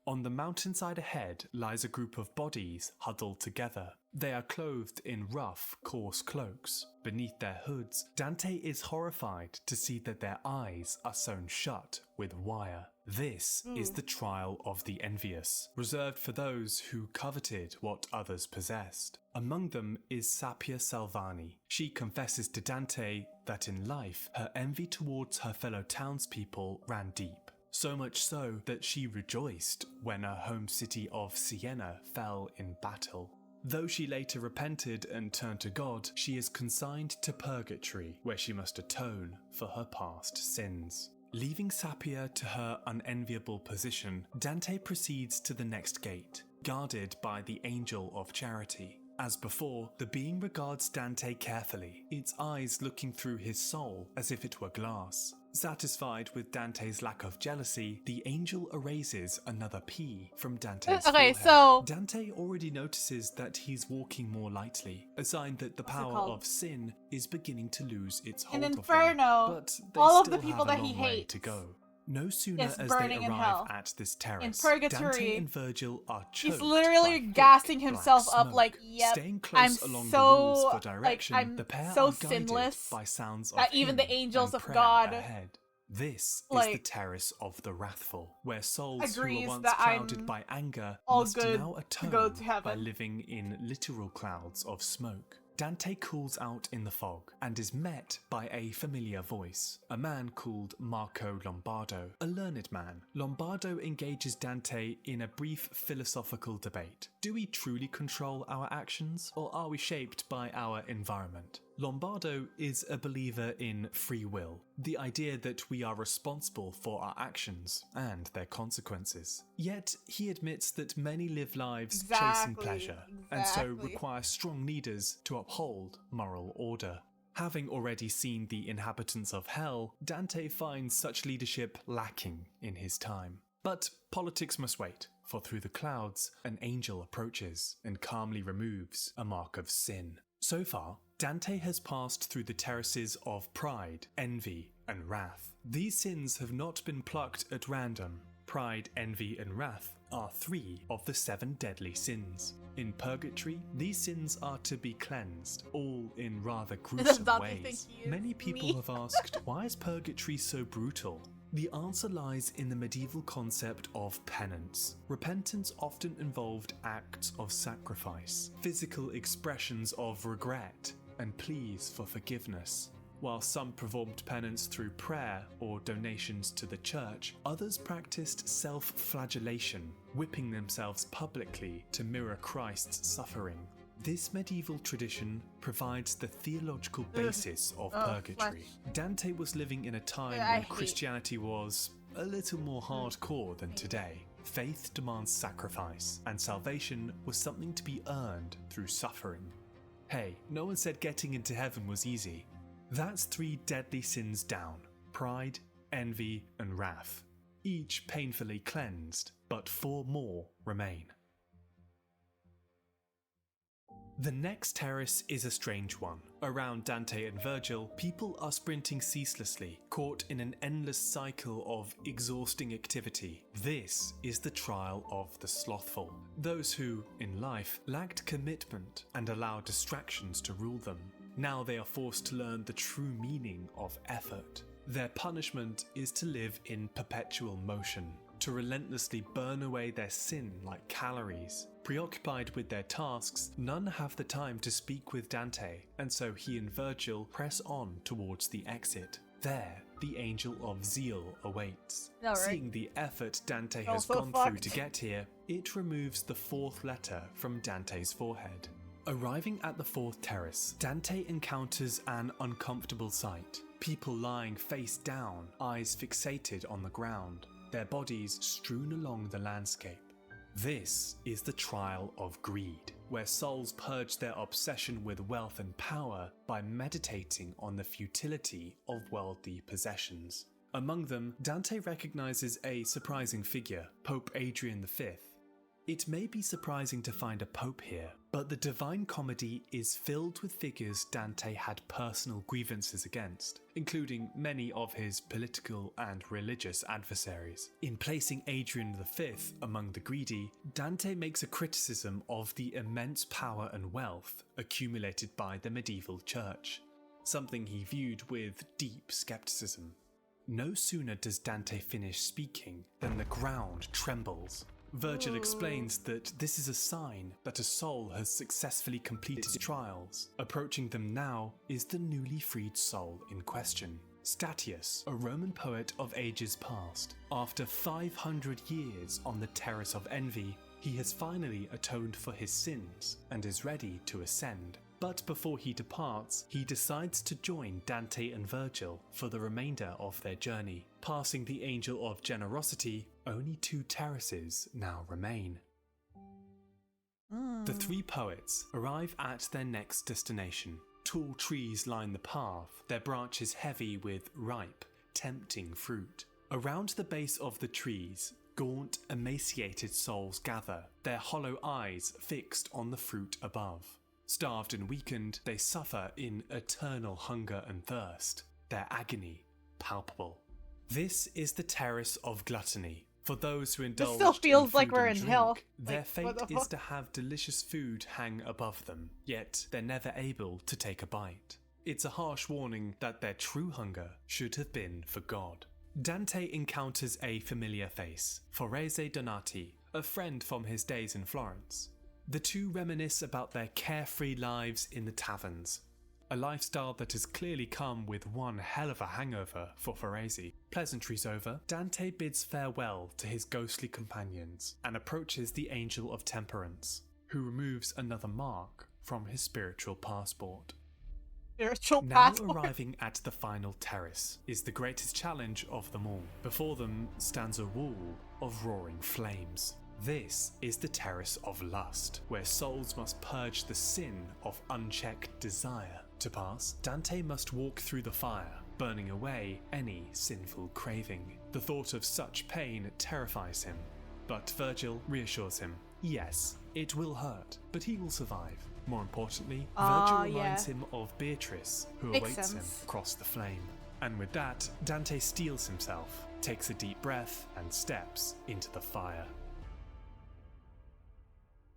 On the mountainside ahead lies a group of bodies huddled together. They are clothed in rough, coarse cloaks. Beneath their hoods, Dante is horrified to see that their eyes are sewn shut with wire. This is the trial of the envious, reserved for those who coveted what others possessed. Among them is Sapia Salvani. She confesses to Dante that in life, her envy towards her fellow townspeople ran deep. So much so that she rejoiced when her home city of Siena fell in battle. Though she later repented and turned to God, she is consigned to purgatory, where she must atone for her past sins. Leaving Sapia to her unenviable position, Dante proceeds to the next gate, guarded by the Angel of Charity. As before, the being regards Dante carefully, its eyes looking through his soul as if it were glass. Satisfied with Dante's lack of jealousy, the angel erases another P from Dante's forehead. So Dante already notices that he's walking more lightly, a sign that the power of sin is beginning to lose its hold in of him. Inferno, But they all of still the people have a that he long way hates to go. No sooner is as burning they in arrive hell. at this terrace, In purgatory, Dante and Virgil are choked he's literally by thick, gassing black himself up smoke. like, yep, Staying close I'm along so, the walls for direction, like, I'm the pair so are guided sinless by sounds of that even the hymn angels and of prayer God, ahead. This like, is the terrace of the wrathful, where souls who agrees were once that clouded I'm by anger all must good now to go atone to by heaven. living in literal clouds of smoke. Dante calls out in the fog and is met by a familiar voice, a man called Marco Lombardo, a learned man. Lombardo engages Dante in a brief philosophical debate. Do we truly control our actions, or are we shaped by our environment? Lombardo is a believer in free will, the idea that we are responsible for our actions and their consequences. Yet he admits that many live lives chasing pleasure, and so require strong leaders to uphold moral order. Having already seen the inhabitants of hell, Dante finds such leadership lacking in his time. But politics must wait, for through the clouds, an angel approaches and calmly removes a mark of sin. So far, Dante has passed through the terraces of pride, envy, and wrath. These sins have not been plucked at random. Pride, envy, and wrath are 3 of the 7 deadly sins. In purgatory, these sins are to be cleansed, all in rather gruesome ways. Many people have asked, why is purgatory so brutal? The answer lies in the medieval concept of penance. Repentance often involved acts of sacrifice, physical expressions of regret, and pleas for forgiveness. While some performed penance through prayer or donations to the church, others practiced self-flagellation, whipping themselves publicly to mirror Christ's suffering. This medieval tradition provides the theological basis of purgatory. Dante was living in a time when Christianity was a little more hardcore than today. Faith demands sacrifice, and salvation was something to be earned through suffering. Hey, no one said getting into heaven was easy. That's 3 deadly sins down: pride, envy, and wrath. Each painfully cleansed, but 4 more remain. The next terrace is a strange one. Around Dante and Virgil, people are sprinting ceaselessly, caught in an endless cycle of exhausting activity. This is the trial of the slothful, those who, in life, lacked commitment and allowed distractions to rule them. Now they are forced to learn the true meaning of effort. Their punishment is to live in perpetual motion, to relentlessly burn away their sin like calories. Preoccupied with their tasks, none have the time to speak with Dante, and so he and Virgil press on towards the exit. There, the Angel of Zeal awaits. All right. Seeing the effort Dante has Also gone through fucked. to get here, it removes the 4th letter from Dante's forehead. Arriving at the 4th terrace, Dante encounters an uncomfortable sight. People lying face down, eyes fixated on the ground, their bodies strewn along the landscape. This is the trial of greed, where souls purge their obsession with wealth and power by meditating on the futility of worldly possessions. Among them, Dante recognizes a surprising figure, Pope Adrian V. It may be surprising to find a pope here, but the Divine Comedy is filled with figures Dante had personal grievances against, including many of his political and religious adversaries. In placing Adrian V among the greedy, Dante makes a criticism of the immense power and wealth accumulated by the medieval church, something he viewed with deep skepticism. No sooner does Dante finish speaking than the ground trembles. Virgil explains that this is a sign that a soul has successfully completed its trials. Approaching them now is the newly freed soul in question, Statius, a Roman poet of ages past. After 500 years on the Terrace of Envy, he has finally atoned for his sins and is ready to ascend. But before he departs, he decides to join Dante and Virgil for the remainder of their journey. Passing the Angel of Generosity, only 2 terraces now remain. The 3 poets arrive at their next destination. Tall trees line the path, their branches heavy with ripe, tempting fruit. Around the base of the trees, gaunt, emaciated souls gather, their hollow eyes fixed on the fruit above. Starved and weakened, they suffer in eternal hunger and thirst, their agony palpable. This is the Terrace of Gluttony. For those who indulge still feels in like food we're and in drink, hell. their Like, what fate the is fuck? to have delicious food hang above them, yet they're never able to take a bite. It's a harsh warning that their true hunger should have been for God. Dante encounters a familiar face, Forese Donati, a friend from his days in Florence. The 2 reminisce about their carefree lives in the taverns, a lifestyle that has clearly come with one hell of a hangover for Forese. Pleasantries over, Dante bids farewell to his ghostly companions and approaches the Angel of Temperance, who removes another mark from his spiritual passport. Spiritual Now passport. arriving at the final terrace is the greatest challenge of them all. Before them stands a wall of roaring flames. This is the Terrace of Lust, where souls must purge the sin of unchecked desire. To pass, Dante must walk through the fire, burning away any sinful craving. The thought of such pain terrifies him, but Virgil reassures him. Yes, it will hurt, but he will survive. More importantly, Virgil reminds him of Beatrice, who Makes awaits him sense. across the flame. And with that, Dante steels himself, takes a deep breath, and steps into the fire.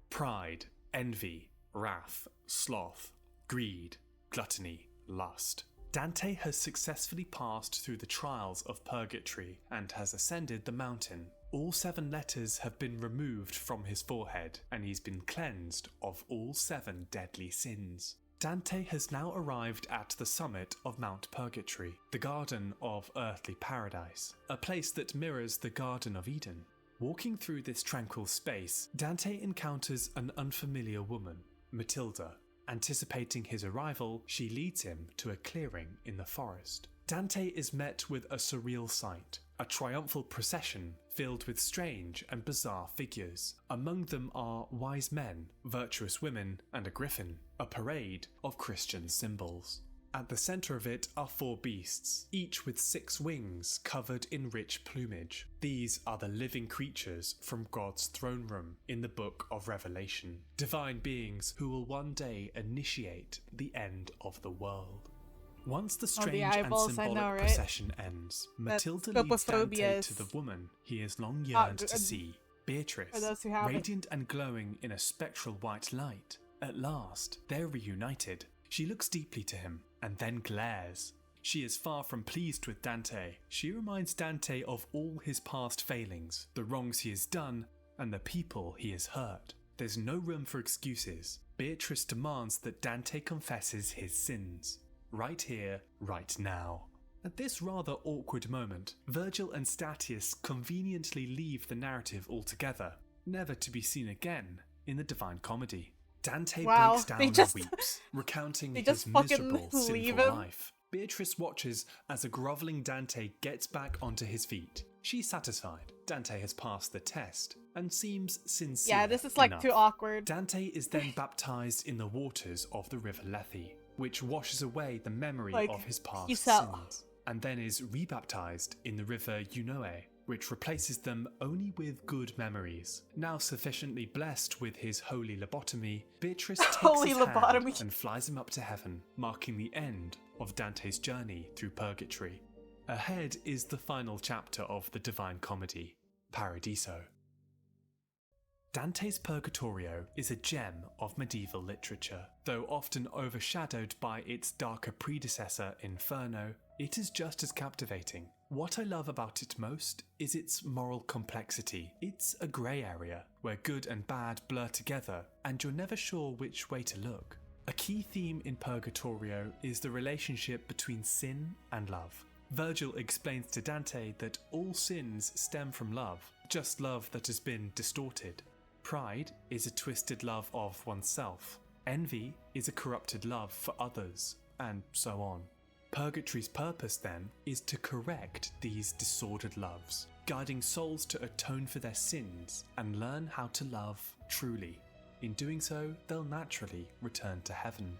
Pride, envy, wrath, sloth, greed, gluttony, lust. Dante has successfully passed through the trials of purgatory and has ascended the mountain. All 7 letters have been removed from his forehead, and he's been cleansed of all 7 deadly sins. Dante has now arrived at the summit of Mount Purgatory, the Garden of Earthly Paradise, a place that mirrors the Garden of Eden. Walking through this tranquil space, Dante encounters an unfamiliar woman, Matilda. Anticipating his arrival, she leads him to a clearing in the forest. Dante is met with a surreal sight, a triumphal procession filled with strange and bizarre figures. Among them are wise men, virtuous women, and a griffin, a parade of Christian symbols. At the centre of it are 4 beasts, each with 6 wings covered in rich plumage. These are the living creatures from God's throne room in the Book of Revelation, divine beings who will one day initiate the end of the world. Once the strange and symbolic procession ends, Matilda leads Dante to the woman he has long yearned to see, Beatrice, radiant and glowing in a spectral white light. At last, they're reunited. She looks deeply to him, and then glares. She is far from pleased with Dante. She reminds Dante of all his past failings, the wrongs he has done, and the people he has hurt. There's no room for excuses. Beatrice demands that Dante confesses his sins. Right here, right now. At this rather awkward moment, Virgil and Statius conveniently leave the narrative altogether, never to be seen again in the Divine Comedy. Dante breaks down and weeps, recounting his miserable, sinful life. Beatrice watches as a grovelling Dante gets back onto his feet. She's satisfied. Dante has passed the test and seems sincere. Yeah, this is like enough. too awkward. Dante is then baptized in the waters of the River Lethe, which washes away the memory of his past sins, and then is rebaptized in the River Eunoe, which replaces them only with good memories. Now sufficiently blessed with his holy lobotomy, Beatrice takes his hand and flies him up to heaven, marking the end of Dante's journey through purgatory. Ahead is the final chapter of the Divine Comedy, Paradiso. Dante's Purgatorio is a gem of medieval literature. Though often overshadowed by its darker predecessor, Inferno, it is just as captivating. What I love about it most is its moral complexity. It's a grey area, where good and bad blur together, and you're never sure which way to look. A key theme in Purgatorio is the relationship between sin and love. Virgil explains to Dante that all sins stem from love, just love that has been distorted. Pride is a twisted love of oneself. Envy is a corrupted love for others, and so on. Purgatory's purpose, then, is to correct these disordered loves, guiding souls to atone for their sins and learn how to love truly. In doing so, they'll naturally return to heaven.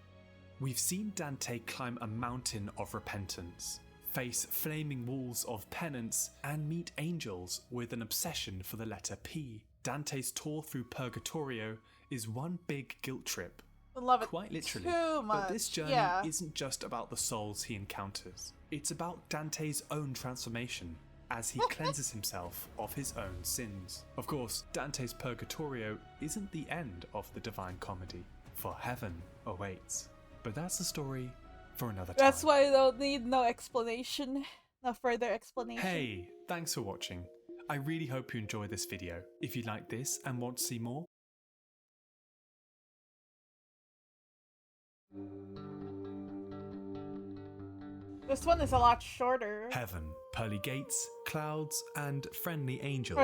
We've seen Dante climb a mountain of repentance, face flaming walls of penance, and meet angels with an obsession for the letter P. Dante's tour through Purgatorio is one big guilt trip. I love it quite literally. Too much. But this journey isn't just about the souls he encounters. It's about Dante's own transformation as he cleanses himself of his own sins. Of course, Dante's Purgatorio isn't the end of the Divine Comedy, for heaven awaits. But that's a story for another time. That's why I don't need no explanation, no further explanation. Hey, thanks for watching. I really hope you enjoyed this video. If you like this and want to see more, this one is a lot shorter. Heaven, pearly gates, clouds, and friendly angels.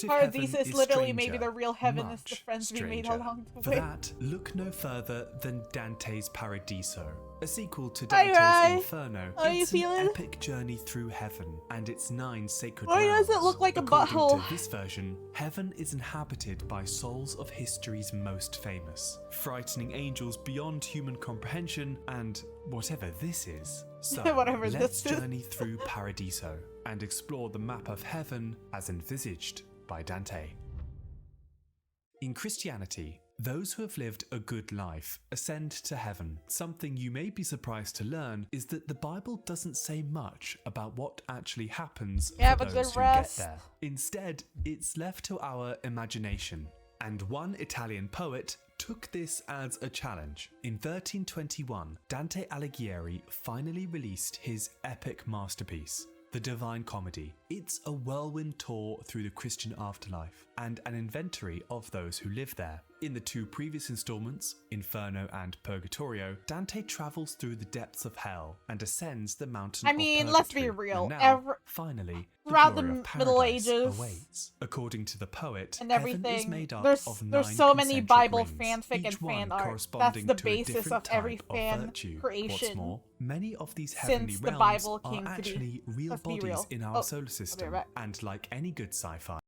Paradiso is literally maybe the real heaven is the friends we made along the way. For that, look no further than Dante's Paradiso, a sequel to Dante's Inferno. It's an epic journey through heaven and its 9 sacred realms. Why does it look like a According butthole? to this version, heaven is inhabited by souls of history's most famous, frightening angels beyond human comprehension, and whatever this is. So let's journey through Paradiso and explore the map of heaven as envisaged by Dante. In Christianity, those who have lived a good life ascend to heaven. Something you may be surprised to learn is that the Bible doesn't say much about what actually happens for those who get there. Instead, it's left to our imagination. And one Italian poet took this as a challenge. In 1321, Dante Alighieri finally released his epic masterpiece, The Divine Comedy. It's a whirlwind tour through the Christian afterlife and an inventory of those who live there. In the two previous installments, Inferno and Purgatorio, Dante travels through the depths of hell and ascends the mountain I of mean, Purgatory. let's be real. And now, finally, the throughout glory the of Middle paradise Ages awaits. According to the poet, and heaven is everything, made up there's of 9 so many concentric Bible rings, fanfic and each one fan art. That's corresponding the to a basis different of every type fan virtue. creation. What's more, many of these heavenly Since the realms Bible are came to be. actually real Let's be bodies real. in our Oh, solar I'll be system, right back. and like any good sci-fi,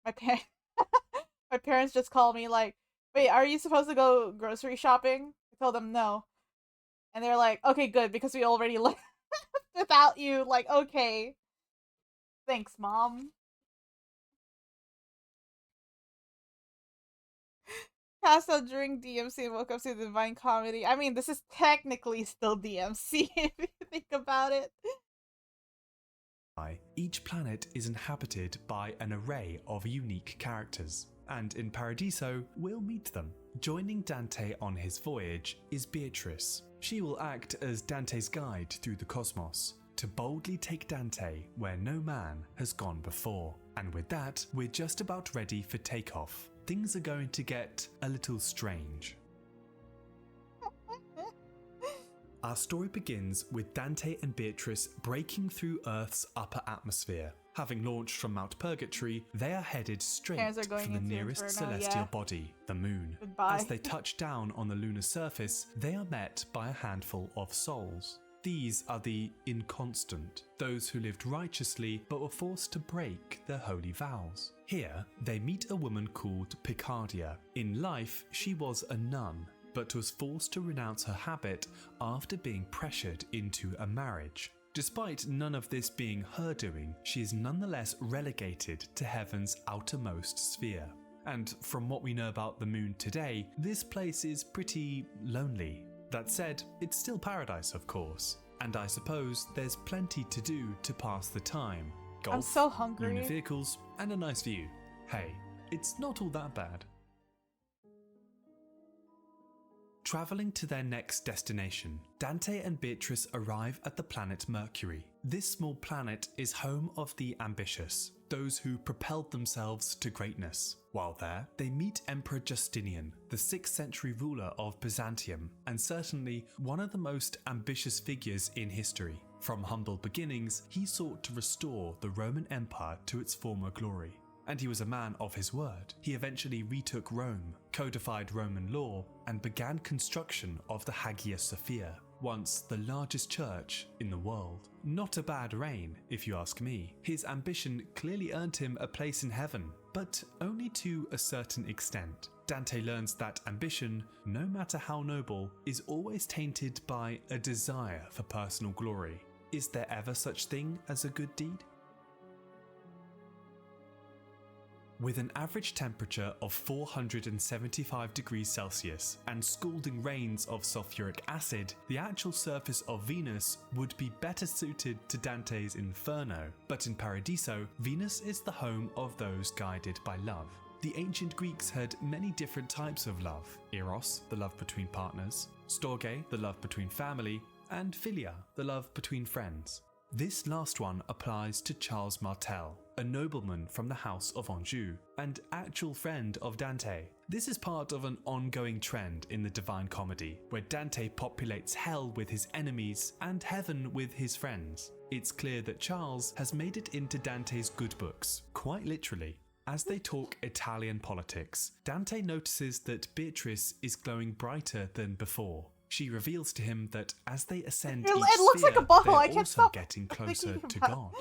My pa- my parents just called me like, "Wait, are you supposed to go grocery shopping?" I told them no, and they're like, "Okay, good, because we already left without you." Like, okay, thanks, mom. Passed out during DMC and woke up to the Divine Comedy. I mean, this is technically still DMC if you think about it. each planet is inhabited by an array of unique characters, and in Paradiso, we'll meet them. Joining Dante on his voyage is Beatrice. She will act as Dante's guide through the cosmos, to boldly take Dante where no man has gone before. And with that, we're just about ready for takeoff. Things are going to get a little strange. Our story begins with Dante and Beatrice breaking through Earth's upper atmosphere. Having launched from Mount Purgatory, they are headed straight Parents are for going the into nearest Inferno, celestial yeah. body, the moon. Goodbye. As they touch down on the lunar surface, they are met by a handful of souls. These are the inconstant, those who lived righteously but were forced to break their holy vows. Here, they meet a woman called Picardia. In life, she was a nun, but was forced to renounce her habit after being pressured into a marriage. Despite none of this being her doing, she is nonetheless relegated to heaven's outermost sphere. And from what we know about the moon today, this place is pretty lonely. That said, it's still paradise, of course, and I suppose there's plenty to do to pass the time. Golf, I'm so hungry. lunar vehicles, and a nice view. Hey, it's not all that bad. Travelling to their next destination, Dante and Beatrice arrive at the planet Mercury. This small planet is home of the ambitious, those who propelled themselves to greatness. While there, they meet Emperor Justinian, the 6th century ruler of Byzantium, and certainly one of the most ambitious figures in history. From humble beginnings, he sought to restore the Roman Empire to its former glory. And he was a man of his word. He eventually retook Rome, codified Roman law, and began construction of the Hagia Sophia, once the largest church in the world. Not a bad reign, if you ask me. His ambition clearly earned him a place in heaven, but only to a certain extent. Dante learns that ambition, no matter how noble, is always tainted by a desire for personal glory. Is there ever such thing as a good deed? With an average temperature of 475 degrees Celsius and scalding rains of sulfuric acid, the actual surface of Venus would be better suited to Dante's Inferno. But in Paradiso, Venus is the home of those guided by love. The ancient Greeks had many different types of love: Eros, the love between partners; Storge, the love between family; and Philia, the love between friends. This last one applies to Charles Martel, a nobleman from the House of Anjou, and actual friend of Dante. This is part of an ongoing trend in the Divine Comedy, where Dante populates hell with his enemies and heaven with his friends. It's clear that Charles has made it into Dante's good books, quite literally. As they talk Italian politics, Dante notices that Beatrice is glowing brighter than before. She reveals to him that as they ascend each It looks like sphere, a bottle. I they're can't also stop getting closer thinking to about God.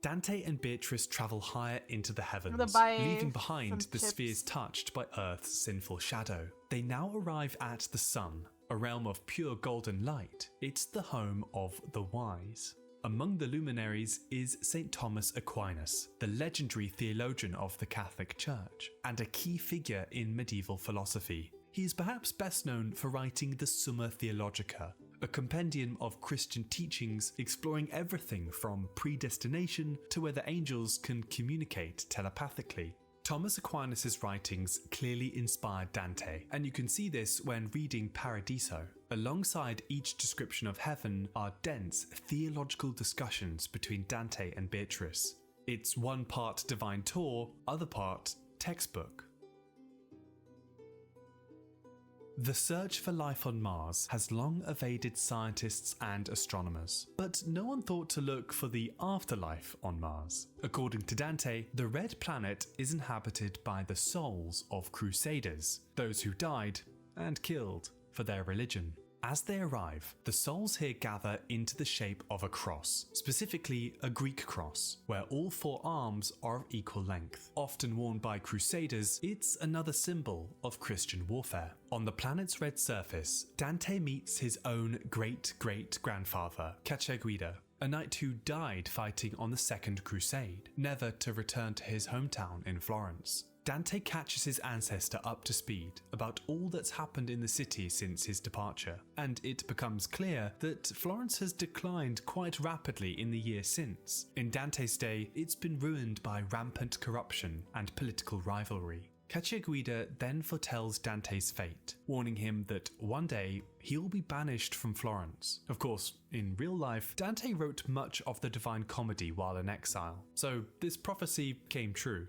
Dante and Beatrice travel higher into the heavens, buy leaving behind some the chips. spheres touched by Earth's sinful shadow. They now arrive at the sun, a realm of pure golden light. It's the home of the wise. Among the luminaries is St. Thomas Aquinas, the legendary theologian of the Catholic Church, and a key figure in medieval philosophy. He is perhaps best known for writing the Summa Theologica, a compendium of Christian teachings exploring everything from predestination to whether angels can communicate telepathically. Thomas Aquinas' writings clearly inspired Dante, and you can see this when reading Paradiso. Alongside each description of heaven are dense theological discussions between Dante and Beatrice. It's one part divine tour, other part textbook. The search for life on Mars has long evaded scientists and astronomers, but no one thought to look for the afterlife on Mars. According to Dante, the red planet is inhabited by the souls of crusaders, those who died and killed for their religion. As they arrive, the souls here gather into the shape of a cross, specifically a Greek cross, where all four arms are of equal length. Often worn by crusaders, it's another symbol of Christian warfare. On the planet's red surface, Dante meets his own great-great-grandfather, Cacciaguida, a knight who died fighting on the Second Crusade, never to return to his hometown in Florence. Dante catches his ancestor up to speed about all that's happened in the city since his departure, and it becomes clear that Florence has declined quite rapidly in the years since. In Dante's day, it's been ruined by rampant corruption and political rivalry. Cacciaguida then foretells Dante's fate, warning him that one day he will be banished from Florence. Of course, in real life, Dante wrote much of the Divine Comedy while in exile, so this prophecy came true.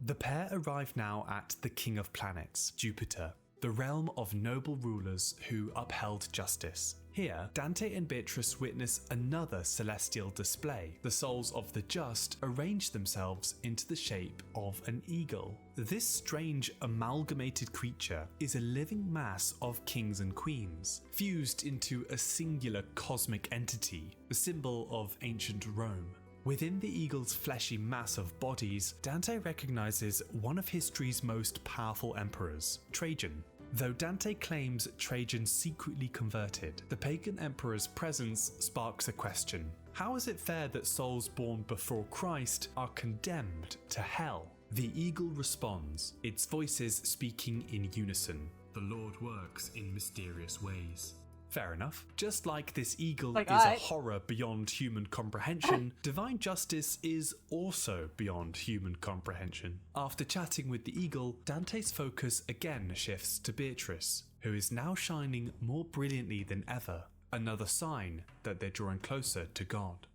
The pair arrive now at the King of Planets, Jupiter, the realm of noble rulers who upheld justice. Here, Dante and Beatrice witness another celestial display. The souls of the just arrange themselves into the shape of an eagle. This strange amalgamated creature is a living mass of kings and queens, fused into a singular cosmic entity, a symbol of ancient Rome. Within the eagle's fleshy mass of bodies, Dante recognizes one of history's most powerful emperors, Trajan. Though Dante claims Trajan secretly converted, the pagan emperor's presence sparks a question. How is it fair that souls born before Christ are condemned to hell? The eagle responds, its voices speaking in unison. The Lord works in mysterious ways. Fair enough. Just like this eagle is a horror beyond human comprehension, divine justice is also beyond human comprehension. After chatting with the eagle, Dante's focus again shifts to Beatrice, who is now shining more brilliantly than ever, another sign that they're drawing closer to God.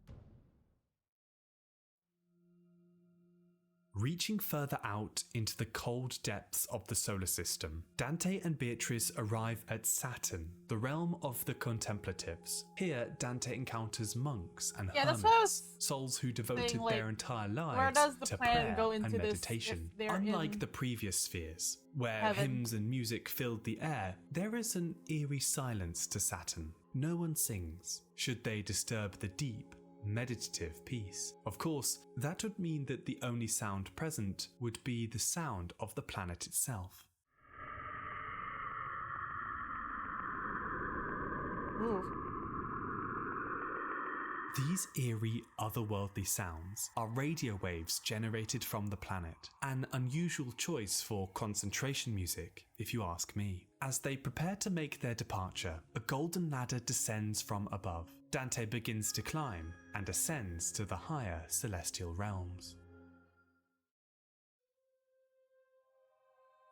Reaching further out into the cold depths of the solar system, Dante and Beatrice arrive at Saturn, the realm of the contemplatives. Here, Dante encounters monks and hermits, souls who devoted their entire lives to prayer and meditation. Unlike the previous spheres, where hymns and music filled the air, there is an eerie silence to Saturn. No one sings, should they disturb the deep, meditative peace. Of course, that would mean that the only sound present would be the sound of the planet itself. Ooh. These eerie, otherworldly sounds are radio waves generated from the planet, an unusual choice for concentration music, if you ask me. As they prepare to make their departure, a golden ladder descends from above. Dante begins to climb and ascends to the higher celestial realms.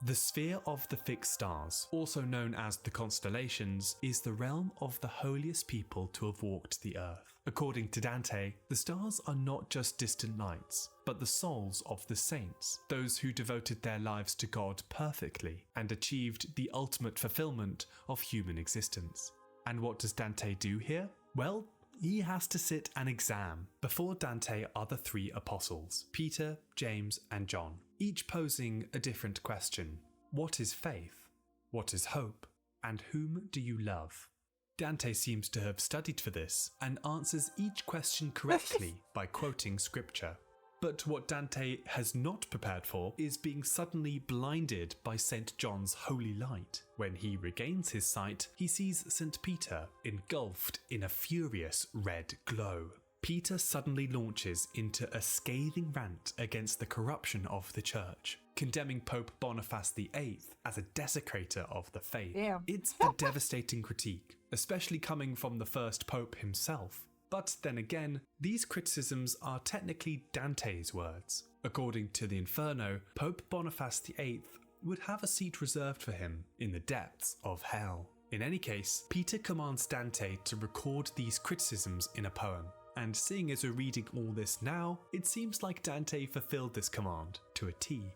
The sphere of the fixed stars, also known as the constellations, is the realm of the holiest people to have walked the earth. According to Dante, the stars are not just distant lights, but the souls of the saints, those who devoted their lives to God perfectly and achieved the ultimate fulfillment of human existence. And what does Dante do here? Well, he has to sit an exam. Before Dante are the three apostles, Peter, James, and John, each posing a different question. What is faith? What is hope? And whom do you love? Dante seems to have studied for this and answers each question correctly by quoting scripture. But what Dante has not prepared for is being suddenly blinded by St. John's holy light. When he regains his sight, he sees St. Peter engulfed in a furious red glow. Peter suddenly launches into a scathing rant against the corruption of the church, condemning Pope Boniface VIII as a desecrator of the faith. Damn. It's a devastating critique, especially coming from the first pope himself. But then again, these criticisms are technically Dante's words. According to the Inferno, Pope Boniface VIII would have a seat reserved for him in the depths of hell. In any case, Peter commands Dante to record these criticisms in a poem. And seeing as we're reading all this now, it seems like Dante fulfilled this command to a T.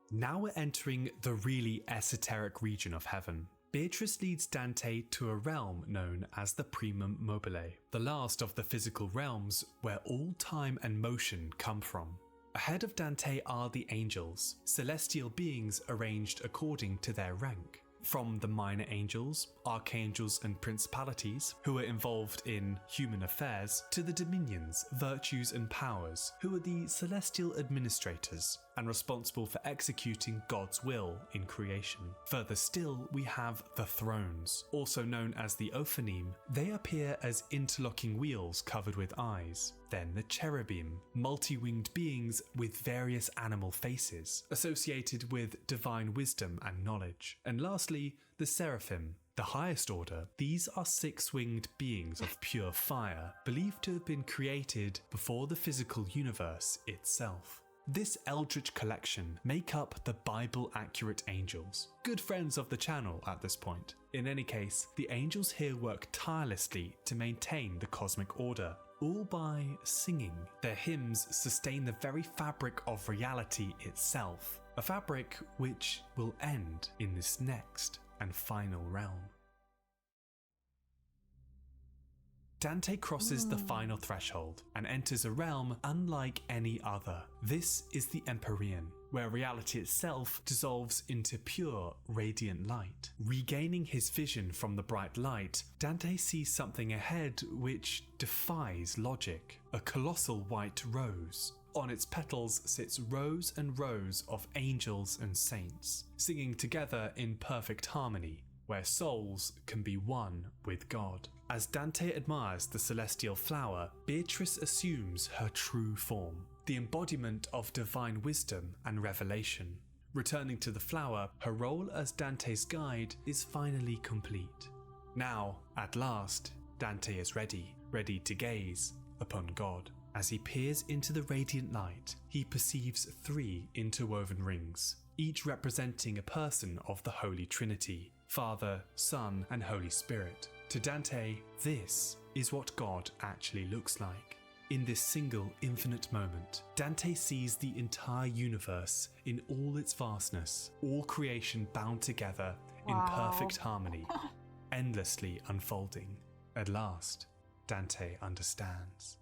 Now we're entering the really esoteric region of heaven. Beatrice leads Dante to a realm known as the Primum Mobile, the last of the physical realms where all time and motion come from. Ahead of Dante are the angels, celestial beings arranged according to their rank. From the minor angels, archangels and principalities, who are involved in human affairs, to the dominions, virtues and powers, who are the celestial administrators and responsible for executing God's will in creation. Further still, we have the thrones, also known as the Ophanim. They appear as interlocking wheels covered with eyes. Then the cherubim, multi-winged beings with various animal faces, associated with divine wisdom and knowledge. And lastly, the seraphim, the highest order. These are six-winged beings of pure fire, believed to have been created before the physical universe itself. This eldritch collection make up the Bible-accurate angels, good friends of the channel at this point. In any case, the angels here work tirelessly to maintain the cosmic order, all by singing. Their hymns sustain the very fabric of reality itself, a fabric which will end in this next and final realm. Dante crosses the final threshold and enters a realm unlike any other. This is the Empyrean, where reality itself dissolves into pure, radiant light. Regaining his vision from the bright light, Dante sees something ahead which defies logic. A colossal white rose. On its petals sits rows and rows of angels and saints, singing together in perfect harmony, where souls can be one with God. As Dante admires the celestial flower, Beatrice assumes her true form, the embodiment of divine wisdom and revelation. Returning to the flower, her role as Dante's guide is finally complete. Now, at last, Dante is ready to gaze upon God. As he peers into the radiant light, he perceives 3 interwoven rings, each representing a person of the Holy Trinity, Father, Son, and Holy Spirit. To Dante, this is what God actually looks like. In this single infinite moment, Dante sees the entire universe in all its vastness, all creation bound together in perfect harmony, endlessly unfolding. At last, Dante understands.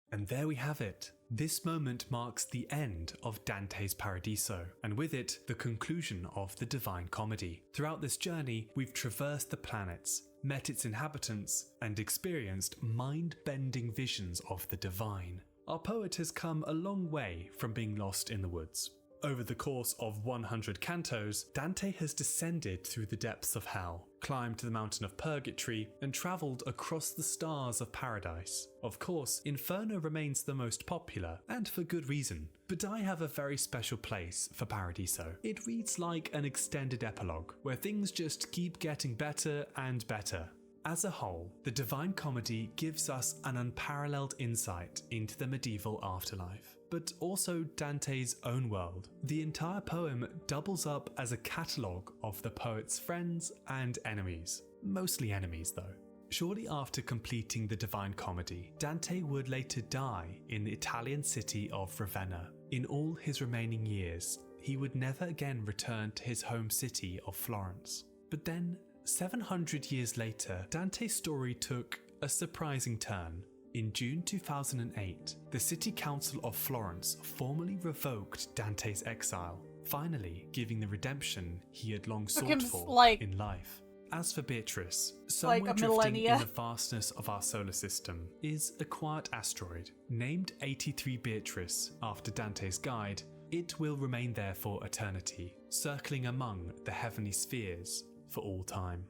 And there we have it. This moment marks the end of Dante's Paradiso, and with it, the conclusion of the Divine Comedy. Throughout this journey, we've traversed the planets, met its inhabitants, and experienced mind-bending visions of the divine. Our poet has come a long way from being lost in the woods. Over the course of 100 cantos, Dante has descended through the depths of hell, climbed to the mountain of purgatory, and travelled across the stars of paradise. Of course, Inferno remains the most popular, and for good reason, but I have a very special place for Paradiso. It reads like an extended epilogue, where things just keep getting better and better. As a whole, the Divine Comedy gives us an unparalleled insight into the medieval afterlife, but also Dante's own world. The entire poem doubles up as a catalogue of the poet's friends and enemies. Mostly enemies though. Shortly after completing the Divine Comedy, Dante would later die in the Italian city of Ravenna. In all his remaining years, he would never again return to his home city of Florence. But then, 700 years later, Dante's story took a surprising turn. In June 2008, the City Council of Florence formally revoked Dante's exile, finally giving the redemption he had long sought for in life. As for Beatrice, Like somewhere a drifting in millennia. the vastness of our solar system is a quiet asteroid named 83 Beatrice after Dante's guide. It will remain there for eternity, circling among the heavenly spheres for all time.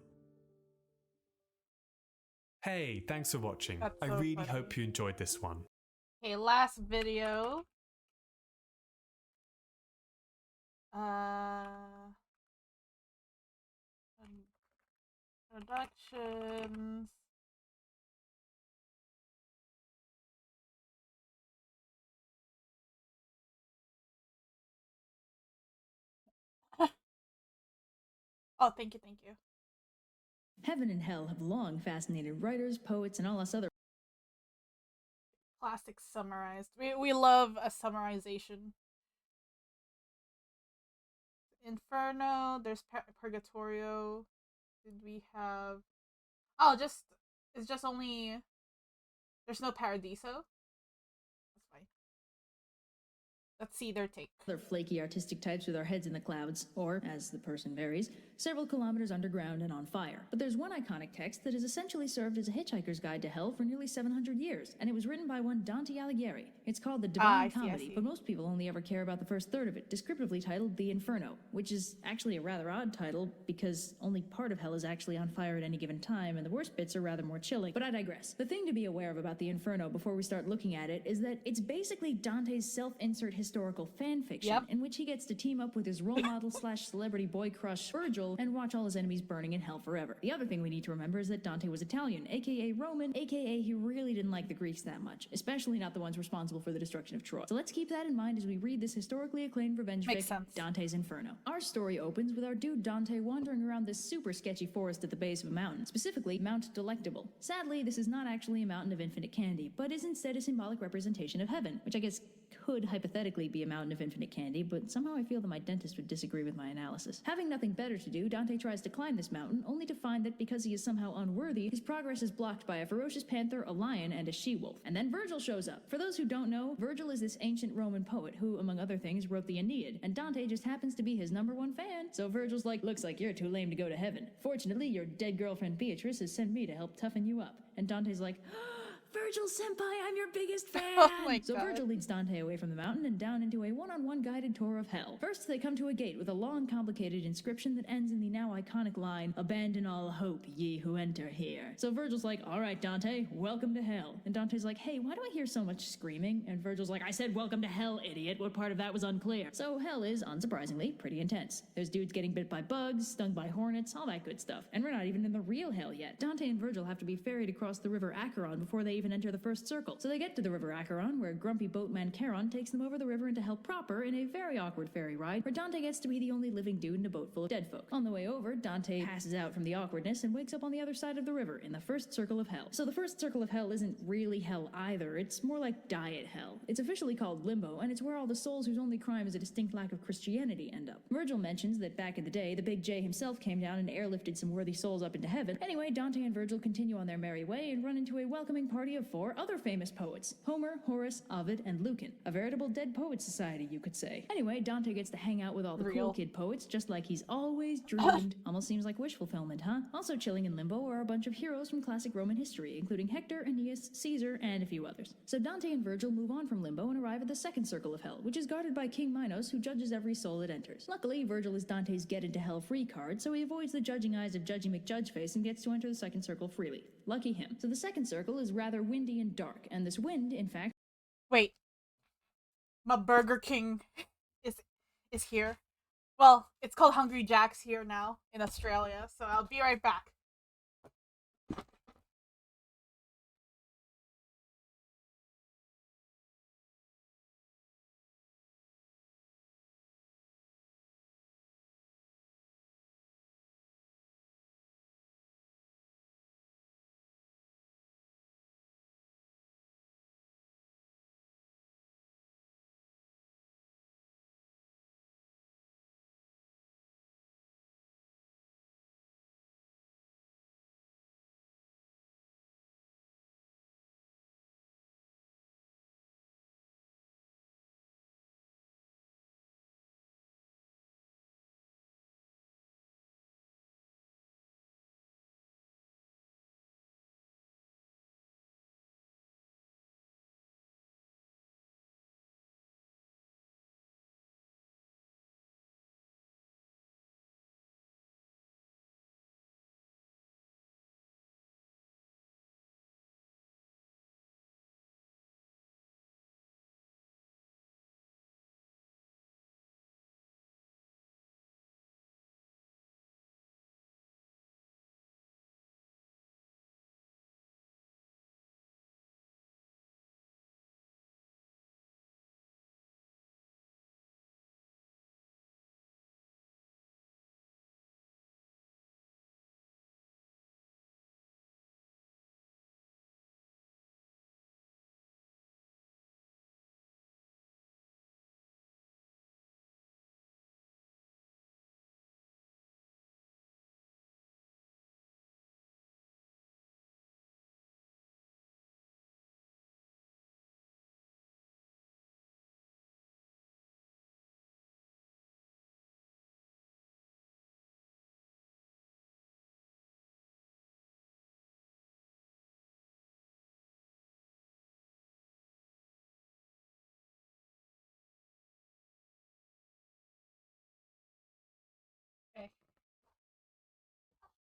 Hey, thanks for watching. That's I so really funny. hope you enjoyed this one. Okay, last video. Productions. Oh, thank you, thank you. Heaven and hell have long fascinated writers, poets, and all us other Classic summarized. We love a summarization. Inferno. There's Purgatorio. Did we have? Oh, it's just only. There's no Paradiso. That's fine. Let's see their take. other flaky artistic types with our heads in the clouds, or, as the person varies, several kilometers underground and on fire. But there's one iconic text that has essentially served as a hitchhiker's guide to hell for nearly 700 years, and it was written by one Dante Alighieri. It's called the I Divine see, I Comedy, see. but most people only ever care about the first third of it, descriptively titled the Inferno, which is actually a rather odd title because only part of hell is actually on fire at any given time, and the worst bits are rather more chilling. But I digress. The thing to be aware of about the Inferno before we start looking at it is that it's basically Dante's self-insert historical fan fiction, Yep. in which he gets to team up with his role model slash celebrity boy crush Virgil and watch all his enemies burning in hell forever. The other thing we need to remember is that Dante was Italian, aka Roman, aka he really didn't like the Greeks that much, especially not the ones responsible for the destruction of Troy. So let's keep that in mind as we read this historically acclaimed revenge Makes fic, sense. Dante's Inferno. Our story opens with our dude Dante wandering around this super sketchy forest at the base of a mountain, specifically Mount Delectable. Sadly, this is not actually a mountain of infinite candy, but is instead a symbolic representation of heaven, which I guess could hypothetically be a mountain of infinite candy, but somehow I feel that my dentist would disagree with my analysis. Having nothing better to do, Dante tries to climb this mountain, only to find that because he is somehow unworthy, his progress is blocked by a ferocious panther, a lion, and a she-wolf. And then Virgil shows up. For those who don't know, Virgil is this ancient Roman poet who, among other things, wrote the Aeneid, and Dante just happens to be his #1 fan. So Virgil's like, looks like you're too lame to go to heaven. Fortunately, your dead girlfriend Beatrice has sent me to help toughen you up. And Dante's like, Virgil senpai, I'm your biggest fan! Oh my So God. Virgil leads Dante away from the mountain and down into a one-on-one guided tour of hell. First, they come to a gate with a long, complicated inscription that ends in the now iconic line, "Abandon all hope, ye who enter here." So Virgil's like, all right, Dante, welcome to hell. And Dante's like, hey, why do I hear so much screaming? And Virgil's like, I said welcome to hell, idiot. What part of that was unclear? So hell is, unsurprisingly, pretty intense. There's dudes getting bit by bugs, stung by hornets, all that good stuff. And we're not even in the real hell yet. Dante and Virgil have to be ferried across the river Acheron before they even enter the first circle. So they get to the river Acheron, where grumpy boatman Charon takes them over the river into hell proper in a very awkward ferry ride, where Dante gets to be the only living dude in a boat full of dead folk. On the way over, Dante passes out from the awkwardness and wakes up on the other side of the river, in the first circle of hell. So the first circle of hell isn't really hell either, it's more like diet hell. It's officially called limbo, and it's where all the souls whose only crime is a distinct lack of Christianity end up. Virgil mentions that back in the day, the Big J himself came down and airlifted some worthy souls up into heaven. Anyway, Dante and Virgil continue on their merry way and run into a welcoming party of 4 other famous poets: Homer, Horace, Ovid, and Lucan. A veritable dead poet society, you could say. Anyway, Dante gets to hang out with all the cool Real. kid poets, just like he's always dreamed. Almost seems like wish fulfillment, huh? Also chilling in limbo are a bunch of heroes from classic Roman history, including Hector, Aeneas, Caesar, and a few others. So Dante and Virgil move on from limbo and arrive at the second circle of hell, which is guarded by King Minos, who judges every soul that enters. Luckily, Virgil is Dante's get into hell free card, so he avoids the judging eyes of Judgy McJudgeface and gets to enter the second circle freely. Lucky him. So the second circle is rather windy and dark, and this wind, in fact, Wait. My Burger King is here. Well, it's called Hungry Jack's here now in Australia, so I'll be right back.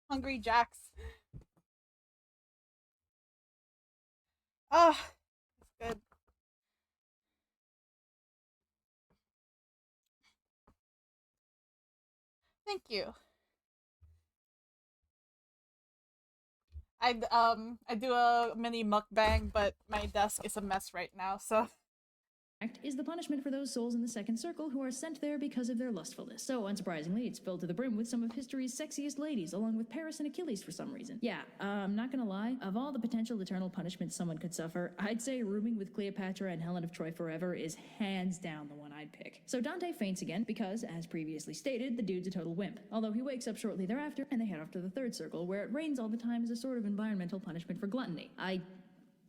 Hungry Jacks. Ah, it's good. Thank you. I do a mini mukbang, but my desk is a mess right now, so Is the punishment for those souls in the second circle who are sent there because of their lustfulness. So, unsurprisingly, it's filled to the brim with some of history's sexiest ladies, along with Paris and Achilles for some reason. Yeah, I'm not gonna lie, of all the potential eternal punishments someone could suffer, I'd say rooming with Cleopatra and Helen of Troy forever is hands down the one I'd pick. So Dante faints again because, as previously stated, the dude's a total wimp. Although he wakes up shortly thereafter, and they head off to the third circle, where it rains all the time as a sort of environmental punishment for gluttony.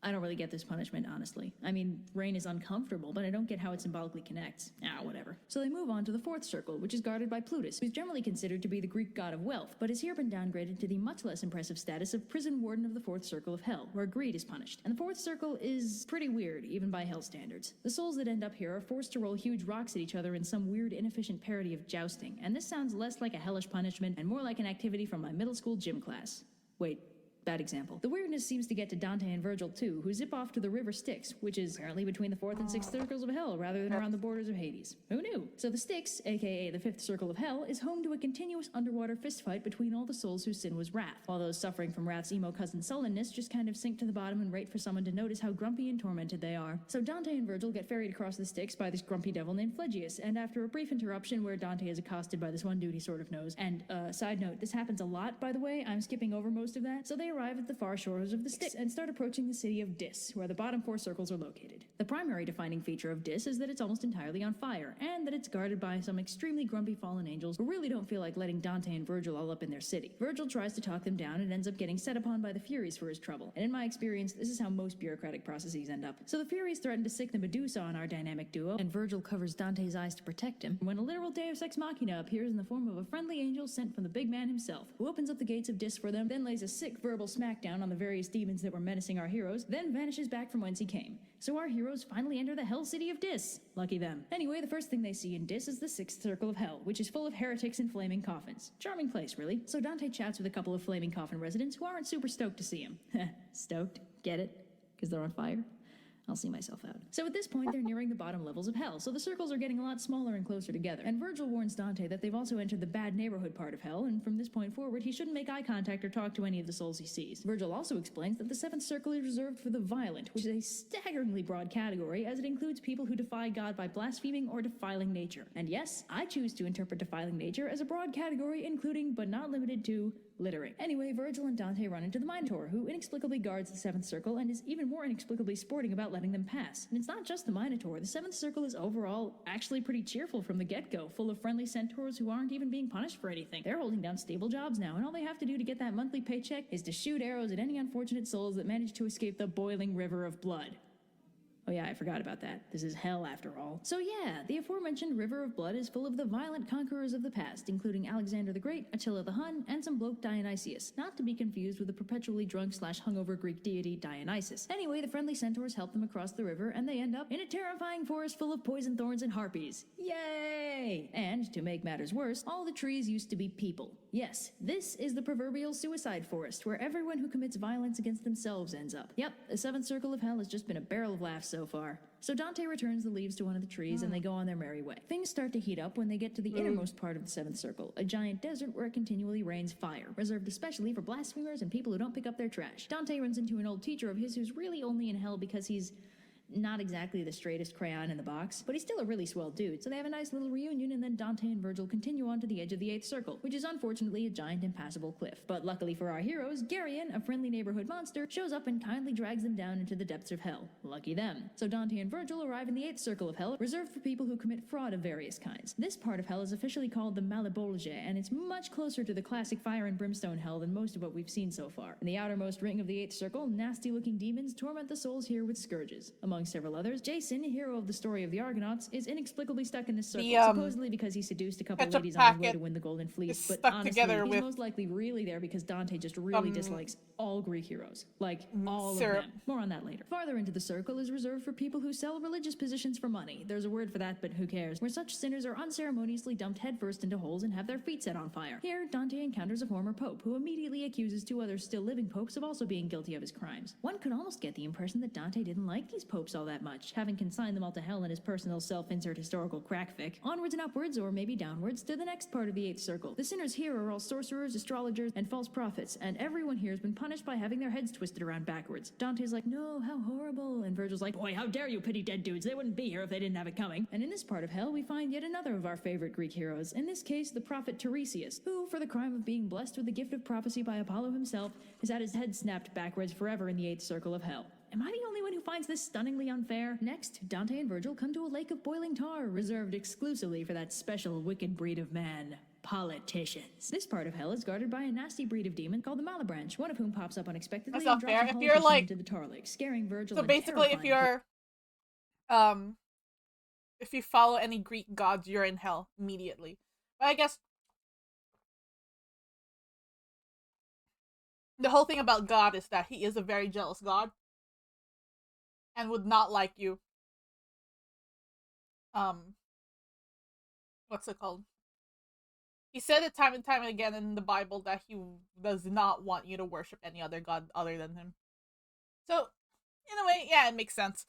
I don't really get this punishment, honestly. I mean, rain is uncomfortable, but I don't get how it symbolically connects. Whatever. So they move on to the fourth circle, which is guarded by Plutus, who's generally considered to be the Greek god of wealth, but has here been downgraded to the much less impressive status of prison warden of the fourth circle of hell, where greed is punished. And the fourth circle is pretty weird, even by hell standards. The souls that end up here are forced to roll huge rocks at each other in some weird, inefficient parody of jousting, and this sounds less like a hellish punishment and more like an activity from my middle school gym class. Wait. Bad example. The weirdness seems to get to Dante and Virgil too, who zip off to the river Styx, which is apparently between the fourth and sixth circles of hell, rather than around the borders of Hades. Who knew? So the Styx, aka the fifth circle of hell, is home to a continuous underwater fistfight between all the souls whose sin was wrath, while those suffering from wrath's emo cousin sullenness just kind of sink to the bottom and wait for someone to notice how grumpy and tormented they are. So Dante and Virgil get ferried across the Styx by this grumpy devil named Phlegyas, and after a brief interruption where Dante is accosted by this one dude he sort of knows, and side note, this happens a lot, by the way, I'm skipping over most of that, so they arrive at the far shore of the Styx and start approaching the city of Dis, where the bottom four circles are located. The primary defining feature of Dis is that it's almost entirely on fire, and that it's guarded by some extremely grumpy fallen angels who really don't feel like letting Dante and Virgil all up in their city. Virgil tries to talk them down and ends up getting set upon by the Furies for his trouble, and in my experience, this is how most bureaucratic processes end up. So the Furies threaten to sick the Medusa on our dynamic duo, and Virgil covers Dante's eyes to protect him, when a literal Deus Ex Machina appears in the form of a friendly angel sent from the big man himself, who opens up the gates of Dis for them, then lays a sick verbal smackdown on the various demons that were menacing our heroes, then vanishes back from whence he came. So our heroes finally enter the hell city of Dis. Lucky them. Anyway, the first thing they see in Dis is the sixth circle of hell, which is full of heretics and flaming coffins. Charming place, really. So Dante chats with a couple of flaming coffin residents who aren't super stoked to see him. Stoked? Get it? Because they're on fire? I'll see myself out. So at this point, they're nearing the bottom levels of hell, so the circles are getting a lot smaller and closer together. And Virgil warns Dante that they've also entered the bad neighborhood part of hell, and from this point forward, he shouldn't make eye contact or talk to any of the souls he sees. Virgil also explains that the seventh circle is reserved for the violent, which is a staggeringly broad category, as it includes people who defy God by blaspheming or defiling nature. And yes, I choose to interpret defiling nature as a broad category including, but not limited to, littering. Anyway, Virgil and Dante run into the Minotaur, who inexplicably guards the seventh circle and is even more inexplicably sporting about letting them pass. And it's not just the Minotaur, the seventh circle is overall actually pretty cheerful from the get-go, full of friendly centaurs who aren't even being punished for anything. They're holding down stable jobs now, and all they have to do to get that monthly paycheck is to shoot arrows at any unfortunate souls that manage to escape the boiling river of blood. Oh yeah, I forgot about that. This is hell after all. So yeah, the aforementioned River of Blood is full of the violent conquerors of the past, including Alexander the Great, Attila the Hun, and some bloke Dionysius, not to be confused with the perpetually drunk/hungover Greek deity Dionysus. Anyway, the friendly centaurs help them across the river, and they end up in a terrifying forest full of poison thorns and harpies. Yay! And, to make matters worse, all the trees used to be people. Yes, this is the proverbial suicide forest, where everyone who commits violence against themselves ends up. Yep, the seventh circle of hell has just been a barrel of laughs so far. So Dante returns the leaves to one of the trees and they go on their merry way. Things start to heat up when they get to the innermost part of the seventh circle, a giant desert where it continually rains fire, reserved especially for blasphemers and people who don't pick up their trash. Dante runs into an old teacher of his who's really only in hell because he's not exactly the straightest crayon in the box, but he's still a really swell dude, so they have a nice little reunion, and then Dante and Virgil continue on to the edge of the eighth circle, which is unfortunately a giant impassable cliff. But luckily for our heroes, Geryon, a friendly neighborhood monster, shows up and kindly drags them down into the depths of hell. Lucky them. So Dante and Virgil arrive in the eighth circle of hell, reserved for people who commit fraud of various kinds. This part of hell is officially called the Malebolge, and it's much closer to the classic fire and brimstone hell than most of what we've seen so far. In the outermost ring of the eighth circle, nasty-looking demons torment the souls here with scourges. Among among several others. Jason, hero of the story of the Argonauts, is inexplicably stuck in this circle, The, supposedly because he seduced a couple ketchup ladies on his way packet to win the Golden Fleece, is but stuck honestly, together he's with most likely really there because Dante just really dislikes all Greek heroes. Like, all syrup. of them. More on that later. Farther into the circle is reserved for people who sell religious positions for money. There's a word for that, but who cares? Where such sinners are unceremoniously dumped headfirst into holes and have their feet set on fire. Here, Dante encounters a former pope, who immediately accuses two other still living popes of also being guilty of his crimes. One could almost get the impression that Dante didn't like these popes all that much, having consigned them all to hell in his personal self-insert historical crackfic. Onwards and upwards, or maybe downwards, to the next part of the 8th circle. The sinners here are all sorcerers, astrologers, and false prophets, and everyone here has been punished by having their heads twisted around backwards. Dante's like, no, how horrible, and Virgil's like, boy, how dare you pity dead dudes, they wouldn't be here if they didn't have it coming. And in this part of hell, we find yet another of our favorite Greek heroes, in this case, the prophet Tiresias, who, for the crime of being blessed with the gift of prophecy by Apollo himself, has had his head snapped backwards forever in the 8th circle of hell. Am I the only one who finds this stunningly unfair? Next, Dante and Virgil come to a lake of boiling tar, reserved exclusively for that special wicked breed of man. Politicians. This part of hell is guarded by a nasty breed of demon called the Malebranche, one of whom pops up unexpectedly That's not and drops fair. a If politician you're like, into the tar lake, scaring Virgil so and basically, if terrifying you're, if you follow any Greek gods, you're in hell immediately. But I guess the whole thing about God is that he is a very jealous God and would not like you. What's it called? He said it time and time again in the Bible that he does not want you to worship any other god other than him. So, in a way, yeah, it makes sense.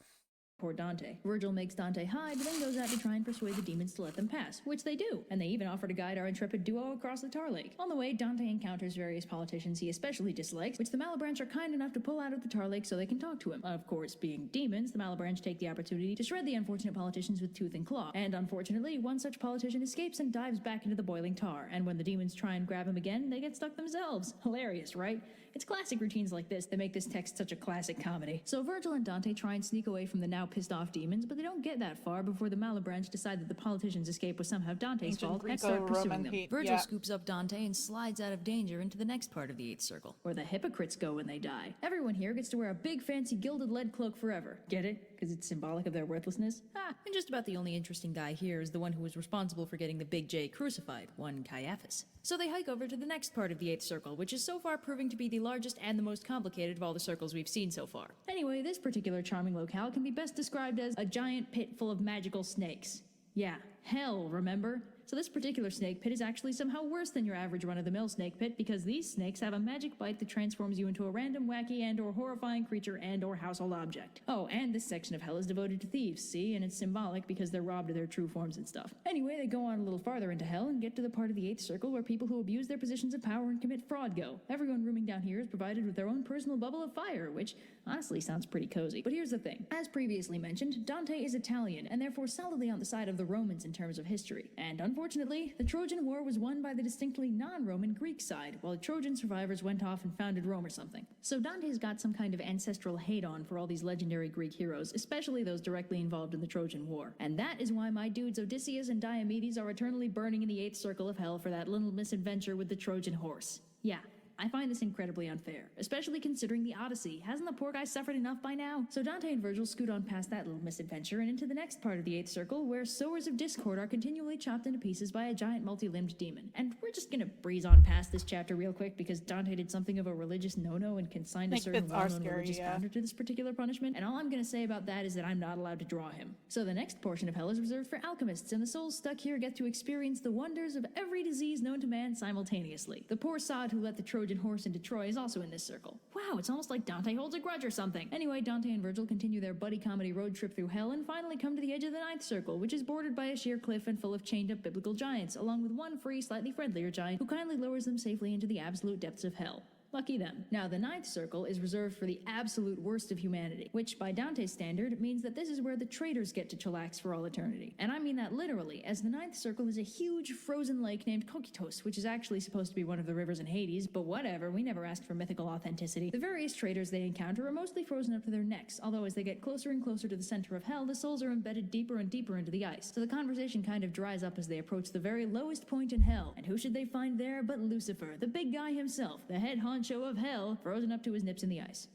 Poor Dante. Virgil makes Dante hide, but then goes out to try and persuade the demons to let them pass, which they do, and they even offer to guide our intrepid duo across the tar lake. On the way, Dante encounters various politicians he especially dislikes, which the Malebranche are kind enough to pull out of the tar lake so they can talk to him. Of course, being demons, the Malebranche take the opportunity to shred the unfortunate politicians with tooth and claw, and unfortunately, one such politician escapes and dives back into the boiling tar, and when the demons try and grab him again, they get stuck themselves. Hilarious, right? It's classic routines like this that make this text such a classic comedy. So Virgil and Dante try and sneak away from the now pissed off demons, but they don't get that far before the Malebranche decide that the politicians' escape was somehow Dante's fault and start pursuing them. Virgil scoops up Dante and slides out of danger into the next part of the 8th circle, where the hypocrites go when they die. Everyone here gets to wear a big fancy gilded lead cloak forever. Get it? Because it's symbolic of their worthlessness? And just about the only interesting guy here is the one who was responsible for getting the Big J crucified, one Caiaphas. So they hike over to the next part of the 8th circle, which is so far proving to be the largest and the most complicated of all the circles we've seen so far. Anyway, this particular charming locale can be best described as a giant pit full of magical snakes. Yeah, hell, remember? So this particular snake pit is actually somehow worse than your average run-of-the-mill snake pit because these snakes have a magic bite that transforms you into a random, wacky, and/or horrifying creature and/or household object. Oh, and this section of hell is devoted to thieves, see? And it's symbolic because they're robbed of their true forms and stuff. Anyway, they go on a little farther into hell and get to the part of the 8th circle where people who abuse their positions of power and commit fraud go. Everyone rooming down here is provided with their own personal bubble of fire, which honestly sounds pretty cozy. But here's the thing. As previously mentioned, Dante is Italian, and therefore solidly on the side of the Romans in terms of history. And unfortunately, the Trojan War was won by the distinctly non-Roman Greek side, while the Trojan survivors went off and founded Rome or something. So Dante's got some kind of ancestral hate on for all these legendary Greek heroes, especially those directly involved in the Trojan War. And that is why my dudes Odysseus and Diomedes are eternally burning in the 8th circle of hell for that little misadventure with the Trojan horse. Yeah. I find this incredibly unfair, especially considering the Odyssey. Hasn't the poor guy suffered enough by now? So Dante and Virgil scoot on past that little misadventure and into the next part of the 8th circle, where sowers of discord are continually chopped into pieces by a giant multi-limbed demon. And we're just gonna breeze on past this chapter real quick because Dante did something of a religious no-no and consigned a certain well-known religious founder to this particular punishment, and all I'm gonna say about that is that I'm not allowed to draw him. So the next portion of hell is reserved for alchemists, and the souls stuck here get to experience the wonders of every disease known to man simultaneously. The poor sod who let the Trojan horse into Troy is also in this circle. Wow, it's almost like Dante holds a grudge or something. Anyway, Dante and Virgil continue their buddy comedy road trip through hell and finally come to the edge of the 9th circle, which is bordered by a sheer cliff and full of chained-up biblical giants, along with one free, slightly friendlier giant who kindly lowers them safely into the absolute depths of hell. Lucky them. Now, the 9th circle is reserved for the absolute worst of humanity, which by Dante's standard means that this is where the traitors get to chillax for all eternity. And I mean that literally, as the 9th circle is a huge frozen lake named Kokitos, which is actually supposed to be one of the rivers in Hades, but whatever, we never asked for mythical authenticity. The various traitors they encounter are mostly frozen up to their necks, although as they get closer and closer to the center of hell, the souls are embedded deeper and deeper into the ice. So the conversation kind of dries up as they approach the very lowest point in hell. And who should they find there but Lucifer, the big guy himself, the head honcho of hell, frozen up to his nips in the ice.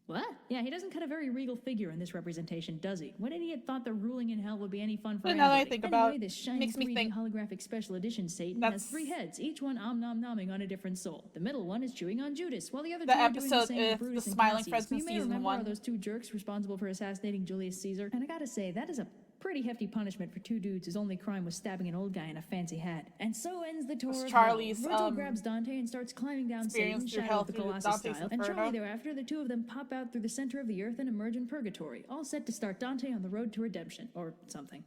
What? Yeah, he doesn't cut a very regal figure in this representation, does he? What idiot thought that ruling in hell would be any fun for Now that I anybody? think Anyway, about it, this shiny makes me 3D think holographic special edition Satan that's- has 3 heads, each one om-nom-nomming on a different soul. The middle one is chewing on Judas, while the other The two are doing the episode same is with Brutus the and Smiling Cassius, Friends who in you may season remember 1. are those 2 jerks responsible for assassinating Julius Caesar. And I gotta say, that is a pretty hefty punishment for 2 dudes whose only crime was stabbing an old guy in a fancy hat. And so ends the tour of Charlie's, hell. Virgil grabs Dante and starts climbing down experience Satan's through Shadow hell of the through Colossus Dante's style, and Inferno. shortly thereafter, the 2 of them pop out through the center of the earth and emerge in purgatory, all set to start Dante on the road to redemption, or something.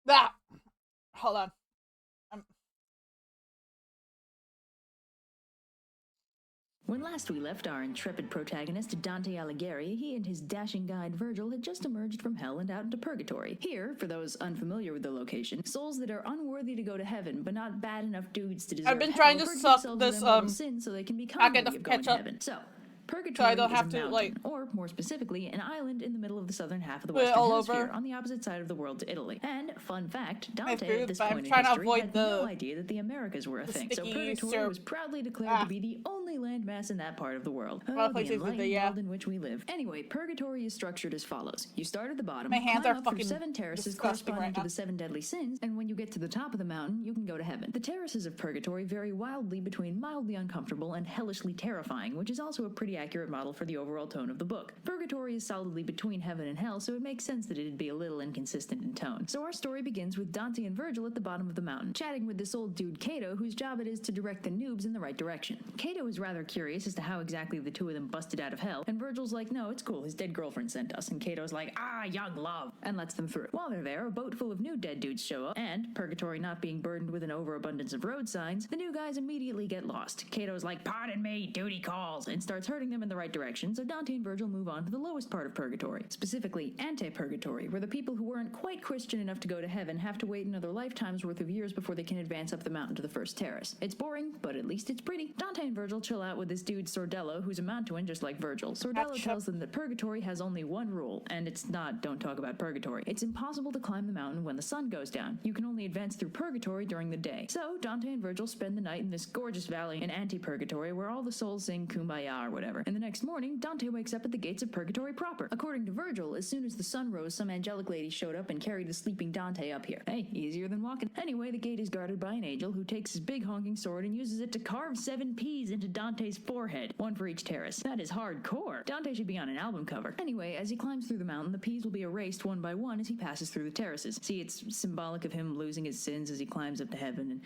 Ah! Hold on. When last we left our intrepid protagonist, Dante Alighieri, he and his dashing guide Virgil had just emerged from hell and out into purgatory. Here, for those unfamiliar with the location, souls that are unworthy to go to heaven, but not bad enough dudes to deserve I've been hell, trying to purge suck themselves of this, their mortal sin so they can become packet worthy of of going to ketchup. heaven. So, So Purgatory I don't have is a to, mountain, like, or more specifically, an island in the middle of the southern half of the put it Western all Hemisphere, over on the opposite side of the world to Italy. And, fun fact, Dante food, at this but I'm point in trying to history avoid had the- no idea that the Americas were a the thing, so sticky Purgatory syrup. was proudly declared to be the only landmass in that part of the world. Well, Oh, the places with the- enlightened yeah. world in which we live. Anyway, Purgatory is structured as follows. You start at the bottom, My hands climb are up through fucking 7 terraces disgusting corresponding right to now. the 7 deadly sins, and when you get to the top of the mountain, you can go to heaven. The terraces of Purgatory vary wildly between mildly uncomfortable and hellishly terrifying, which is also a pretty accurate model for the overall tone of the book. Purgatory is solidly between heaven and hell, so it makes sense that it'd be a little inconsistent in tone. So our story begins with Dante and Virgil at the bottom of the mountain, chatting with this old dude Cato, whose job it is to direct the noobs in the right direction. Cato is rather curious as to how exactly the 2 of them busted out of hell, and Virgil's like, no, it's cool, his dead girlfriend sent us, and Cato's like, young love, and lets them through. While they're there, a boat full of new dead dudes show up, and, Purgatory not being burdened with an overabundance of road signs, the new guys immediately get lost. Cato's like, pardon me, duty calls, and starts herding them in the right direction, so Dante and Virgil move on to the lowest part of Purgatory, specifically Ante-Purgatory, where the people who weren't quite Christian enough to go to heaven have to wait another lifetime's worth of years before they can advance up the mountain to the first terrace. It's boring, but at least it's pretty. Dante and Virgil chill out with this dude Sordello, who's a Mantuan just like Virgil. Sordello tells them that Purgatory has only one rule, and it's not don't talk about Purgatory. It's impossible to climb the mountain when the sun goes down. You can only advance through Purgatory during the day. So Dante and Virgil spend the night in this gorgeous valley in Ante-Purgatory where all the souls sing Kumbaya or whatever. And the next morning, Dante wakes up at the gates of Purgatory proper. According to Virgil, as soon as the sun rose, some angelic lady showed up and carried the sleeping Dante up here. Hey, easier than walking. Anyway, the gate is guarded by an angel who takes his big honking sword and uses it to carve 7 P's into Dante's forehead, 1 for each terrace. That is hardcore. Dante should be on an album cover. Anyway, as he climbs through the mountain, the P's will be erased one by one as he passes through the terraces. See, it's symbolic of him losing his sins as he climbs up to heaven and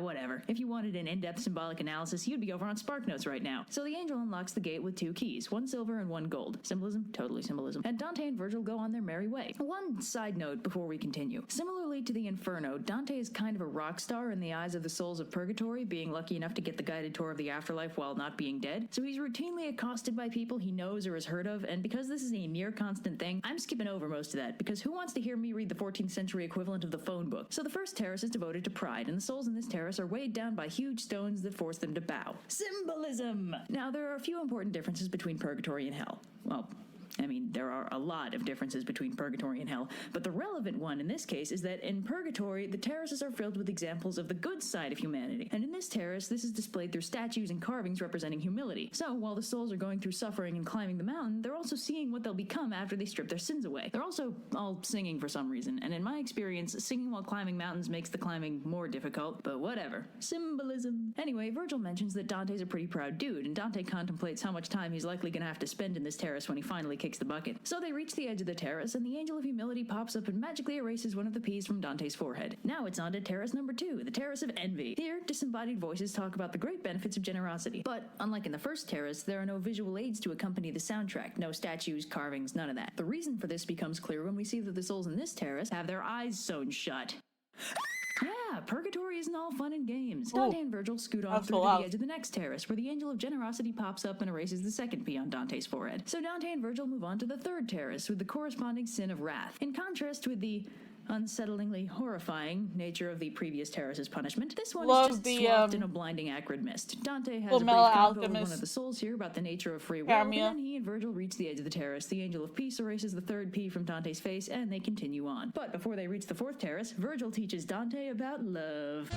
whatever. If you wanted an in-depth symbolic analysis, you'd be over on SparkNotes right now. So the angel unlocks the gate with 2 keys, 1 silver and 1 gold. Symbolism? Totally symbolism. And Dante and Virgil go on their merry way. One side note before we continue. Similarly to the Inferno, Dante is kind of a rock star in the eyes of the souls of Purgatory, being lucky enough to get the guided tour of the afterlife while not being dead. So he's routinely accosted by people he knows or has heard of, and because this is a near constant thing, I'm skipping over most of that, because who wants to hear me read the 14th century equivalent of the phone book? So the first terrace is devoted to pride, and the souls in this terrace are weighed down by huge stones that force them to bow. Symbolism! Now, there are a few important differences between Purgatory and Hell. Well, I mean, there are a lot of differences between Purgatory and Hell, but the relevant one in this case is that in Purgatory, the terraces are filled with examples of the good side of humanity, and in this terrace, this is displayed through statues and carvings representing humility. So, while the souls are going through suffering and climbing the mountain, they're also seeing what they'll become after they strip their sins away. They're also all singing for some reason, and in my experience, singing while climbing mountains makes the climbing more difficult, but whatever. Symbolism. Anyway, Virgil mentions that Dante's a pretty proud dude, and Dante contemplates how much time he's likely gonna have to spend in this terrace when he finally kicks the bucket. So they reach the edge of the terrace, and the Angel of Humility pops up and magically erases one of the P's from Dante's forehead. Now it's on to terrace number 2, the Terrace of Envy. Here, disembodied voices talk about the great benefits of generosity. But, unlike in the first terrace, there are no visual aids to accompany the soundtrack. No statues, carvings, none of that. The reason for this becomes clear when we see that the souls in this terrace have their eyes sewn shut. Yeah, purgatory isn't all fun and games. Ooh. Dante and Virgil scoot on That's through so to the loud. edge of the next terrace, where the Angel of Generosity pops up and erases the second P on Dante's forehead. So Dante and Virgil move on to the third terrace, with the corresponding sin of wrath. In contrast with the unsettlingly horrifying nature of the previous terrace's punishment, this one Love is just the, swathed in a blinding acrid mist. Dante has a Full brief Metal convo with one Alchemist of the souls here about the nature of free will, cameo. and then he and Virgil reach the edge of the terrace. The Angel of Peace erases the third P from Dante's face, and they continue on. But before they reach the fourth terrace, Virgil teaches Dante about love.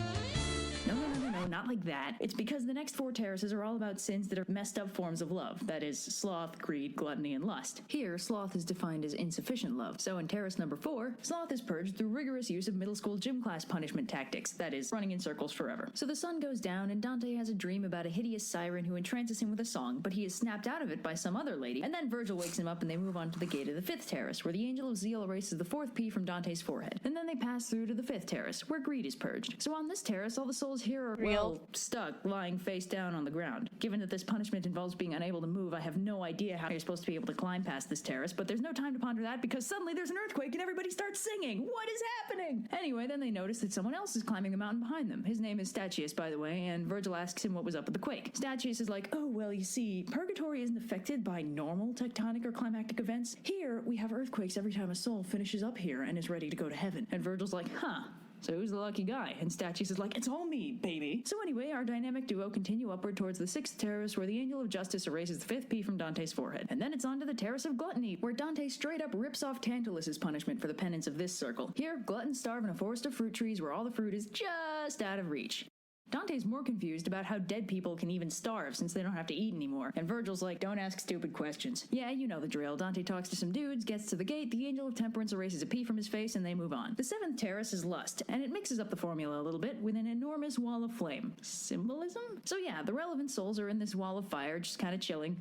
No, not like that. It's because the next four terraces are all about sins that are messed up forms of love. That is, sloth, greed, gluttony, and lust. Here, sloth is defined as insufficient love. So in terrace number 4, sloth is purged through rigorous use of middle school gym class punishment tactics. That is, running in circles forever. So the sun goes down, and Dante has a dream about a hideous siren who entrances him with a song, but he is snapped out of it by some other lady. And then Virgil wakes him up, and they move on to the gate of the 5th terrace, where the Angel of Zeal erases the 4th P from Dante's forehead. And then they pass through to the 5th terrace, where greed is purged. So on this terrace, all the souls here are, well, stuck, lying face down on the ground. Given that this punishment involves being unable to move, I have no idea how you're supposed to be able to climb past this terrace, but there's no time to ponder that because suddenly there's an earthquake and everybody starts singing. What is happening? Anyway, then they notice that someone else is climbing the mountain behind them. His name is Statius, by the way, and Virgil asks him what was up with the quake. Statius is like, oh, well, you see, purgatory isn't affected by normal tectonic or climactic events. Here, we have earthquakes every time a soul finishes up here and is ready to go to heaven. And Virgil's like, huh. So who's the lucky guy? And Statius is like, it's all me, baby. So anyway, our dynamic duo continue upward towards the 6th terrace, where the Angel of Justice erases the 5th P from Dante's forehead. And then it's on to the Terrace of Gluttony, where Dante straight up rips off Tantalus's punishment for the penance of this circle. Here, gluttons starve in a forest of fruit trees where all the fruit is just out of reach. Dante's more confused about how dead people can even starve since they don't have to eat anymore. And Virgil's like, don't ask stupid questions. Yeah, you know the drill. Dante talks to some dudes, gets to the gate, the Angel of Temperance erases a P from his face, and they move on. The 7th terrace is lust, and it mixes up the formula a little bit with an enormous wall of flame. Symbolism? So yeah, the relevant souls are in this wall of fire, just kind of chilling.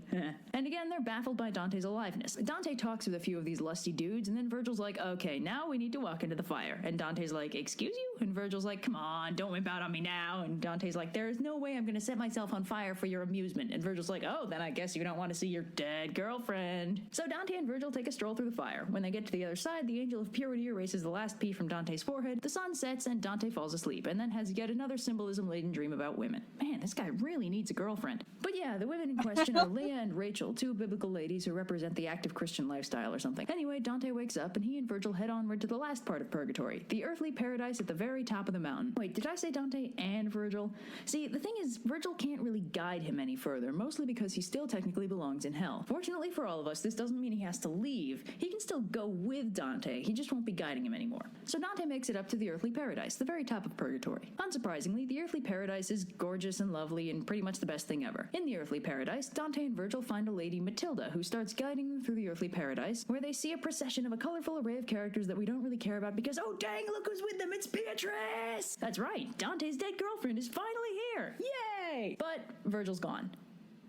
And again, they're baffled by Dante's aliveness. Dante talks with a few of these lusty dudes, and then Virgil's like, okay, now we need to walk into the fire. And Dante's like, excuse you? And Virgil's like, come on, don't whip out on me now. And Dante's like, there is no way I'm going to set myself on fire for your amusement. And Virgil's like, oh, then I guess you don't want to see your dead girlfriend. So Dante and Virgil take a stroll through the fire. When they get to the other side, the Angel of Purity erases the last P from Dante's forehead, the sun sets, and Dante falls asleep, and then has yet another symbolism-laden dream about women. Man, this guy really needs a girlfriend. But yeah, the women in question are Leah and Rachel, two biblical ladies who represent the active Christian lifestyle or something. Anyway, Dante wakes up, and he and Virgil head onward to the last part of Purgatory, the earthly paradise at the very top of the mountain. Wait, did I say Dante and Virgil? See, the thing is, Virgil can't really guide him any further, mostly because he still technically belongs in hell. Fortunately for all of us, this doesn't mean he has to leave. He can still go with Dante, he just won't be guiding him anymore. So Dante makes it up to the earthly paradise, the very top of Purgatory. Unsurprisingly, the earthly paradise is gorgeous and lovely and pretty much the best thing ever. In the earthly paradise, Dante and Virgil find a lady, Matilda, who starts guiding them through the earthly paradise, where they see a procession of a colorful array of characters that we don't really care about because, oh dang, look who's with them, it's Beatrice! That's right, Dante's dead girlfriend is finally here! Yay! But Virgil's gone.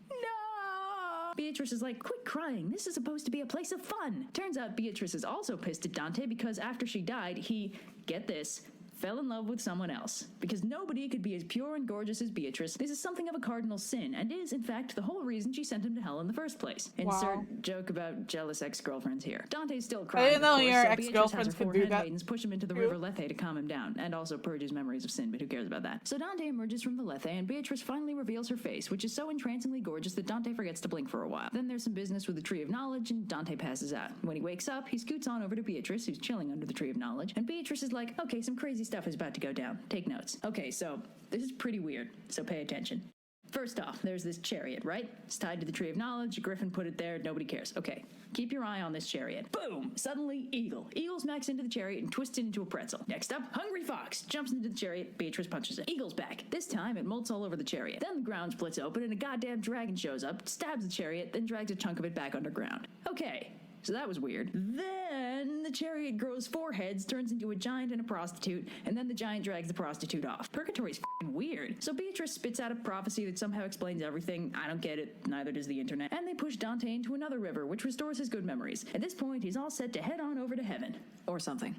No! Beatrice is like, quit crying, this is supposed to be a place of fun. Turns out Beatrice is also pissed at Dante because after she died, he, get this, fell in love with someone else. Because nobody could be as pure and gorgeous as Beatrice. This is something of a cardinal sin, and is, in fact, the whole reason she sent him to hell in the first place. Insert joke about jealous ex-girlfriends here. Dante's still crying, I didn't know of course, your so Beatrice has her ex-girlfriends could four do that. handmaidens push him into the river Lethe to calm him down, and also purge his memories of sin, but who cares about that? So Dante emerges from the Lethe, and Beatrice finally reveals her face, which is so entrancingly gorgeous that Dante forgets to blink for a while. Then there's some business with the Tree of Knowledge, and Dante passes out. When he wakes up, he scoots on over to Beatrice, who's chilling under the Tree of Knowledge, and Beatrice is like, okay, some crazy stuff is about to go down. Take notes. Okay, so this is pretty weird, so pay attention. First off, there's this chariot, right? It's tied to the Tree of Knowledge, Griffin put it there, nobody cares. Okay, keep your eye on this chariot. Boom! Suddenly, Eagle. Eagle smacks into the chariot and twists it into a pretzel. Next up, Hungry Fox jumps into the chariot, Beatrice punches it. Eagle's back. This time, it molts all over the chariot. Then the ground splits open and a goddamn dragon shows up, stabs the chariot, then drags a chunk of it back underground. Okay. So that was weird. Then the chariot grows 4 heads, turns into a giant and a prostitute, and then the giant drags the prostitute off. Purgatory's f***ing weird. So Beatrice spits out a prophecy that somehow explains everything. I don't get it, neither does the internet. And they push Dante into another river, which restores his good memories. At this point, he's all set to head on over to heaven. Or something.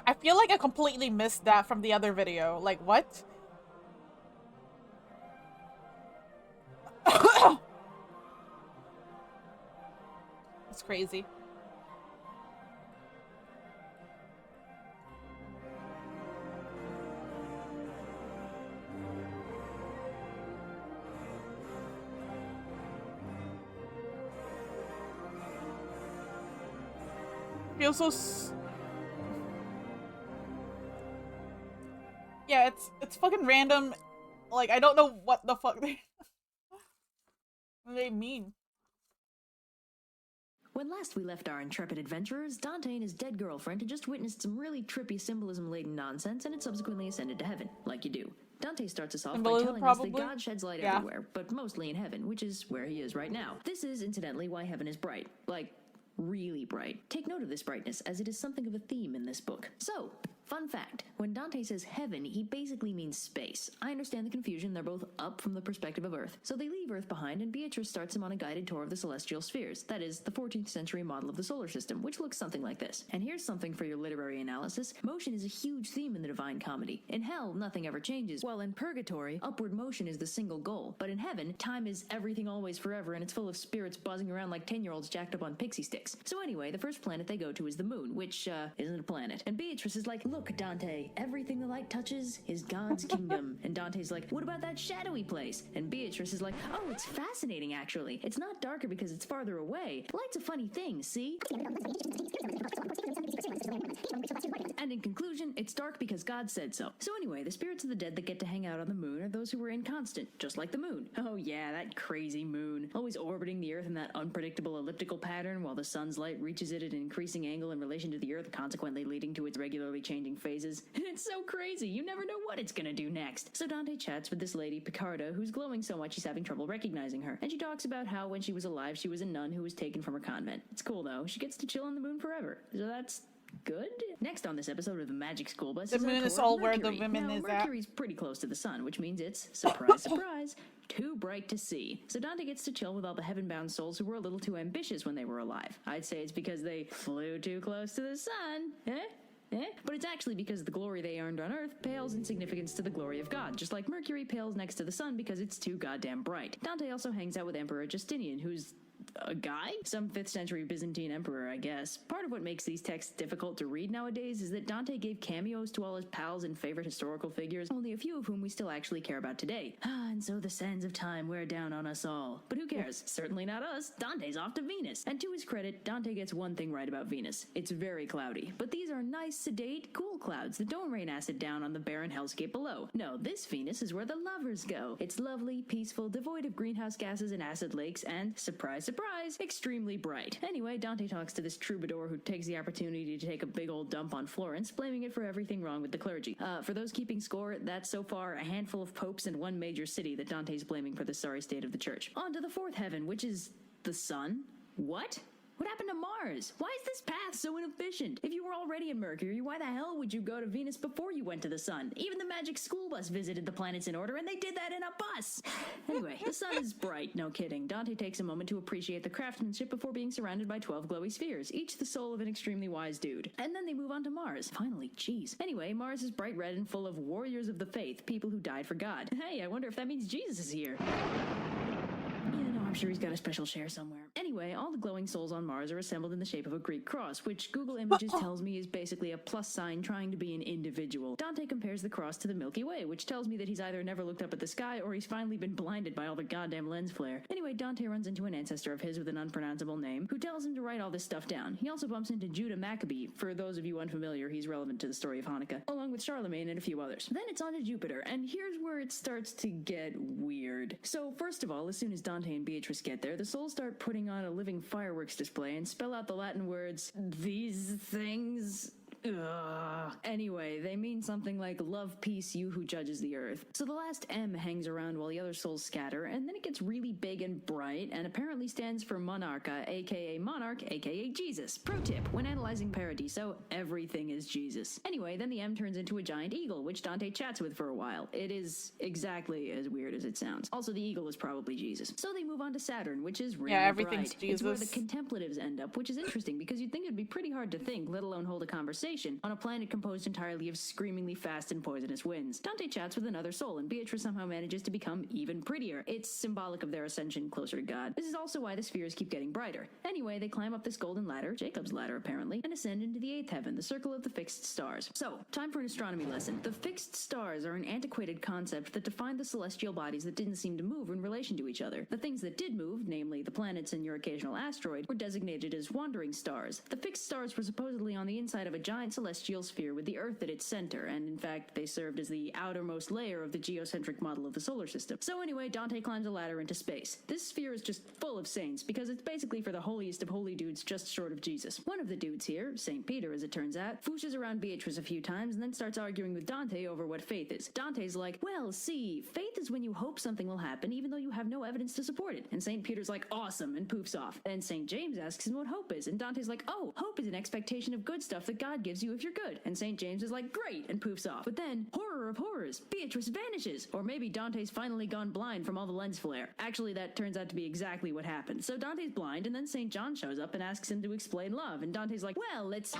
I feel like I completely missed that from the other video. Like, what? It's crazy. feels so yeah, it's fucking random. Like, I don't know what the fuck they mean. When last we left our intrepid adventurers, Dante and his dead girlfriend had just witnessed some really trippy symbolism-laden nonsense and had subsequently ascended to heaven, like you do. Dante starts us off by Symbolism, telling us that probably? God sheds light Yeah. everywhere, but mostly in heaven, which is where he is right now. This is, incidentally, why heaven is bright. Like, really bright. Take note of this brightness, as it is something of a theme in this book. So, fun fact, when Dante says heaven, he basically means space. I understand the confusion, they're both up from the perspective of Earth. So they leave Earth behind, and Beatrice starts him on a guided tour of the celestial spheres. That is, the 14th century model of the solar system, which looks something like this. And here's something for your literary analysis. Motion is a huge theme in the Divine Comedy. In hell, nothing ever changes, while in purgatory, upward motion is the single goal. But in heaven, time is everything always forever, and it's full of spirits buzzing around like 10-year-olds jacked up on pixie sticks. So anyway, the first planet they go to is the moon, which, isn't a planet. And Beatrice is like, look, Dante, everything the light touches is God's kingdom. And Dante's like, what about that shadowy place? And Beatrice is like, oh, it's fascinating, actually. It's not darker because it's farther away. Light's a funny thing, see? And in conclusion, it's dark because God said so. So anyway, the spirits of the dead that get to hang out on the moon are those who were inconstant, just like the moon. Oh yeah, that crazy moon. Always orbiting the Earth in that unpredictable elliptical pattern while the sun's light reaches it at an increasing angle in relation to the Earth, consequently leading to its regularly changing phases. It's so crazy, you never know what it's gonna do next. So Dante chats with this lady, Picarda, who's glowing so much he's having trouble recognizing her. And she talks about how when she was alive, she was a nun who was taken from her convent. It's cool though, she gets to chill on the moon forever. So that's good. Next on this episode of the Magic School Bus The is moon our is tour all of where the Mercury. women Now, is at. Mercury's pretty close to the sun, which means it's, surprise, surprise, too bright to see. So Dante gets to chill with all the heaven-bound souls who were a little too ambitious when they were alive. I'd say it's because they flew too close to the sun. But it's actually because the glory they earned on Earth pales in significance to the glory of God, just like Mercury pales next to the sun because it's too goddamn bright. Dante also hangs out with Emperor Justinian, who's a guy? Some 5th century Byzantine emperor, I guess. Part of what makes these texts difficult to read nowadays is that Dante gave cameos to all his pals and favorite historical figures, only a few of whom we still actually care about today. And so the sands of time wear down on us all. But who cares? Certainly not us. Dante's off to Venus. And to his credit, Dante gets one thing right about Venus. It's very cloudy. But these are nice, sedate, cool clouds that don't rain acid down on the barren hellscape below. No, this Venus is where the lovers go. It's lovely, peaceful, devoid of greenhouse gases and acid lakes, and, surprise, surprise, extremely bright. Anyway, Dante talks to this troubadour who takes the opportunity to take a big old dump on Florence, blaming it for everything wrong with the clergy. For those keeping score, that's so far a handful of popes and one major city that Dante's blaming for the sorry state of the church. On to the fourth heaven, which is the sun. What? What happened to Mars? Why is this path so inefficient? If you were already in Mercury, why the hell would you go to Venus before you went to the sun? Even the Magic School Bus visited the planets in order, and they did that in a bus! Anyway, the sun is bright, no kidding. Dante takes a moment to appreciate the craftsmanship before being surrounded by 12 glowy spheres, each the soul of an extremely wise dude. And then they move on to Mars. Finally, jeez. Anyway, Mars is bright red and full of warriors of the faith, people who died for God. Hey, I wonder if that means Jesus is here. I'm sure he's got a special share somewhere. Anyway, all the glowing souls on Mars are assembled in the shape of a Greek cross, which Google Images tells me is basically a plus sign trying to be an individual. Dante compares the cross to the Milky Way, which tells me that he's either never looked up at the sky or he's finally been blinded by all the goddamn lens flare. Anyway, Dante runs into an ancestor of his with an unpronounceable name, who tells him to write all this stuff down. He also bumps into Judah Maccabee. For those of you unfamiliar, he's relevant to the story of Hanukkah, along with Charlemagne and a few others. Then it's on to Jupiter, and here's where it starts to get weird. So first of all, as soon as Dante and Beatrice get there, the souls start putting on a living fireworks display and spell out the Latin words, "These things." Ugh. Anyway, they mean something like love, peace, you who judges the earth. So the last M hangs around while the other souls scatter, and then it gets really big and bright, and apparently stands for Monarcha, aka Monarch, aka Jesus. Pro tip, when analyzing Paradiso, everything is Jesus. Anyway, then the M turns into a giant eagle, which Dante chats with for a while. It is exactly as weird as it sounds. Also, the eagle is probably Jesus. So they move on to Saturn, which is really everything's bright. It's where the Jesus. contemplatives end up, which is interesting because you'd think it'd be pretty hard to think, let alone hold a conversation civilization on a planet composed entirely of screamingly fast and poisonous winds. Dante chats with another soul, and Beatrice somehow manages to become even prettier. It's symbolic of their ascension closer to God. This is also why the spheres keep getting brighter. Anyway, they climb up this golden ladder, Jacob's ladder apparently, and ascend into the 8th heaven, the circle of the fixed stars. So, time for an astronomy lesson. The fixed stars are an antiquated concept that defined the celestial bodies that didn't seem to move in relation to each other. The things that did move, namely the planets and your occasional asteroid, were designated as wandering stars. The fixed stars were supposedly on the inside of a giant celestial sphere with the Earth at its center, and in fact, they served as the outermost layer of the geocentric model of the solar system. So anyway, Dante climbs a ladder into space. This sphere is just full of saints, because it's basically for the holiest of holy dudes just short of Jesus. One of the dudes here, St. Peter as it turns out, fooshes around Beatrice a few times and then starts arguing with Dante over what faith is. Dante's like, well, see, faith is when you hope something will happen even though you have no evidence to support it. And St. Peter's like, awesome, and poofs off. Then St. James asks him what hope is, and Dante's like, oh, hope is an expectation of good stuff that God gives you if you're good. And St. James is like, great, and poofs off. But then, horror of horrors, Beatrice vanishes. Or maybe Dante's finally gone blind from all the lens flare. Actually, that turns out to be exactly what happened. So Dante's blind, and then St. John shows up and asks him to explain love, and Dante's like, well, it's...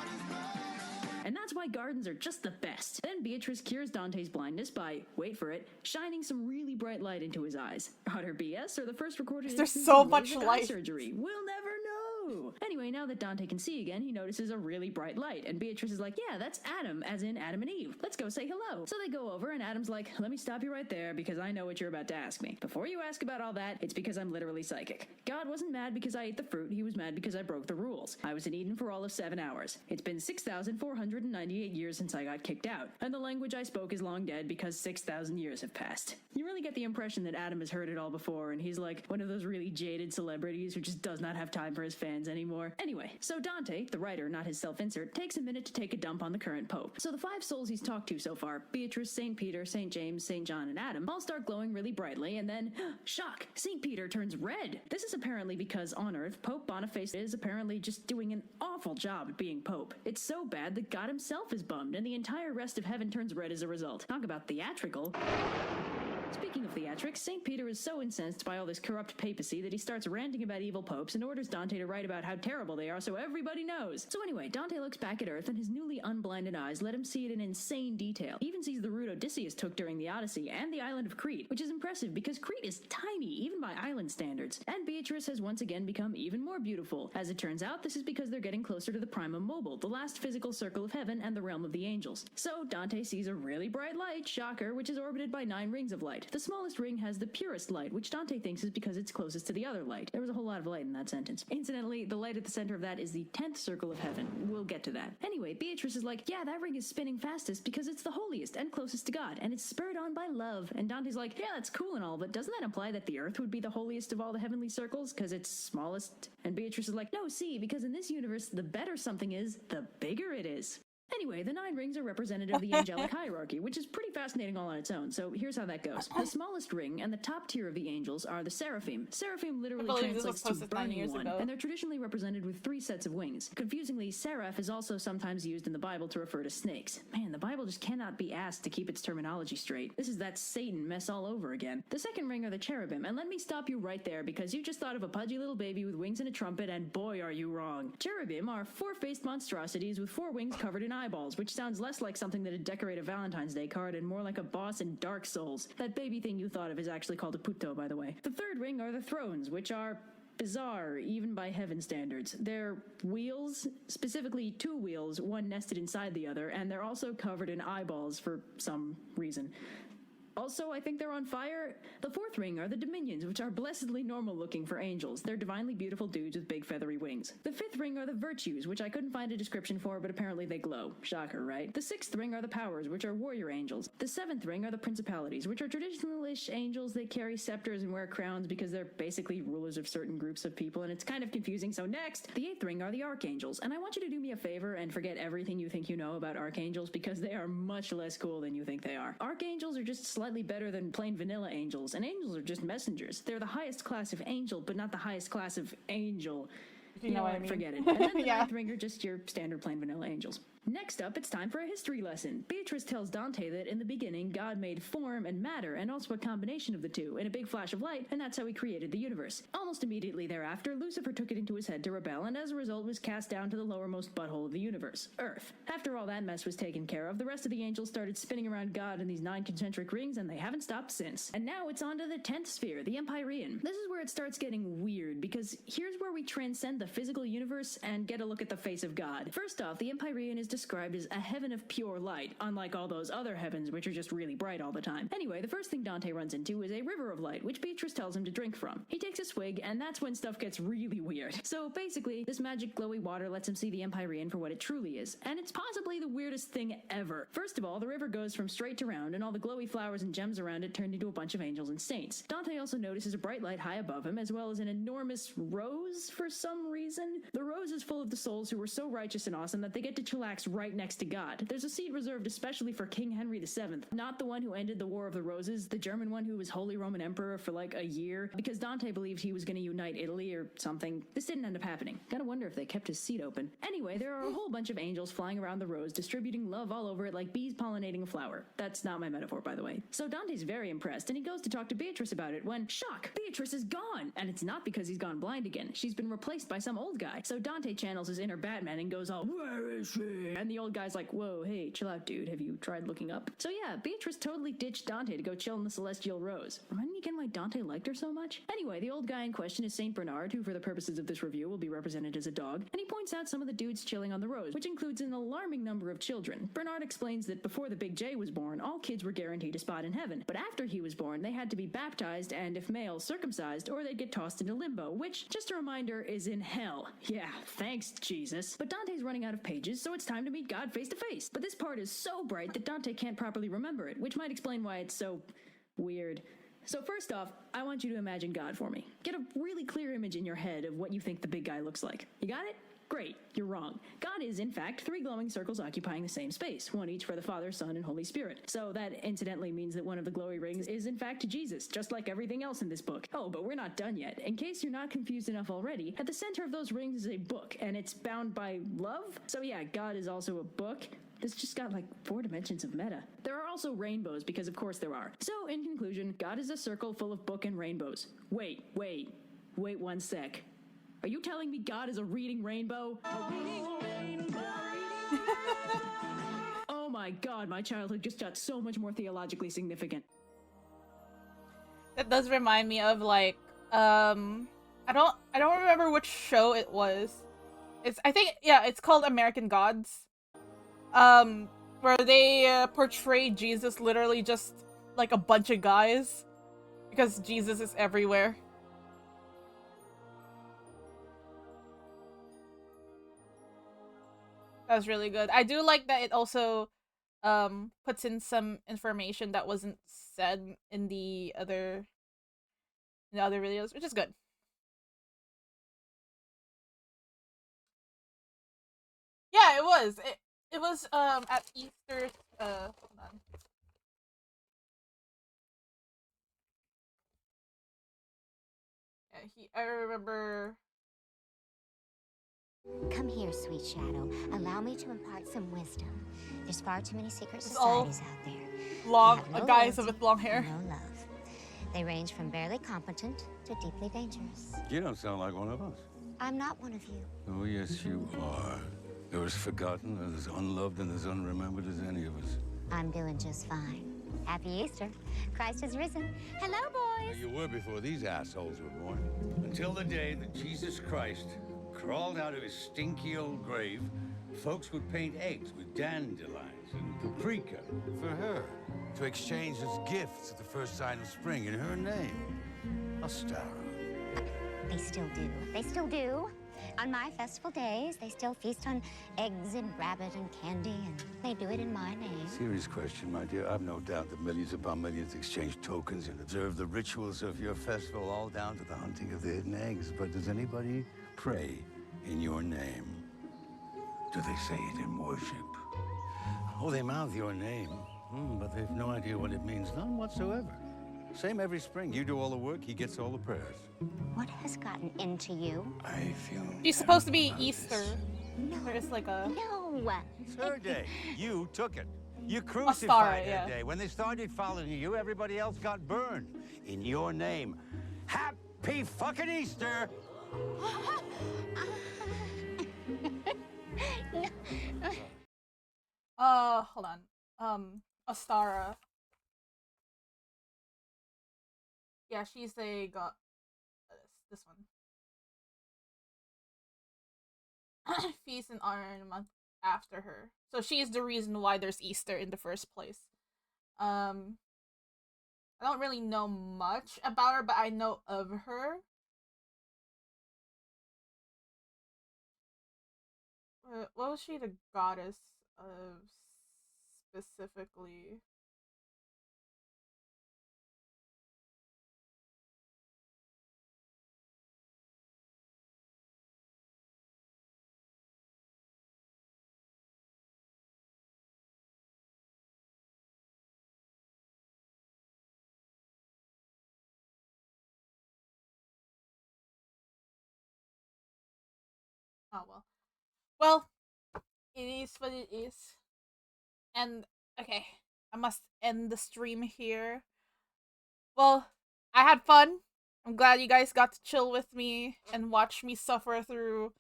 And that's why gardens are just the best. Then Beatrice cures Dante's blindness by, wait for it, shining some really bright light into his eyes. Utter BS or the first recorded There's instance so of much laser eye light. surgery? We'll never know. Anyway, now that Dante can see again, he notices a really bright light, and Beatrice is like, yeah, that's Adam, as in Adam and Eve. Let's go say hello. So they go over, and Adam's like, let me stop you right there, because I know what you're about to ask me. Before you ask about all that, it's because I'm literally psychic. God wasn't mad because I ate the fruit, he was mad because I broke the rules. I was in Eden for all of 7 hours. It's been 6,498 years since I got kicked out, and the language I spoke is long dead because 6,000 years have passed. You really get the impression that Adam has heard it all before, and he's like one of those really jaded celebrities who just does not have time for his fans anymore. Anyway, so Dante, the writer, not his self-insert, takes a minute to take a dump on the current pope. So the 5 souls he's talked to so far, Beatrice, St. Peter, St. James, St. John, and Adam, all start glowing really brightly, and then, shock, St. Peter turns red. This is apparently because on Earth, Pope Boniface is apparently just doing an awful job at being pope. It's so bad that God himself is bummed, and the entire rest of heaven turns red as a result. Talk about theatrical. Speaking of theatrics, St. Peter is so incensed by all this corrupt papacy that he starts ranting about evil popes and orders Dante to write about how terrible they are so everybody knows. So anyway, Dante looks back at Earth and his newly unblinded eyes let him see it in insane detail. He even sees the route Odysseus took during the Odyssey and the island of Crete, which is impressive because Crete is tiny, even by island standards. And Beatrice has once again become even more beautiful. As it turns out, this is because they're getting closer to the Primum Mobile, the last physical circle of heaven and the realm of the angels. So Dante sees a really bright light, shocker, which is orbited by 9 rings of light. The smallest ring has the purest light, which Dante thinks is because it's closest to the other light. There was a whole lot of light in that sentence. Incidentally, the light at the center of that is the 10th circle of heaven. We'll get to that. Anyway, Beatrice is like, yeah, that ring is spinning fastest because it's the holiest and closest to God, and it's spurred on by love. And Dante's like, yeah, that's cool and all, but doesn't that imply that the Earth would be the holiest of all the heavenly circles because it's smallest? And Beatrice is like, no, see, because in this universe, the better something is, the bigger it is. Anyway, the 9 rings are representative of the angelic hierarchy, which is pretty fascinating all on its own, so here's how that goes. The smallest ring and the top tier of the angels are the seraphim. Seraphim literally translates to burning one, and they're traditionally represented with 3 sets of wings. Confusingly, seraph is also sometimes used in the Bible to refer to snakes. Man, the Bible just cannot be asked to keep its terminology straight. This is that Satan mess all over again. The second ring are the cherubim, and let me stop you right there, because you just thought of a pudgy little baby with wings and a trumpet, and boy are you wrong. Cherubim are 4-faced monstrosities with 4 wings covered in eyeballs, which sounds less like something that'd decorate a Valentine's Day card and more like a boss in Dark Souls. That baby thing you thought of is actually called a puto, by the way. The third ring are the thrones, which are bizarre, even by heaven standards. They're wheels, specifically 2 wheels, one nested inside the other, and they're also covered in eyeballs for some reason. Also, I think they're on fire. The 4th ring are the dominions, which are blessedly normal looking for angels. They're divinely beautiful dudes with big feathery wings. The 5th ring are the virtues, which I couldn't find a description for, but apparently they glow. Shocker, right? The 6th ring are the powers, which are warrior angels. The 7th ring are the principalities, which are traditional-ish angels that carry scepters and wear crowns because they're basically rulers of certain groups of people, and it's kind of confusing. So next, the 8th ring are the archangels, and I want you to do me a favor and forget everything you think you know about archangels because they are much less cool than you think they are. Archangels are just slightly better than plain vanilla angels, and angels are just messengers. They're the highest class of angel, but not the highest class of angel. You know what I mean? Forget it. And then the 9th ring are just your standard plain vanilla angels. Next up, it's time for a history lesson. Beatrice tells Dante that in the beginning, God made form and matter, and also a combination of the two, in a big flash of light, and that's how he created the universe. Almost immediately thereafter, Lucifer took it into his head to rebel, and as a result was cast down to the lowermost butthole of the universe, Earth. After all that mess was taken care of, the rest of the angels started spinning around God in these 9 concentric rings, and they haven't stopped since. And now it's on to the 10th sphere, the Empyrean. This is where it starts getting weird, because here's where we transcend the physical universe and get a look at the face of God. First off, the Empyrean is described as a heaven of pure light, unlike all those other heavens which are just really bright all the time. Anyway, the first thing Dante runs into is a river of light, which Beatrice tells him to drink from. He takes a swig, and that's when stuff gets really weird. So basically, this magic glowy water lets him see the Empyrean for what it truly is, and it's possibly the weirdest thing ever. First of all, the river goes from straight to round, and all the glowy flowers and gems around it turn into a bunch of angels and saints. Dante also notices a bright light high above him, as well as an enormous rose for some reason. The rose is full of the souls who were so righteous and awesome that they get to chillax right next to God. There's a seat reserved especially for King Henry VII, not the one who ended the War of the Roses, the German one who was Holy Roman Emperor for like a year, because Dante believed he was going to unite Italy or something. This didn't end up happening. Gotta wonder if they kept his seat open. Anyway, there are a whole bunch of angels flying around the rose, distributing love all over it like bees pollinating a flower. That's not my metaphor, by the way. So Dante's very impressed, and he goes to talk to Beatrice about it when, shock, Beatrice is gone! And it's not because he's gone blind again. She's been replaced by some old guy. So Dante channels his inner Batman and goes all, where is she? And the old guy's like, whoa, hey, chill out, dude. Have you tried looking up? So yeah, Beatrice totally ditched Dante to go chill in the Celestial Rose. Remind me again why Dante liked her so much? Anyway, the old guy in question is Saint Bernard, who for the purposes of this review will be represented as a dog, and he points out some of the dudes chilling on the rose, which includes an alarming number of children. Bernard explains that before the Big J was born, all kids were guaranteed a spot in heaven, but after he was born, they had to be baptized and, if male, circumcised, or they'd get tossed into limbo, which, just a reminder, is in hell. Yeah, thanks, Jesus. But Dante's running out of pages, so it's time to meet God face to face. But this part is so bright that Dante can't properly remember it, which might explain why it's so weird. So first off, I want you to imagine God for me. Get a really clear image in your head of what you think the big guy looks like. You got it? Great, you're wrong. God is, in fact, 3 glowing circles occupying the same space, one each for the Father, Son, and Holy Spirit. So that incidentally means that one of the glowy rings is, in fact, Jesus, just like everything else in this book. Oh, but we're not done yet. In case you're not confused enough already, at the center of those rings is a book, and it's bound by love? So yeah, God is also a book. This just got like 4 dimensions of meta. There are also rainbows, because of course there are. So, in conclusion, God is a circle full of book and rainbows. Wait one sec. Are you telling me God is a reading rainbow? A reading rainbow! Oh my god, my childhood just got so much more theologically significant. That does remind me of like, I don't remember which show it was. It's called American Gods. Where they portray Jesus literally just like a bunch of guys, because Jesus is everywhere. That was really good. I do like that it also puts in some information that wasn't said in the other videos, which is good. Yeah, it was. It was at Easter. Hold on. Yeah, I remember. Come here, sweet shadow. Allow me to impart some wisdom. There's far too many secret It's all societies out there. long They have guys loyalty, with long hair. No love. They range from barely competent to deeply dangerous. You don't sound like one of us. I'm not one of you. Oh, yes, you are. You're as forgotten, as unloved, and as unremembered as any of us. I'm doing just fine. Happy Easter. Christ has risen. Hello, boys. You were before these assholes were born. Until the day that Jesus Christ crawled out of his stinky old grave, folks would paint eggs with dandelions and paprika for her to exchange as gifts at the first sign of spring in her name, Ostara. They still do. They still do. On my festival days, they still feast on eggs and rabbit and candy, and they do it in my name. Serious question, my dear. I've no doubt that millions upon millions exchange tokens and observe the rituals of your festival, all down to the hunting of the hidden eggs. But does anybody pray in your name? Do they say it in worship? Oh, they mouth your name, but they've no idea what it means. None whatsoever. Same every spring. You do all the work, he gets all the prayers. What has gotten into you? I feel... She's supposed to be Easter. There's like a... No. It's her day. You took it. You Astara, crucified yeah. her day. When they started following you, everybody else got burned. In your name. Happy fucking Easter! Hold on. Astara. Yeah, she's a god. This one. Feast and honor in a month after her. So she's the reason why there's Easter in the first place. I don't really know much about her, but I know of her. What was she the goddess of specifically? Oh well. Well, it is what it is. And okay, I must end the stream here. Well, I had fun. I'm glad you guys got to chill with me and watch me suffer through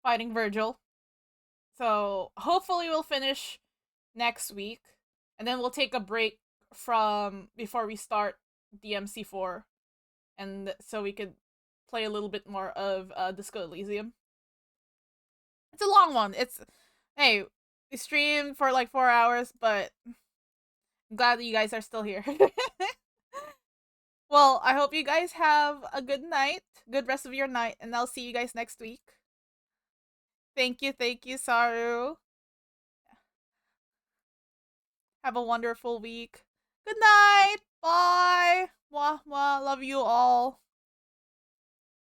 fighting Virgil. So hopefully we'll finish next week, and then we'll take a break from before we start DMC4, and so we could play a little bit more of Disco Elysium. It's a long one. Hey, we streamed for like 4 hours, but I'm glad that you guys are still here. Well, I hope you guys have a good night, good rest of your night, and I'll see you guys next week. Thank you, Saru. Have a wonderful week. Good night. Bye. Mwah, mwah. Love you all.